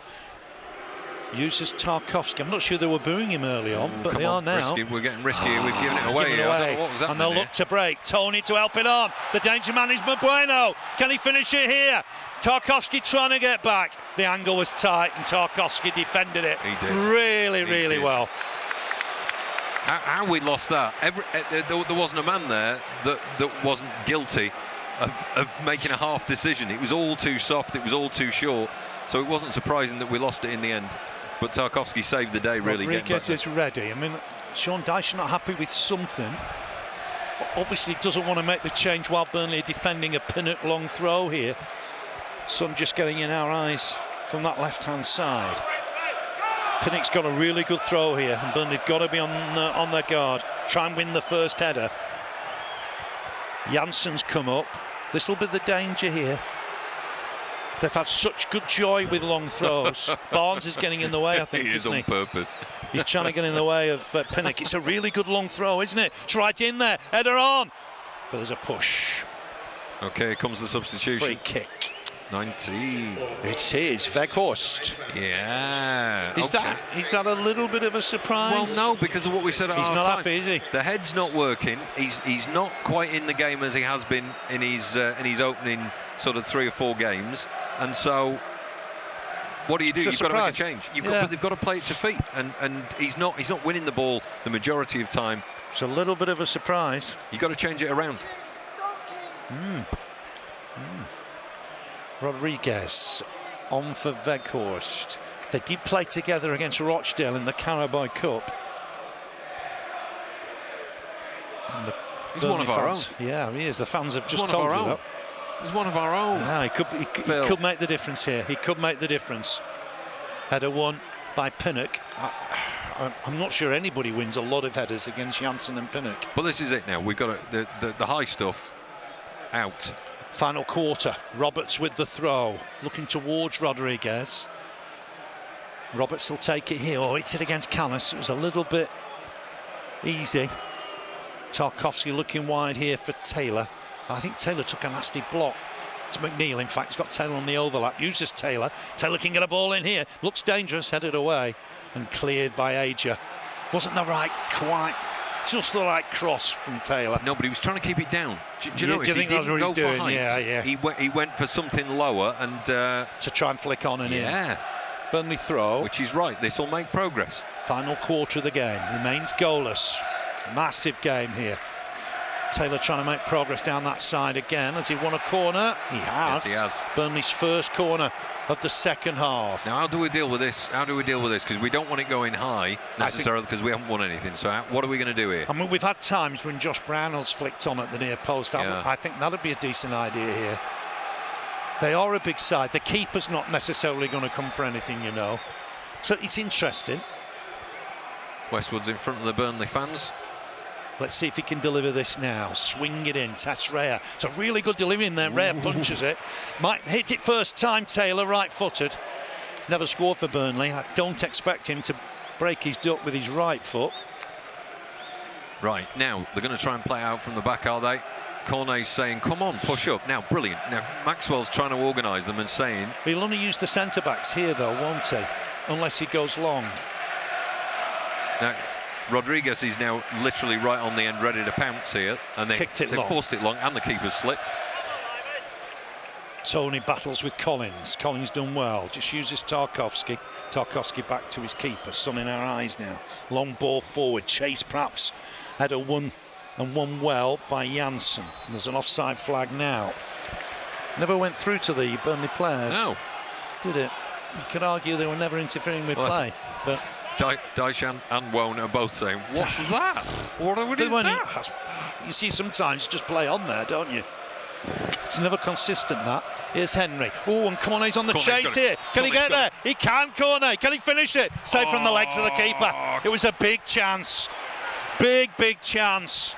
Speaker 1: Uses Tarkowski. I'm not sure they were booing him early on, but they are now.
Speaker 2: Risky. We're getting risky. We've given it away. I don't know what was happening.
Speaker 1: And they'll look to break. Tony to help it on. The danger man is Mbeumo. Can he finish it here? Tarkowski trying to get back. The angle was tight and Tarkowski defended it.
Speaker 2: He did.
Speaker 1: Really well.
Speaker 2: How we lost that? There wasn't a man there that wasn't guilty of making a half decision. It was all too soft. It was all too short. So it wasn't surprising that we lost it in the end. But Tarkowski saved the day, really.
Speaker 1: Rodriguez is ready. I mean, Sean Dyche not happy with something. obviously doesn't want to make the change while Burnley are defending a Pinnock long throw here. Sun just getting in our eyes from that left-hand side. Pinnock's got a really good throw here, and Burnley have got to be on their guard. Try and win the first header. Jansen's come up. This will be the danger here. They've had such good joy with long throws. Barnes is getting in the way, I think,
Speaker 2: he is on purpose.
Speaker 1: He's trying to get in the way of Pinnock. It's a really good long throw, isn't it? It's right in there. Header on. But there's a push.
Speaker 2: Okay, here comes the substitution.
Speaker 1: Free kick.
Speaker 2: 19.
Speaker 1: It is Weghorst.
Speaker 2: Yeah.
Speaker 1: Is that a little bit of a surprise?
Speaker 2: Well, no, because of what we said at
Speaker 1: He's
Speaker 2: half
Speaker 1: not
Speaker 2: time.
Speaker 1: happy, is he?
Speaker 2: The head's not working. He's not quite in the game as he has been in his opening sort of 3 or 4 games. And so, what do? You've got to make a change. They've got to play it to feet, and he's not winning the ball the majority of time.
Speaker 1: It's a little bit of a surprise.
Speaker 2: You've got to change it around.
Speaker 1: Rodriguez on for Weghorst. They did play together against Rochdale in the Carabao Cup. And
Speaker 2: he's one of our own.
Speaker 1: Yeah, he is. The fans have just told you that.
Speaker 2: He's one of our own.
Speaker 1: No, he could make the difference here. He could make the difference. Header won by Pinnock. I'm not sure anybody wins a lot of headers against Jansen and Pinnock.
Speaker 2: But this is it now. We've got the high stuff out.
Speaker 1: Final quarter. Roberts with the throw, looking towards Rodriguez. Roberts will take it here. Oh, hits it against Callis. It was a little bit easy. Tarkowski looking wide here for Taylor. I think Taylor took a nasty block. It's McNeil, in fact. He's got Taylor on the overlap. Uses Taylor. Taylor can get a ball in here. Looks dangerous. Headed away and cleared by Ager. Wasn't the right quite. Just the right cross from Taylor.
Speaker 2: No, but he was trying to keep it down. Do you know?
Speaker 1: Do you think that's what he's doing?
Speaker 2: Height.
Speaker 1: Yeah.
Speaker 2: He went for something lower and
Speaker 1: to try and flick on and in.
Speaker 2: Yeah.
Speaker 1: Burnley throw.
Speaker 2: Which is right. This will make progress.
Speaker 1: Final quarter of the game remains goalless. Massive game here. Taylor trying to make progress down that side again. Has he won a corner? He has.
Speaker 2: Yes, he has.
Speaker 1: Burnley's first corner of the second half.
Speaker 2: Now, how do we deal with this? Because we don't want it going high necessarily, because we haven't won anything. So what are we going to do here?
Speaker 1: I mean, we've had times when Josh Brownell's flicked on at the near post. I think that'd be a decent idea here. They are a big side. The keeper's not necessarily going to come for anything, you know. So it's interesting.
Speaker 2: Westwood's in front of the Burnley fans.
Speaker 1: Let's see if he can deliver this now. Swing it in. That's Rea. It's a really good delivery in there. Rea punches it. Might hit it first time, Taylor, right-footed. Never scored for Burnley. I don't expect him to break his duck with his right foot.
Speaker 2: Right, now, they're going to try and play out from the back, are they? Cornet's saying, come on, push up. Now, brilliant. Now, Maxwell's trying to organise them and saying...
Speaker 1: He'll only use the centre-backs here, though, won't he? Unless he goes long.
Speaker 2: Now, Rodriguez is now literally right on the end, ready to pounce here, and they forced it long, and the keeper slipped.
Speaker 1: Tony battles with Collins. Collins done well. Just uses Tarkowski. Tarkowski back to his keeper. Sun in our eyes now. Long ball forward. Chase perhaps had a won well by Jansen. There's an offside flag now. Never went through to the Burnley players.
Speaker 2: No.
Speaker 1: Did it? You could argue they were never interfering with play, but.
Speaker 2: Daishan and Wone are both saying, what's that? What is that?
Speaker 1: You see sometimes just play on there, don't you? It's never consistent, that. Here's Henry. Oh, and Cornet's on the chase here. Can he get there? He can, Cornet. Can he finish it? Saved from the legs of the keeper. It was a big chance. Big chance.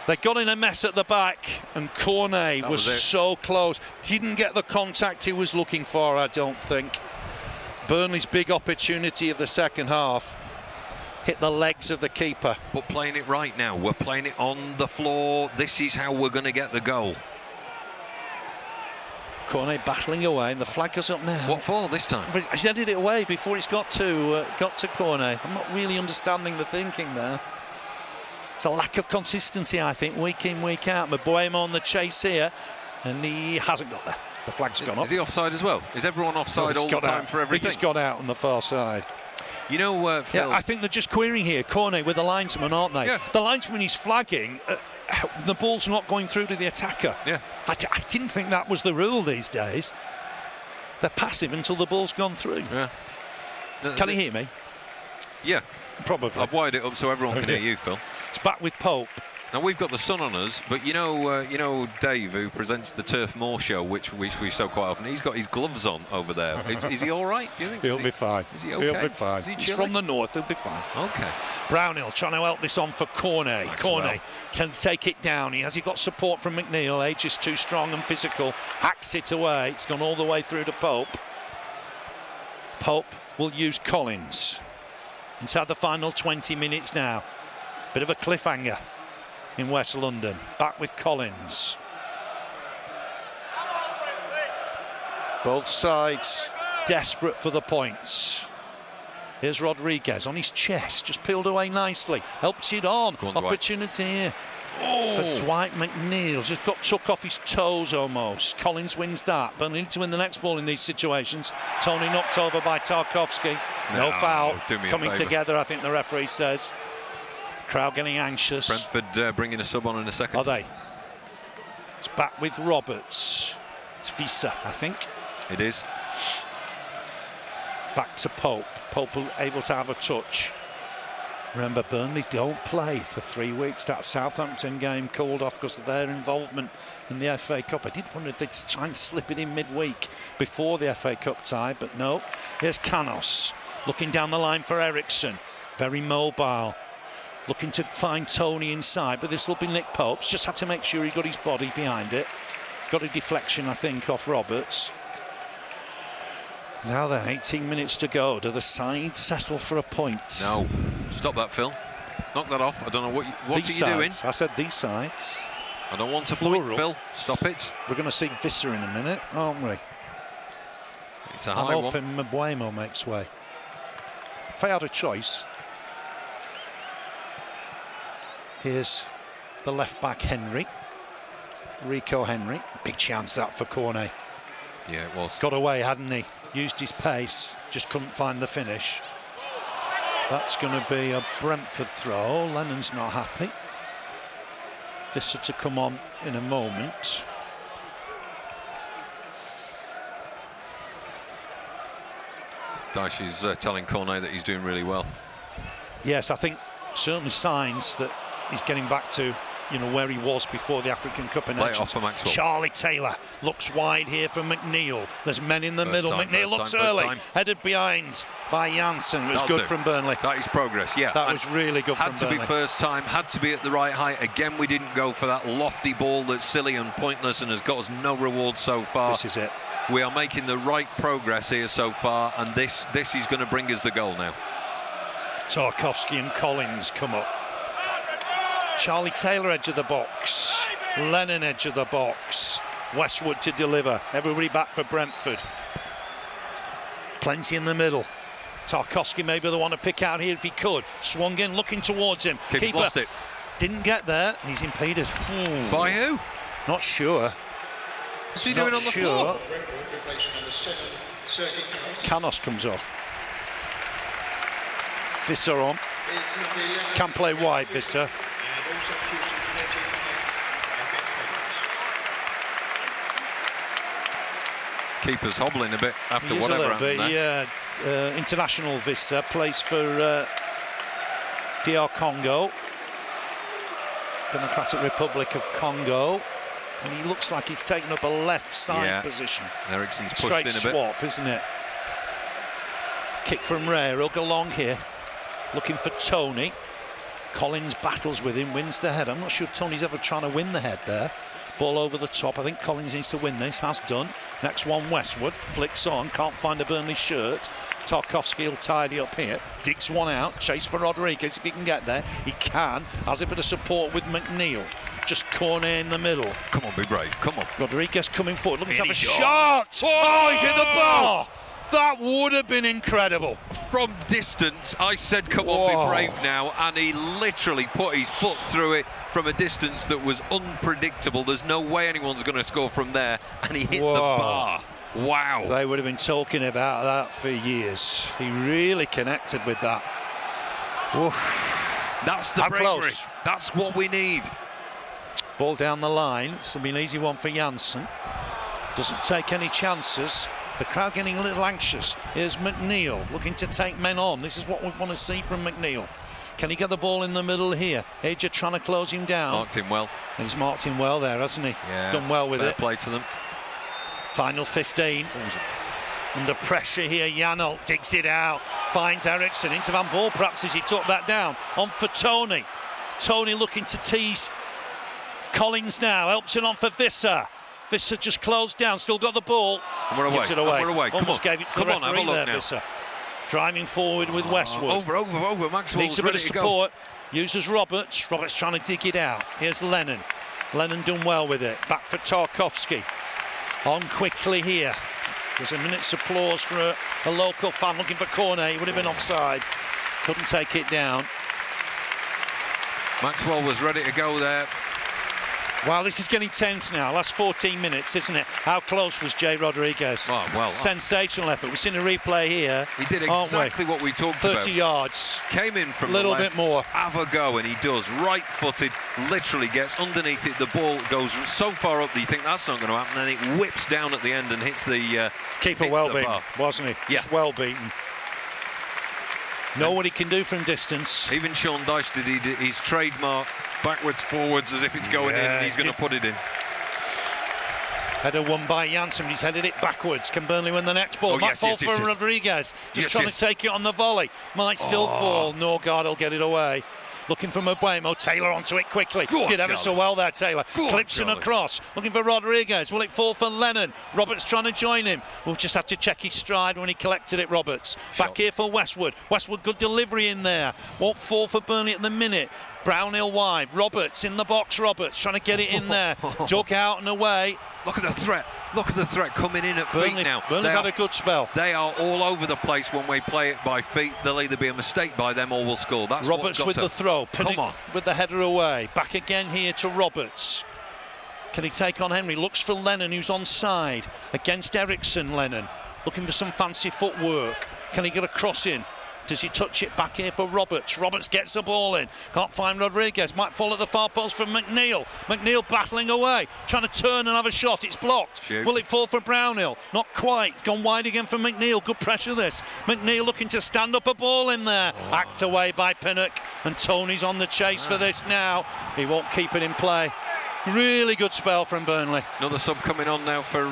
Speaker 1: They got in a mess at the back, and Cornet was so close. Didn't get the contact he was looking for, I don't think. Burnley's big opportunity of the second half hit the legs of the keeper.
Speaker 2: But playing it right now, we're playing it on the floor. This is how we're going to get the goal.
Speaker 1: Cornet battling away, and the flag goes up now.
Speaker 2: What for this time?
Speaker 1: He's headed it away before it's got to Cornet. I'm not really understanding the thinking there. It's a lack of consistency, I think, week in, week out. Mabuema on the chase here, and he hasn't got there. The flag's gone up.
Speaker 2: Is he offside as well? Is everyone offside all the time for everything?
Speaker 1: I think it's gone out on the far side.
Speaker 2: You know, Phil...
Speaker 1: Yeah, I think they're just querying here, Cornet with the linesman, aren't they?
Speaker 2: Yeah.
Speaker 1: The linesman is flagging. The ball's not going through to the attacker.
Speaker 2: Yeah.
Speaker 1: I didn't think that was the rule these days. They're passive until the ball's gone through.
Speaker 2: Yeah.
Speaker 1: Can you hear me?
Speaker 2: Yeah.
Speaker 1: Probably.
Speaker 2: I've wired it up so everyone can hear you, Phil.
Speaker 1: It's back with Pope.
Speaker 2: Now we've got the sun on us, but you know Dave, who presents the Turf Moor show, which we show quite often. He's got his gloves on over there. Is he all right? Do you think?
Speaker 1: He'll be fine.
Speaker 2: Is he okay?
Speaker 1: He'll be fine. He's from the north. He'll be fine.
Speaker 2: Okay.
Speaker 1: Brownhill trying to help this on for Cornet. Cornet can take it down. Has he got support from McNeil? Age is too strong and physical. Hacks it away. It's gone all the way through to Pope. Pope will use Collins. Inside the final 20 minutes now. Bit of a cliffhanger in West London. Back with Collins. Both sides desperate for the points. Here's Rodriguez on his chest, just peeled away nicely. Helps it on. Opportunity here for Dwight McNeil. Just got took off his toes almost. Collins wins that, but need to win the next ball in these situations. Tony knocked over by Tarkowski. No foul. Coming together, I think the referee says. Crowd getting anxious.
Speaker 2: Brentford bringing a sub on in a second.
Speaker 1: Are they? It's back with Roberts. It's Visa, I think.
Speaker 2: It is.
Speaker 1: Back to Pope. Pope able to have a touch. Remember, Burnley don't play for 3 weeks. That Southampton game called off because of their involvement in the FA Cup. I did wonder if they'd try and slip it in midweek before the FA Cup tie, but no. Here's Canos looking down the line for Ericsson. Very mobile. Looking to find Tony inside, but this will be Nick Pope's. Just had to make sure he got his body behind it. Got a deflection, I think, off Roberts. Now then, 18 minutes to go. Do the sides settle for a point?
Speaker 2: No. Stop that, Phil. Knock that off. I don't know what are you doing?
Speaker 1: I said these sides.
Speaker 2: I don't want a point, Phil. Stop it.
Speaker 1: We're going to see Visser in a minute, aren't we?
Speaker 2: It's a high one.
Speaker 1: I'm hoping Mbuemo makes way. If I had a choice... Here's the left-back Henry. Rico Henry. Big chance that for Cornet.
Speaker 2: Yeah, it was.
Speaker 1: Got away, hadn't he? Used his pace. Just couldn't find the finish. That's going to be a Brentford throw. Lennon's not happy. Visser to come on in a moment.
Speaker 2: Dyche is telling Cornet that he's doing really well.
Speaker 1: Yes, I think certainly signs that he's getting back to, where he was before the African Cup of Nations. Charlie Taylor looks wide here for McNeil. There's men in the middle. McNeil looks early, headed behind by Janssen. It was good from Burnley.
Speaker 2: That is progress, yeah.
Speaker 1: That was really good from Burnley.
Speaker 2: Had to be first time, had to be at the right height. Again, we didn't go for that lofty ball that's silly and pointless and has got us no reward so far.
Speaker 1: This is it.
Speaker 2: We are making the right progress here so far, and this is going to bring us the goal now.
Speaker 1: Tarkowski and Collins come up. Charlie Taylor edge of the box. Lennon edge of the box. Westwood to deliver. Everybody back for Brentford. Plenty in the middle. Tarkowski maybe the one to pick out here if he could. Swung in, looking towards him.
Speaker 2: Keeper lost it.
Speaker 1: Didn't get there. He's impeded.
Speaker 2: By who?
Speaker 1: Not sure.
Speaker 2: What's he doing on the floor?
Speaker 1: Canos comes off. Visser on. Can play wide, Visser.
Speaker 2: Keeper's hobbling a bit after whatever happened there.
Speaker 1: Yeah, international Visser plays for DR Congo, Democratic Republic of Congo, and he looks like he's taken up a left side position.
Speaker 2: Ericsson's pushed
Speaker 1: Straight
Speaker 2: in a bit.
Speaker 1: swap, isn't it? Kick from Ray. He'll go long here, looking for Tony. Collins battles with him, wins the head. I'm not sure Tony's ever trying to win the head there. Ball over the top. I think Collins needs to win this. Has done. Next one, Westwood. Flicks on. Can't find a Burnley shirt. Tarkowski will tidy up here. Digs one out. Chase for Rodriguez if he can get there. He can. Has a bit of support with McNeil. Just Cornet in the middle.
Speaker 2: Come on, be brave. Come on.
Speaker 1: Rodriguez coming forward. Looking to have a shot. Oh, he's hit the bar. That would have been incredible.
Speaker 2: From distance, I said, come on, be brave now, and he literally put his foot through it from a distance that was unpredictable. There's no way anyone's going to score from there, and he hit the bar. Wow.
Speaker 1: They would have been talking about that for years. He really connected with that. Oof.
Speaker 2: That's the bravery. That's what we need.
Speaker 1: Ball down the line. This will be an easy one for Janssen. Doesn't take any chances. The crowd getting a little anxious. Here's McNeil looking to take men on. This is what we want to see from McNeil. Can he get the ball in the middle here? Aja trying to close him down.
Speaker 2: Marked him well.
Speaker 1: And he's marked him well there, hasn't he?
Speaker 2: Yeah,
Speaker 1: done well with
Speaker 2: fair
Speaker 1: it.
Speaker 2: Play to them.
Speaker 1: Final 15. Under pressure here, Janelt digs it out, finds Eriksson into Van Boel, perhaps as he took that down. On for Tony. Tony looking to tease Collins now, helps it on for Visser. Visser just closed down, still got the ball.
Speaker 2: And we're away.
Speaker 1: Gives it away.
Speaker 2: And we're away.
Speaker 1: Almost gave it to the referee there, Visser. Driving forward with Westwood.
Speaker 2: Over. Maxwell's
Speaker 1: needs a bit of support. Uses Roberts. Roberts trying to dig it out. Here's Lennon. Lennon done well with it. Back for Tarkowski. On quickly here. There's a minute's applause for a local fan looking for Cornet. He would have been offside. Couldn't take it down.
Speaker 2: Maxwell was ready to go there.
Speaker 1: Wow, this is getting tense now. Last 14 minutes, isn't it? How close was Jay Rodriguez?
Speaker 2: Oh, well.
Speaker 1: Sensational effort. We've seen a replay here.
Speaker 2: He did exactly what we talked
Speaker 1: 30
Speaker 2: about.
Speaker 1: 30 yards.
Speaker 2: Came in from
Speaker 1: a little
Speaker 2: the left,
Speaker 1: bit more.
Speaker 2: Have a go, and he does. Right-footed, literally gets underneath it. The ball goes so far up that you think that's not going to happen. Then it whips down at the end and hits the
Speaker 1: keeper.
Speaker 2: Hits
Speaker 1: well
Speaker 2: the
Speaker 1: beaten,
Speaker 2: bar.
Speaker 1: wasn't he?
Speaker 2: Yeah.
Speaker 1: Just well beaten. Know what he can do from distance.
Speaker 2: Even Sean Dyche did his trademark backwards, forwards, as if it's going in, and he's going to put it in.
Speaker 1: Header won by Janssen. He's headed it backwards. Can Burnley win the next ball? Might fall for Rodriguez. Just trying to take it on the volley. Might still fall. Norgard will get it away. Looking for Mbuemo. Taylor onto it quickly. Did ever so well there, Taylor. Clips him across. Looking for Rodriguez. Will it fall for Lennon? Roberts trying to join him. We'll just have to check his stride when he collected it, Roberts. Back here for Westwood. Westwood, good delivery in there. Won't fall for Burnley at the minute. Brownhill wide. Roberts in the box. Roberts trying to get it in there. Dug out and away.
Speaker 2: Look at the threat. Look at the threat coming in at feet now.
Speaker 1: Burnley had a good spell.
Speaker 2: They are all over the place when we play it by feet. There'll either be a mistake by them or we'll score. That's
Speaker 1: Roberts with the throw.
Speaker 2: Come on.
Speaker 1: With the header away. Back again here to Roberts. Can he take on Henry? Looks for Lennon, who's onside. Against Eriksson, Lennon. Looking for some fancy footwork. Can he get a cross in? Does he touch it back here for Roberts? Roberts gets the ball in. Can't find Rodriguez. Might fall at the far post from McNeil. McNeil battling away. Trying to turn and have a shot. It's blocked.
Speaker 2: Shoot.
Speaker 1: Will it fall for Brownhill? Not quite. It's gone wide again for McNeil. Good pressure this. McNeil looking to stand up a ball in there. Hacked away by Pinnock. And Tony's on the chase for this now. He won't keep it in play. Really good spell from Burnley.
Speaker 2: Another sub coming on now for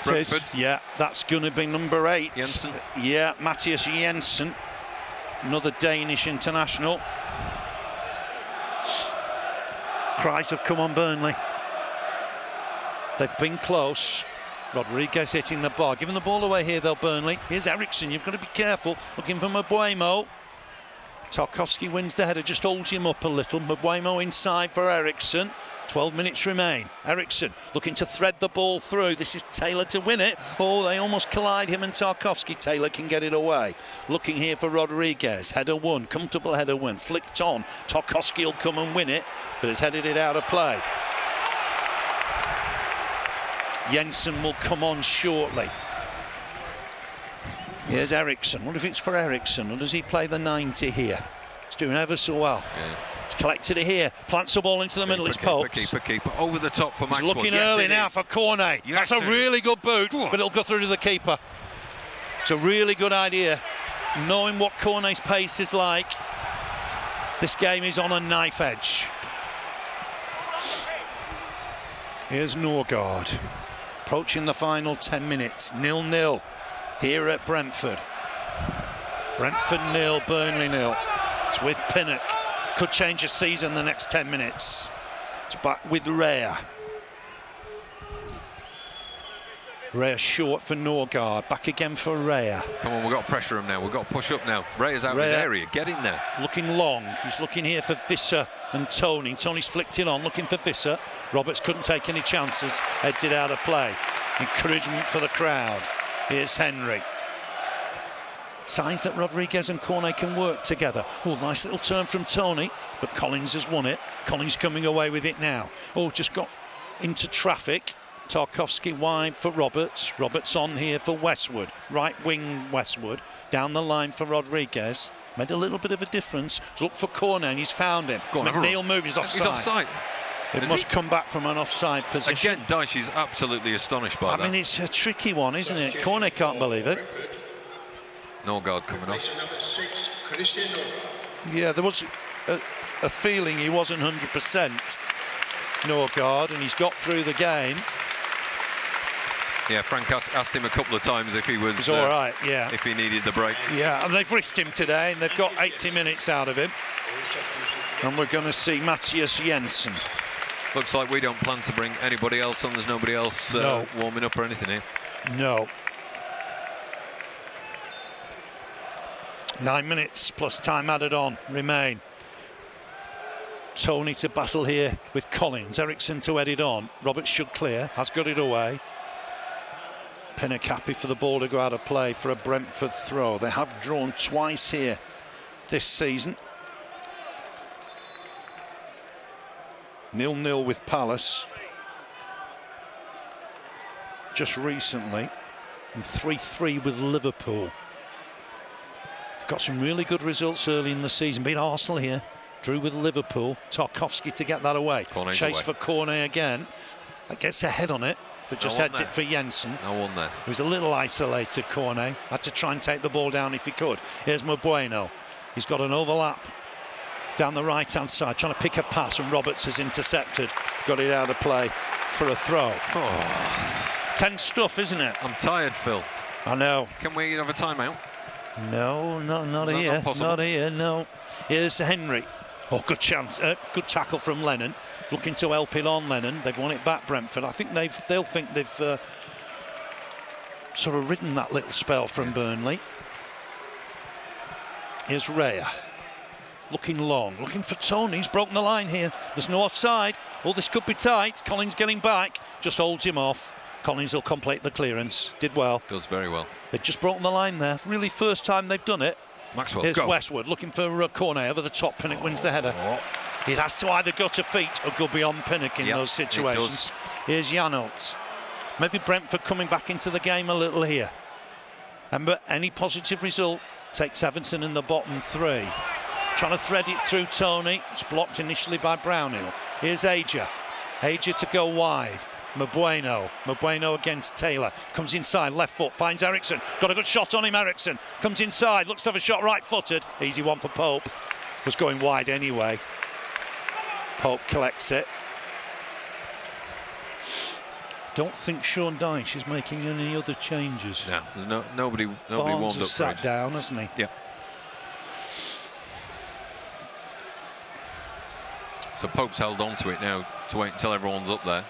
Speaker 2: Brentford.
Speaker 1: Yeah, that's going to be number 8.
Speaker 2: Jensen.
Speaker 1: Yeah, Matthias Jensen, another Danish international. Cries have come on Burnley. They've been close. Rodriguez hitting the bar, giving the ball away here though, Burnley. Here's Eriksson, you've got to be careful. Looking for Mbuemo. Tarkowski wins the header, just holds him up a little. Mbuemo inside for Eriksson. 12 minutes remain. Eriksson looking to thread the ball through. This is Taylor to win it. Oh, they almost collide, him and Tarkowski. Taylor can get it away. Looking here for Rodriguez. Header won. Comfortable header win. Flicked on. Tarkowski will come and win it, but has headed it out of play. Jensen will come on shortly. Here's Eriksson. What if it's for Eriksson, or does he play the 90 here? He's doing ever so well. Yeah. He's collected it here. Plants the ball into the middle. It's Popes.
Speaker 2: Keeper. Over the top for Maxwell.
Speaker 1: He's looking early now for Cornet. That's a really good boot, but it'll go through to the keeper. It's a really good idea. Knowing what Cornet's pace is like, this game is on a knife edge. Here's Norgard. Approaching the final 10 minutes. 0-0 here at Brentford. Brentford 0, Burnley 0. It's with Pinnock. Could change the season the next 10 minutes. It's back with Rea. Rea short for Norgard. Back again for Rea.
Speaker 2: Come on, we've got to pressure him now. We've got to push up now. Rea's out of his area. Get in there.
Speaker 1: Looking long. He's looking here for Visser and Tony. Tony's flicked it on, looking for Visser. Roberts couldn't take any chances. Heads it out of play. Encouragement for the crowd. Here's Henry. Signs that Rodriguez and Cornet can work together. Oh, nice little turn from Tony, but Collins has won it. Collins coming away with it now. Oh, just got into traffic. Tarkowski wide for Roberts. Roberts on here for Westwood. Right wing Westwood. Down the line for Rodriguez. Made a little bit of a difference. Look for Cornet and he's found him. McNeil moving. He's offside.
Speaker 2: He's offside.
Speaker 1: It must come back from an offside position.
Speaker 2: Again, Dyche is absolutely astonished by that.
Speaker 1: I mean, it's a tricky one, isn't it? Corner can't believe it.
Speaker 2: Norgard coming off.
Speaker 1: Yeah, there was a feeling he wasn't 100%, Norgard, and he's got through the game.
Speaker 2: Yeah, Frank asked him a couple of times if he was
Speaker 1: all right, yeah.
Speaker 2: If he needed the break.
Speaker 1: Yeah, and they've risked him today, and they've got 80 minutes out of him. And we're going to see Matthias Jensen.
Speaker 2: Looks like we don't plan to bring anybody else on. There's nobody else warming up or anything here.
Speaker 1: No. 9 minutes plus time added on remain. Tony to battle here with Collins. Ericsson to head it on. Roberts should clear. Has got it away. Pinnock happy for the ball to go out of play for a Brentford throw. They have drawn twice here this season. 0-0 with Palace just recently, and 3-3 with Liverpool. Got some really good results early in the season. Beat Arsenal here, drew with Liverpool. Tarkowski to get that away.
Speaker 2: Cornet's
Speaker 1: Chase
Speaker 2: away
Speaker 1: for Cornet again. That gets a head on it, but just heads it for Jensen.
Speaker 2: No one there.
Speaker 1: He was a little isolated, Cornet. Had to try and take the ball down if he could. Here's Mbueno. He's got an overlap down the right-hand side, trying to pick a pass, and Roberts has intercepted. Got it out of play for a throw.
Speaker 2: Oh.
Speaker 1: Tense stuff, isn't it?
Speaker 2: I'm tired, Phil.
Speaker 1: I know.
Speaker 2: Can we have a timeout?
Speaker 1: No, not here. Not here, no. Here's Henry. Oh, good chance. Good tackle from Lennon. Looking to help it on Lennon. They've won it back, Brentford. I think they'll think they've sort of ridden that little spell from Burnley. Here's Raya. Looking long, looking for Tony. He's broken the line here. There's no offside. Oh, this could be tight. Collins getting back. Just holds him off. Collins will complete the clearance. Did well.
Speaker 2: Does very well.
Speaker 1: They've just broken the line there. Really first time they've done it.
Speaker 2: Maxwell,
Speaker 1: Here's
Speaker 2: go.
Speaker 1: Westwood looking for a corner over the top. Pinnock wins the header. It has to either go to feet or go beyond Pinnock in those situations. Here's Janelt. Maybe Brentford coming back into the game a little here. And any positive result takes Everton in the bottom three. Trying to thread it through Tony. It's blocked initially by Brownhill. Here's Aja. Aja to go wide. Mbueno. Mbueno against Taylor. Comes inside, left foot, finds Ericsson. Got a good shot on him, Ericsson. Comes inside, looks to have a shot right-footed. Easy one for Pope. Was going wide anyway. Pope collects it. Don't think Sean Dyche is making any other changes.
Speaker 2: No, there's nobody
Speaker 1: Barnes
Speaker 2: warmed
Speaker 1: has
Speaker 2: up.
Speaker 1: Sat down, hasn't he?
Speaker 2: Yeah. So Pope's held on to it now to wait until everyone's up there.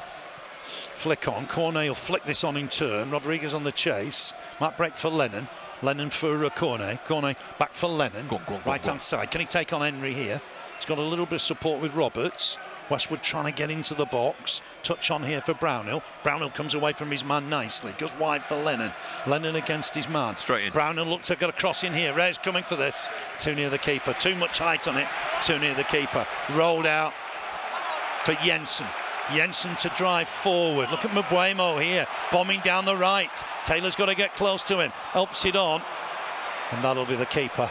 Speaker 1: Flick on. Cornet will flick this on in turn. Rodriguez on the chase. Might break for Lennon. Lennon for Cornet. Cornet back for Lennon. Right-hand side. Can he take on Henry here? He's got a little bit of support with Roberts. Westwood trying to get into the box. Touch on here for Brownhill. Brownhill comes away from his man nicely. Goes wide for Lennon. Lennon against his man.
Speaker 2: Straight in.
Speaker 1: Brownhill looked to get a cross in here. Ray's coming for this. Too near the keeper. Too much height on it. Too near the keeper. Rolled out for Jensen. Jensen to drive forward. Look at Mbuemo here, bombing down the right. Taylor's got to get close to him. Helps it on, and that'll be the keeper.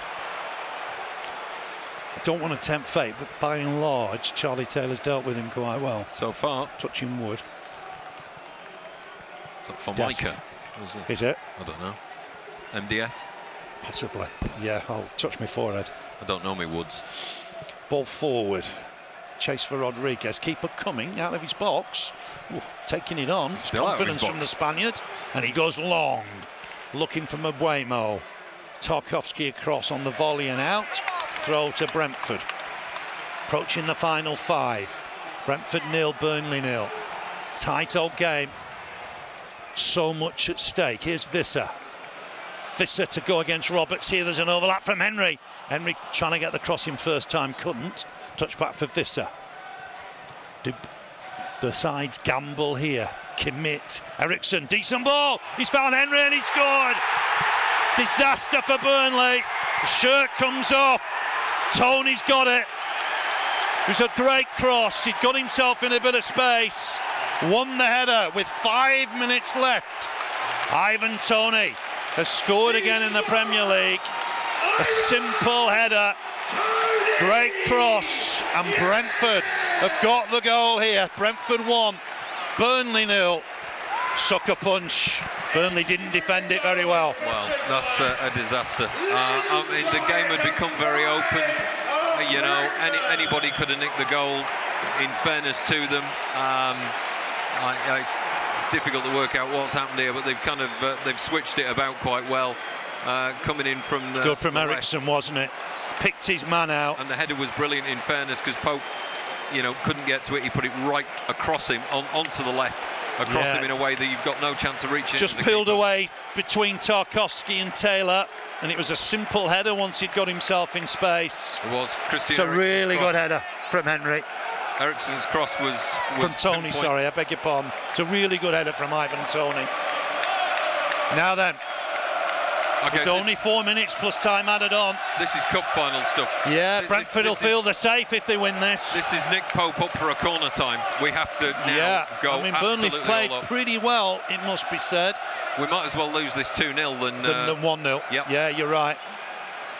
Speaker 1: I don't want to tempt fate, but by and large, Charlie Taylor's dealt with him quite well.
Speaker 2: So far.
Speaker 1: Touching wood.
Speaker 2: For Micah.
Speaker 1: Is it?
Speaker 2: I don't know. MDF?
Speaker 1: Possibly. Yeah, I'll touch my forehead.
Speaker 2: I don't know me woods.
Speaker 1: Ball forward. Chase for Rodriguez. Keeper coming out of his box. Ooh, taking it on.
Speaker 2: Still
Speaker 1: confidence from the Spaniard. And he goes long. Looking for Mbuemo. Tarkowski across on the volley and out. Throw to Brentford. Approaching the final 5. Brentford 0, Burnley 0. Tight old game. So much at stake. Here's Visser. Visser to go against Roberts here. There's an overlap from Henry. Henry trying to get the cross in first time, couldn't. Touch back for Visser. The sides gamble here. Commit. Ericsson, decent ball. He's found Henry and he scored. Disaster for Burnley. The shirt comes off. Tony's got it. It was a great cross. He'd got himself in a bit of space. Won the header with 5 minutes left. Ivan Toney has scored again in the Premier League. A simple header, great cross, and Brentford have got the goal here. Brentford 1, Burnley 0. Sucker punch. Burnley didn't defend it very well.
Speaker 2: Well, that's a disaster. I mean, the game had become very open. You know, anybody could have nicked the goal. In fairness to them, it's difficult to work out what's happened here, but they've kind of they've switched it about quite well. Coming in from the
Speaker 1: good from Ericsson, wasn't it? Picked his man out,
Speaker 2: and the header was brilliant. In fairness, because Pope, you know, couldn't get to it. He put it right across him, onto the left, across him in a way that you've got no chance of reaching.
Speaker 1: Just peeled away between Tarkowski and Taylor, and it was a simple header once he'd got himself in space.
Speaker 2: It was. Christian.
Speaker 1: It's a really good header from Henry.
Speaker 2: Ericsson's cross was
Speaker 1: from Tony, sorry, I beg your pardon. It's a really good header from Ivan Toney. Now then, it's only 4 minutes plus time added on.
Speaker 2: This is cup final stuff.
Speaker 1: Yeah, Brentford will feel they're safe if they win this.
Speaker 2: This is Nick Pope up for a corner time. We have to now go.
Speaker 1: I mean, Burnley's played pretty well, it must be said.
Speaker 2: We might as well lose this 2-0 than
Speaker 1: 1-0.
Speaker 2: Yep.
Speaker 1: Yeah, you're right.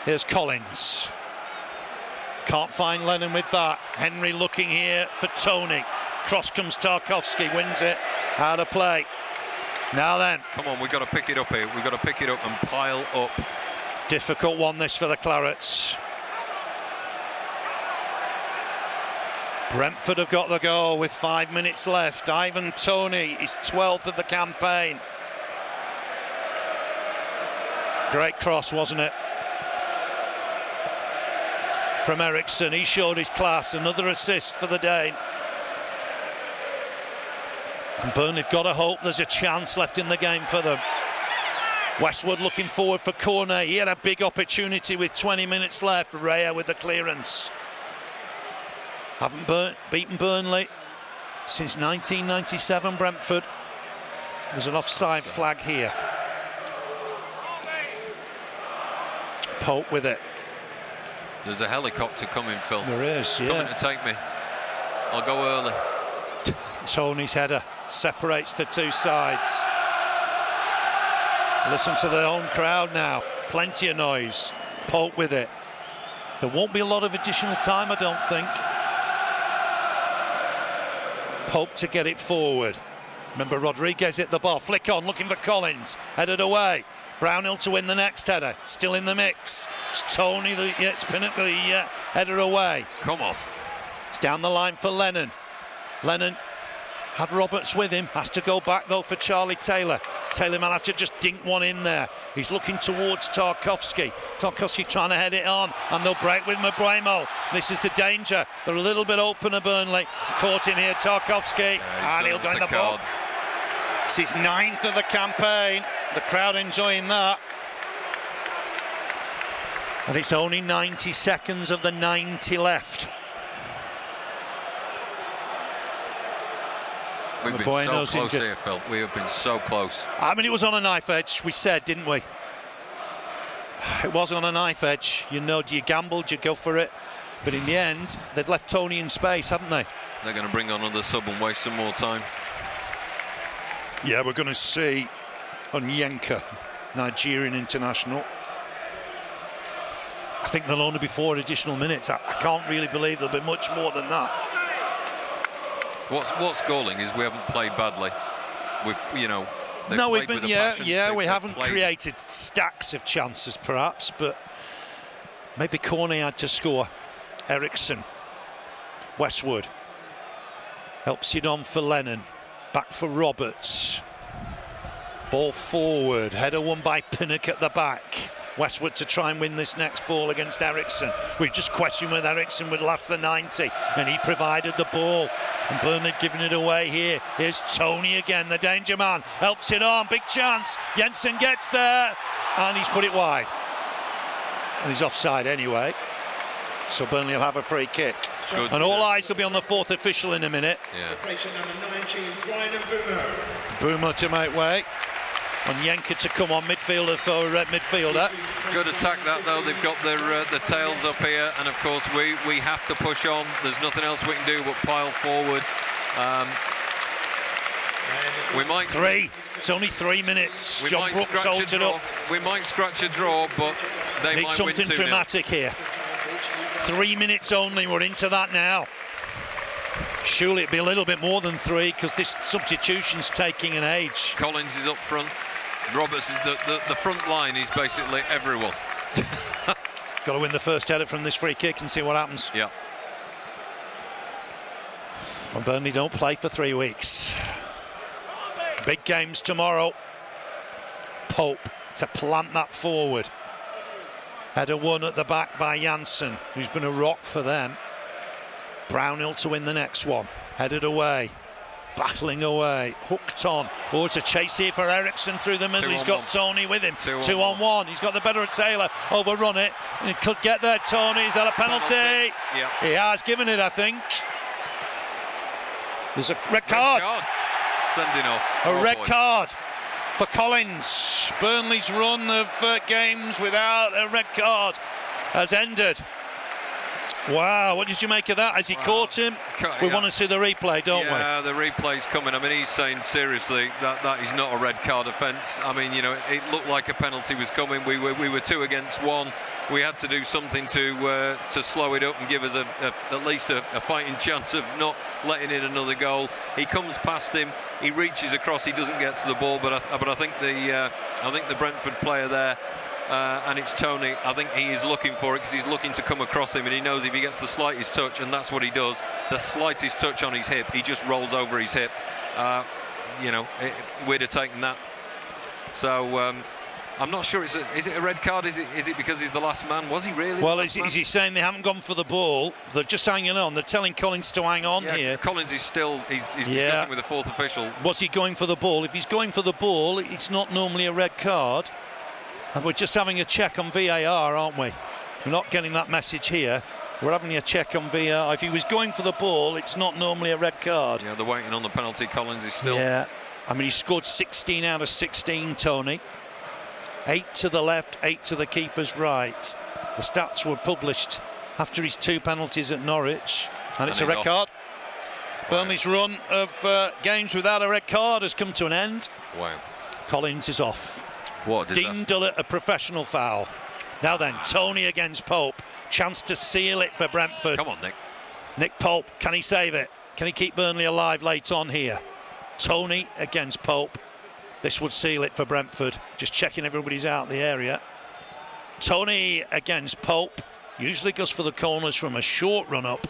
Speaker 1: Here's Collins. Can't find Lennon with that. Henry looking here for Tony. Cross comes Tarkowski, wins it. Out of play. Now then.
Speaker 2: Come on, we've got to pick it up here. We've got to pick it up and pile up.
Speaker 1: Difficult one, this, for the Clarets. Brentford have got the goal with 5 minutes left. Ivan Toney is 12th of the campaign. Great cross, wasn't it? From Ericsson, he showed his class. Another assist for the Dane. And Burnley have got to hope there's a chance left in the game for them. Westwood looking forward for corner. He had a big opportunity with 20 minutes left. Raya with the clearance. Haven't beaten Burnley since 1997, Brentford. There's an offside flag here. Pope with it.
Speaker 2: There's a helicopter coming, Phil.
Speaker 1: There is, yeah.
Speaker 2: Coming to take me. I'll go early.
Speaker 1: Tony's header separates the two sides. Listen to the home crowd now. Plenty of noise. Pope with it. There won't be a lot of additional time, I don't think. Pope to get it forward. Remember, Rodriguez hit the ball. Flick on, looking for Collins. Headed away. Brownhill to win the next header. Still in the mix. It's Tony, it's Pinnock, the header away.
Speaker 2: Come on.
Speaker 1: It's down the line for Lennon. Lennon had Roberts with him. Has to go back, though, for Charlie Taylor. Taylor might have to just dink one in there. He's looking towards Tarkowski. Tarkowski trying to head it on, and they'll break with Mabremo. This is the danger. They're a little bit opener, Burnley. Caught in here, Tarkowski, and he'll go in the box. It's his 9th of the campaign. The crowd enjoying that. And it's only 90 seconds of the 90 left.
Speaker 2: We've been so close here, Phil. We have been so close.
Speaker 1: I mean, it was on a knife edge, we said, didn't we? It was on a knife edge. You know, you gambled, you go for it. But in the end, they'd left Tony in space, hadn't they?
Speaker 2: They're going to bring on another sub and waste some more time.
Speaker 1: Yeah, we're going to see Onyeka, Nigerian international. I think there'll only be 4 additional minutes. I can't really believe there'll be much more than that.
Speaker 2: What's galling is we haven't played badly. We've, you know,
Speaker 1: no, we've been, we haven't created stacks of chances, perhaps, but maybe Corney had to score. Ericsson, Westwood helps it on for Lennon, back for Roberts. Ball forward, header won by Pinnock at the back. Westwood to try and win this next ball against Ericsson. We just questioned whether Ericsson would last the 90, and he provided the ball. And Burnley giving it away here. Here's Tony again, the danger man. Helps it on, big chance. Jensen gets there, and he's put it wide. And he's offside anyway. So Burnley will have a free kick.
Speaker 2: Good.
Speaker 1: And all eyes will be on the 4th official in a minute.
Speaker 2: Yeah.
Speaker 1: Boomer to make way. Onyeka to come on, midfielder for midfielder.
Speaker 2: Good attack that, though. They've got their tails up here, and of course we have to push on. There's nothing else we can do but pile forward. We might
Speaker 1: 3. It's only 3 minutes. John Brooks holds it up.
Speaker 2: We might scratch a draw, but they
Speaker 1: need
Speaker 2: might win 2-0.
Speaker 1: something dramatic here. 3 minutes only. We're into that now. Surely it'd be a little bit more than 3 because this substitution's taking an age.
Speaker 2: Collins is up front. Roberts is the front line is basically everyone.
Speaker 1: Got to win the first header from this free kick and see what happens.
Speaker 2: Yeah.
Speaker 1: Well, Burnley don't play for 3 weeks. Big games tomorrow. Pope to plant that forward. Header won at the back by Janssen, who's been a rock for them. Brownhill to win the next one. Headed away. Battling away. Hooked on. Oh, it's a chase here for Ericsson through the middle. He's got Tony with him. 2 on 1. He's got the better of Taylor. Overrun it. And he could get there, Tony. Is that a penalty?
Speaker 2: Yeah.
Speaker 1: He has given it, I think. There's a red card.
Speaker 2: Sending off.
Speaker 1: A red card for Collins. Burnley's run of games without a red card has ended. Wow, what did you make of that? Has he caught him? We want to see the replay, don't we?
Speaker 2: Yeah, the replay's coming. I mean, he's saying seriously that is not a red card offence. I mean, you know, it looked like a penalty was coming. We were 2 against 1. We had to do something to slow it up and give us at least a fighting chance of not letting in another goal. He comes past him. He reaches across. He doesn't get to the ball. But I think the Brentford player there. And it's Tony. I think he is looking for it because he's looking to come across him, and he knows if he gets the slightest touch, and that's what he does, the slightest touch on his hip, he just rolls over his hip. You know, we'd have taken that. So I'm not sure. Is it a red card? Is it because he's the last man? Was he really?
Speaker 1: Well, is he saying they haven't gone for the ball? They're just hanging on. They're telling Collins to hang on here.
Speaker 2: Collins is still he's discussing with the 4th official.
Speaker 1: Was he going for the ball? If he's going for the ball, it's not normally a red card. And we're just having a check on VAR, aren't we? We're not getting that message here. We're having a check on VAR. If he was going for the ball, it's not normally a red card.
Speaker 2: Yeah, they're waiting on the penalty. Collins is still...
Speaker 1: Yeah, I mean, he scored 16 out of 16, Tony. 8 to the left, 8 to the keeper's right. The stats were published after his 2 penalties at Norwich. And it's a red card. Burnley's run of games without a red card has come to an end.
Speaker 2: Wow.
Speaker 1: Collins is off.
Speaker 2: What
Speaker 1: deemed a professional foul. Now then, Tony against Pope. Chance to seal it for Brentford.
Speaker 2: Come on, Nick.
Speaker 1: Nick Pope, can he save it? Can he keep Burnley alive late on here? Tony against Pope. This would seal it for Brentford. Just checking everybody's out the area. Tony against Pope. Usually goes for the corners from a short run-up.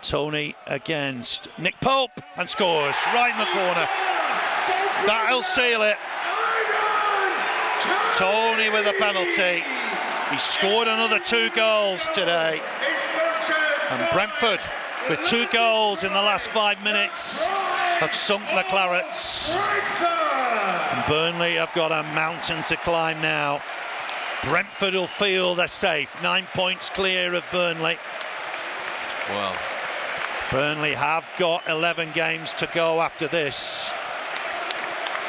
Speaker 1: Tony against Nick Pope and scores right in the corner. That'll seal it. Tony with a penalty. He scored another 2 goals today. And Brentford, with 2 goals in the last 5 minutes, have sunk the Clarets. And Burnley have got a mountain to climb now. Brentford will feel they're safe. 9 points clear of Burnley.
Speaker 2: Well,
Speaker 1: Burnley have got 11 games to go after this.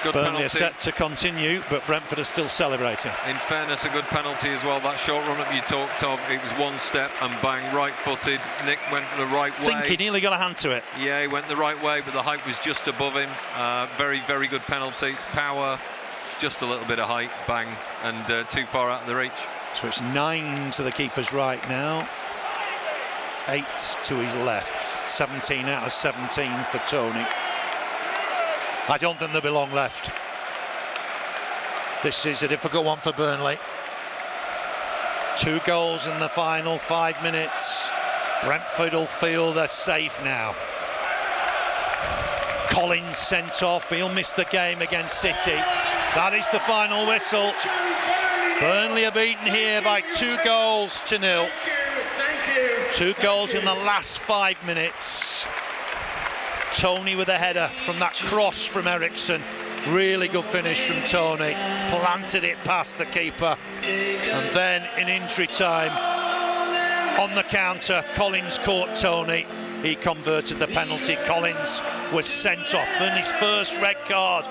Speaker 2: Good
Speaker 1: Burnley
Speaker 2: penalty.
Speaker 1: are set to continue, but Brentford are still celebrating.
Speaker 2: In fairness, a good penalty as well. That short run-up you talked of, it was 1 step and bang, right-footed. Nick went the right way.
Speaker 1: I think he nearly got a hand to it.
Speaker 2: Yeah, he went the right way, but the height was just above him. Very, very good penalty. Power, just a little bit of height, bang, and too far out of the reach.
Speaker 1: So it's 9 to the keeper's right now. 8 to his left. 17 out of 17 for Tony. I don't think there'll be long left. This is a difficult one for Burnley. 2 goals in the final 5 minutes. Brentford will feel they're safe now. Collins sent off. He'll miss the game against City. That is the final whistle. Burnley are beaten here by 2 goals to 0. 2 goals in the last 5 minutes. Tony with a header from that cross from Ericsson. Really good finish from Tony. Planted it past the keeper. And then in injury time, on the counter, Collins caught Tony. He converted the penalty. Collins was sent off. Burnley's first red card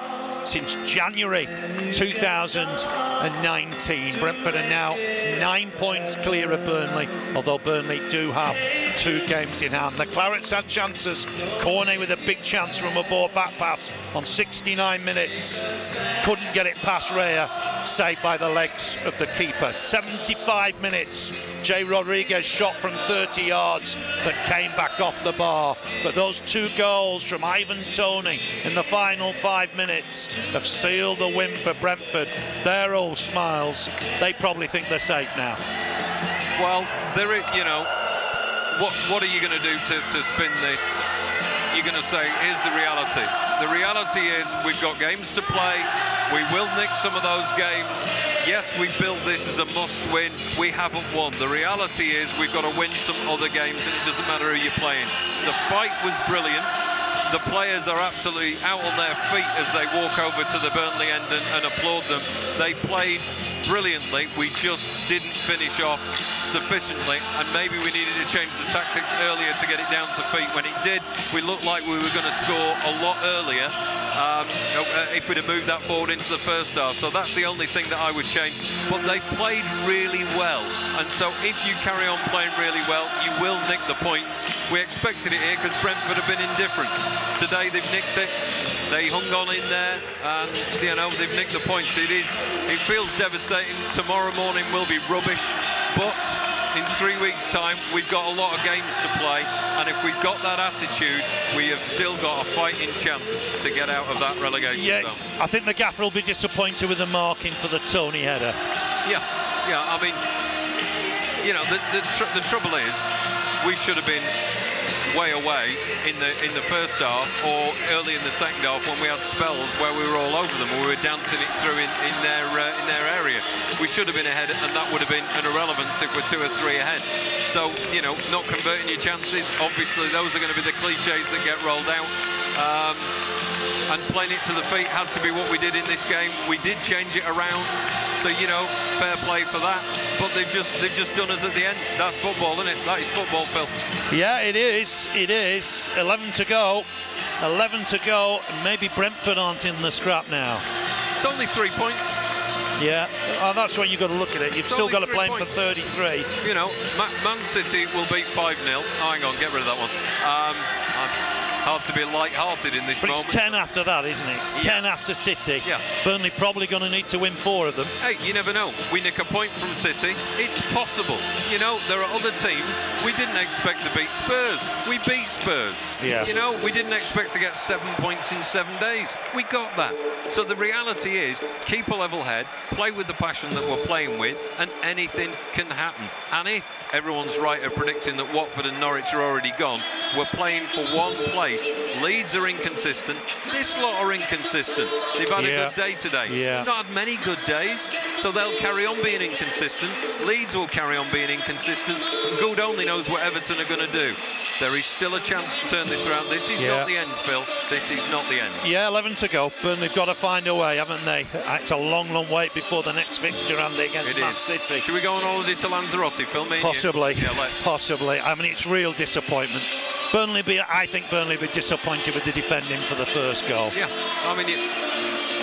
Speaker 1: since January 2019. Brentford are now 9 points clear of Burnley, although Burnley do have 2 games in hand. The Clarets had chances. Cornet with a big chance from a ball back pass on 69 minutes. Couldn't get it past Rea, saved by the legs of the keeper. 75 minutes. Jay Rodriguez shot from 30 yards that came back off the bar. But those 2 goals from Ivan Toney in the final 5 minutes have sealed the win for Brentford. They're all smiles. They probably think they're safe now.
Speaker 2: Well, there is, you know, what are you going to do to spin this? You're going to say, here's the reality. The reality is we've got games to play. We will nick some of those games. Yes, we built this as a must-win. We haven't won. The reality is we've got to win some other games, and it doesn't matter who you're playing. The fight was brilliant. The players are absolutely out on their feet as they walk over to the Burnley end and applaud them. They played brilliantly. We just didn't finish off sufficiently, and maybe we needed to change the tactics earlier to get it down to feet. When it did, we looked like we were going to score a lot earlier if we'd have moved that forward into the first half. So that's the only thing that I would change. But they played really well, and so if you carry on playing really well, you will nick the points. We expected it here because Brentford have been indifferent. Today they've nicked it. They hung on in there, and you know, they've nicked the points. It feels devastating. Tomorrow morning will be rubbish, but in 3 weeks' time we've got a lot of games to play, and if we've got that attitude, we have still got a fighting chance to get out of that relegation zone.
Speaker 1: I think the gaffer will be disappointed with the marking for the Toney header.
Speaker 2: Yeah, I mean, you know, the trouble is we should have been way away in the first half or early in the second half when we had spells where we were all over them, or we were dancing it through in their area. We should have been ahead, and that would have been an irrelevance if we're 2 or 3 ahead. So, you know, not converting your chances, obviously those are going to be the cliches that get rolled out. And playing it to the feet had to be what we did in this game. We did change it around, so, you know, fair play for that. But they've just done us at the end. That's football, isn't it? That is football, Phil.
Speaker 1: Yeah, it is. It is. 11 to go. 11 to go. Maybe Brentford aren't in the scrap now.
Speaker 2: It's only 3 points.
Speaker 1: Yeah, that's where you've got to look at it. You've still got to play for 33.
Speaker 2: You know, Man City will beat 5-0. Oh, hang on, get rid of that one. Hard to be light-hearted in this moment.
Speaker 1: It's 10 after that, isn't it? It's 10 after City.
Speaker 2: Yeah.
Speaker 1: Burnley probably going to need to win 4 of them.
Speaker 2: Hey, you never know. We nick a point from City. It's possible. You know, there are other teams. We didn't expect to beat Spurs. We beat Spurs.
Speaker 1: Yeah.
Speaker 2: You know, we didn't expect to get 7 points in 7 days. We got that. So the reality is, keep a level head, play with the passion that we're playing with, and anything can happen. And if everyone's right at predicting that Watford and Norwich are already gone, we're playing for 1 place. Leeds are inconsistent. This lot are inconsistent. They've had a good day today. They've not had many good days, so they'll carry on being inconsistent. Leeds will carry on being inconsistent. And God only knows what Everton are going to do. There is still a chance to turn this around. This is not the end, Phil. This is not the end. Yeah,
Speaker 1: 11 to go. Burnley have got to find a way, haven't they? It's a long, long wait before the next fixture, Andy, against Man City.
Speaker 2: Should we go on holiday to Lanzarote, Phil?
Speaker 1: Possibly.
Speaker 2: Yeah, let's.
Speaker 1: Possibly. I mean, it's real disappointment. I think Burnley will be disappointed with the defending for the first goal.
Speaker 2: Yeah, I mean,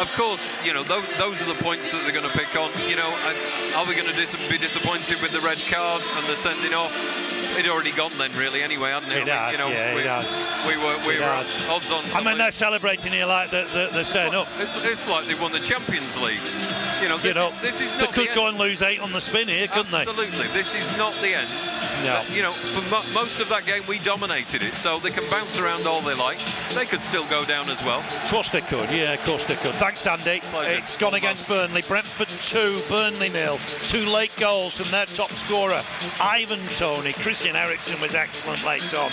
Speaker 2: of course, you know, those are the points that they're going to pick on. You know, are we going to be disappointed with the red card and the sending off? It'd already gone then, really, anyway, hadn't it?
Speaker 1: It had,
Speaker 2: you know,
Speaker 1: it had.
Speaker 2: We were odds on.
Speaker 1: I mean, they're celebrating here like they're staying up.
Speaker 2: It's like they've won the Champions League. You know, this is not
Speaker 1: they could go and lose 8 on the spin here, couldn't they?
Speaker 2: Absolutely. This is not the end.
Speaker 1: No.
Speaker 2: You know, for most of that game, we dominated it, so they can bounce around all they like. They could still go down as well.
Speaker 1: Of course they could, yeah, of course they could. Thanks, Andy.
Speaker 2: Pleasure.
Speaker 1: It's gone against Burnley. Brentford 2, Burnley 0. 2 late goals from their top scorer, Ivan Toney. Christian Eriksen was excellent late on.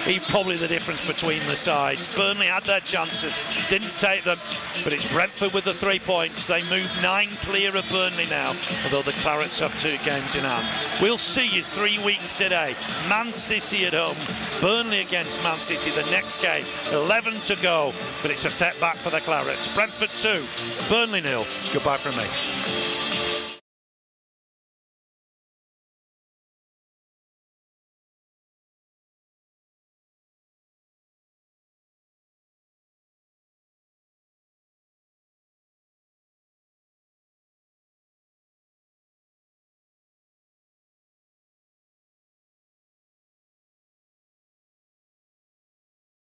Speaker 1: He's probably the difference between the sides. Burnley had their chances, didn't take them, but it's Brentford with the 3 points. They move 9 clear of Burnley now, although the Clarets have 2 games in hand. We'll see you 3 weeks today. Man City at home, Burnley against Man City, the next game. 11 to go, but it's a setback for the Clarets. Brentford 2, Burnley 0. Goodbye from me.